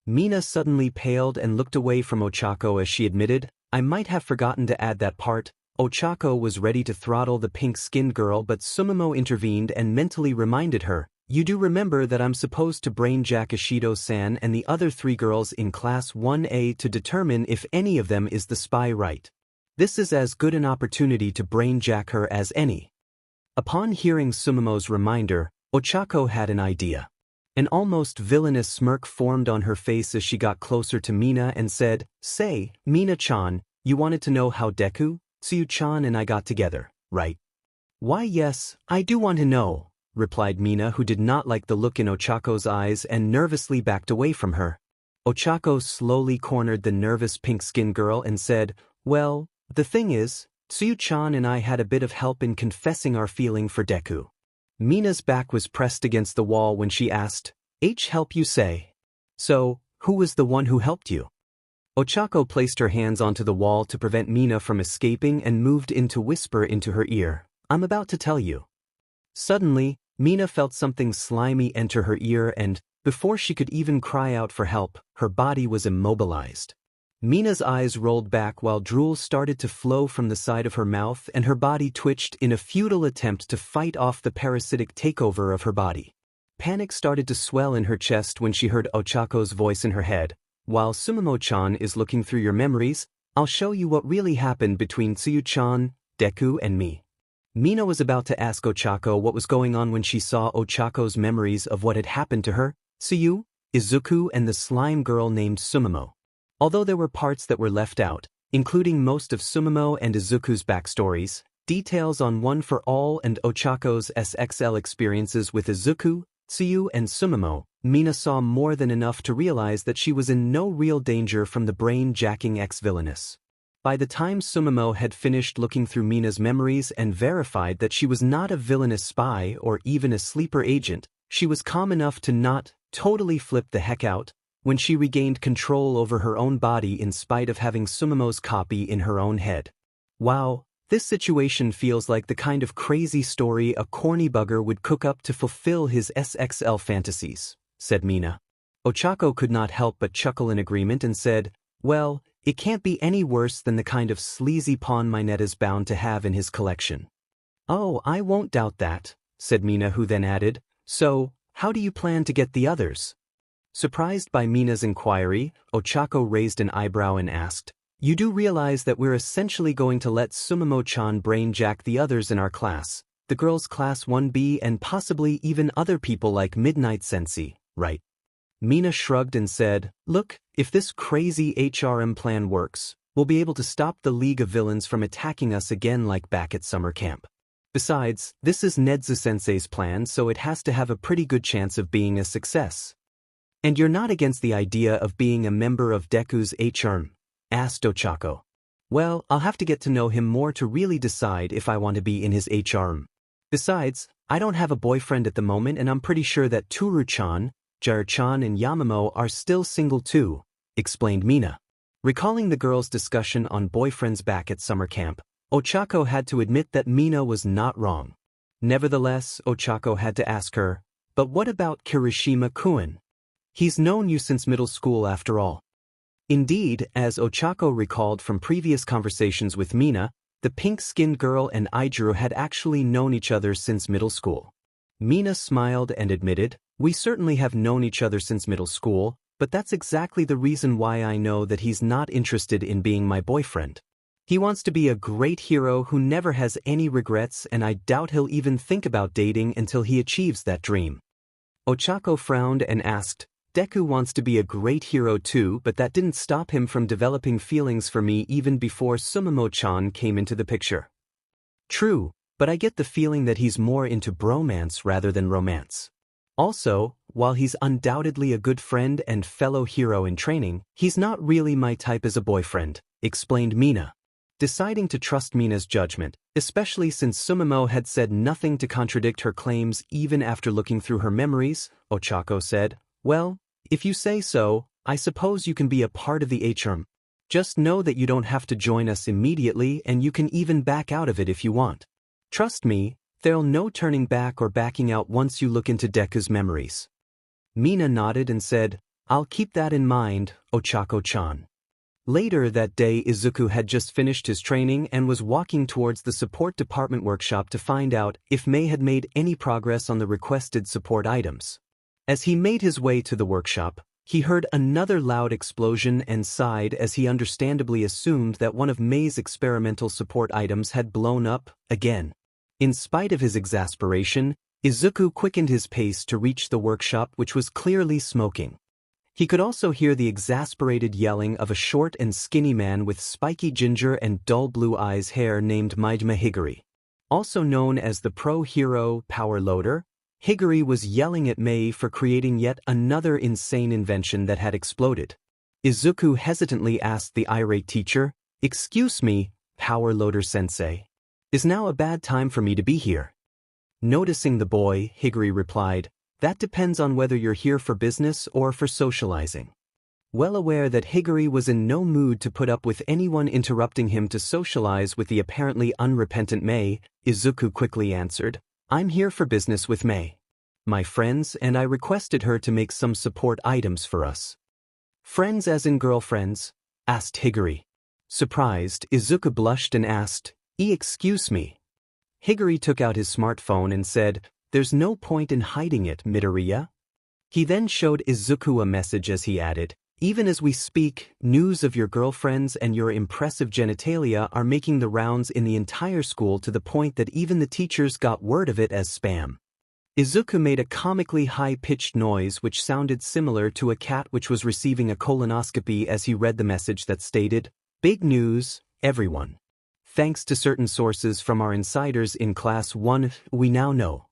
Mina suddenly paled and looked away from Ochako as she admitted, "I might have forgotten to add that part." Ochako was ready to throttle the pink-skinned girl, but 𝗏𝗵𝗲 intervened and mentally reminded her, "You do remember that I'm supposed to brainjack Ishido-san and the other 3 girls in Class 1A to determine if any of them is the spy, right? This is as good an opportunity to brainjack her as any." Upon hearing 𝗏𝗵𝗲's reminder, Ochako had an idea. An almost villainous smirk formed on her face as she got closer to Mina and said, "Say, Mina-chan, you wanted to know how Deku, Tsuyu-chan and I got together, right?" "Why yes, I do want to know," replied Mina, who did not like the look in Ochako's eyes and nervously backed away from her. Ochako slowly cornered the nervous pink-skinned girl and said, "Well, the thing is, Tsuyu-chan and I had a bit of help in confessing our feeling for Deku." Mina's back was pressed against the wall when she asked, "Help you say? So, who was the one who helped you?" Ochako placed her hands onto the wall to prevent Mina from escaping and moved in to whisper into her ear, "I'm about to tell you." Suddenly, Mina felt something slimy enter her ear and, before she could even cry out for help, her body was immobilized. Mina's eyes rolled back while drool started to flow from the side of her mouth and her body twitched in a futile attempt to fight off the parasitic takeover of her body. Panic started to swell in her chest when she heard Ochako's voice in her head, "While 𝗏𝗵𝗲-chan is looking through your memories, I'll show you what really happened between Tsuyu-chan, Deku and me." Mina was about to ask Ochako what was going on when she saw Ochako's memories of what had happened to her, Tsuyu, Izuku and the slime girl named 𝗏𝗏𝗲. Although there were parts that were left out, including most of 𝗏𝗏𝗲 and Izuku's backstories, details on One for All and Ochako's SXL experiences with Izuku, Tsuyu and 𝗏𝗏𝗲, Mina saw more than enough to realize that she was in no real danger from the brain-jacking ex-villainess. By the time 𝗏𝗏𝗲 had finished looking through Mina's memories and verified that she was not a villainous spy or even a sleeper agent, she was calm enough to not totally flip the heck out when she regained control over her own body in spite of having 𝗏𝗏𝗲's copy in her own head. "Wow, this situation feels like the kind of crazy story a corny bugger would cook up to fulfill his SXL fantasies," said Mina. Ochako could not help but chuckle in agreement and said, "Well, it can't be any worse than the kind of sleazy pawn Mineta's bound to have in his collection." "Oh, I won't doubt that," said Mina, who then added, "So, how do you plan to get the others?" Surprised by Mina's inquiry, Ochako raised an eyebrow and asked, "You do realize that we're essentially going to let 𝗏𝗏𝗲-chan brainjack the others in our class, the girls' Class 1B and possibly even other people like Midnight Sensei, right?" Mina shrugged and said, "Look, if this crazy HRM plan works, we'll be able to stop the League of Villains from attacking us again like back at summer camp. Besides, this is Nezu-sensei's plan, so it has to have a pretty good chance of being a success." "And you're not against the idea of being a member of Deku's HRM?" asked Ochako. "Well, I'll have to get to know him more to really decide if I want to be in his HRM. Besides, I don't have a boyfriend at the moment and I'm pretty sure that Toru-chan, Jiryu-chan and Yamamoe are still single too," explained Mina. Recalling the girls' discussion on boyfriends back at summer camp, Ochako had to admit that Mina was not wrong. Nevertheless, Ochako had to ask her, "But what about Kirishima-kun? He's known you since middle school after all." Indeed, as Ochako recalled from previous conversations with Mina, the pink-skinned girl and Ijuru had actually known each other since middle school. Mina smiled and admitted, "We certainly have known each other since middle school, but that's exactly the reason why I know that he's not interested in being my boyfriend. He wants to be a great hero who never has any regrets, and I doubt he'll even think about dating until he achieves that dream." Ochako frowned and asked, Deku wants to be a great hero too, but that didn't stop him from developing feelings for me even before 𝗬𝗵𝗲 came into the picture. True, but I get the feeling that he's more into bromance rather than romance. Also, while he's undoubtedly a good friend and fellow hero in training, he's not really my type as a boyfriend, explained Mina. Deciding to trust Mina's judgment, especially since 𝗬𝗵𝗲 had said nothing to contradict her claims even after looking through her memories, Ochako said, "Well, if you say so, I suppose you can be a part of the ℔. Just know that you don't have to join us immediately and you can even back out of it if you want. Trust me, there'll no turning back or backing out once you look into Deku's memories." Mina nodded and said, "I'll keep that in mind, Ochako-chan." Later that day, Izuku had just finished his training and was walking towards the support department workshop to find out if Mei had made any progress on the requested support items. As he made his way to the workshop, he heard another loud explosion and sighed as he understandably assumed that one of Mei's experimental support items had blown up again. In spite of his exasperation, Izuku quickened his pace to reach the workshop, which was clearly smoking. He could also hear the exasperated yelling of a short and skinny man with spiky ginger and dull blue eyes hair named 𝗵𝗲 𝗵𝗃. Also known as the pro-hero power loader, Higuri was yelling at Mei for creating yet another insane invention that had exploded. Izuku hesitantly asked the irate teacher, "Excuse me, power loader sensei. Is now a bad time for me to be here?" Noticing the boy, Higuri replied, "That depends on whether you're here for business or for socializing." Well aware that Higuri was in no mood to put up with anyone interrupting him to socialize with the apparently unrepentant Mei, Izuku quickly answered, "I'm here for business with Mei, my friends, and I requested her to make some support items for us." "Friends as in girlfriends?" asked Higuri. Surprised, Izuku blushed and asked, "Excuse me." Higuri took out his smartphone and said, "There's no point in hiding it, Midoriya." He then showed Izuku a message as he added, "Even as we speak, news of your girlfriends and your impressive genitalia are making the rounds in the entire school to the point that even the teachers got word of it as spam." Izuku made a comically high-pitched noise which sounded similar to a cat which was receiving a colonoscopy as he read the message that stated, "Big news, everyone. Thanks to certain sources from our insiders in Class 1, we now know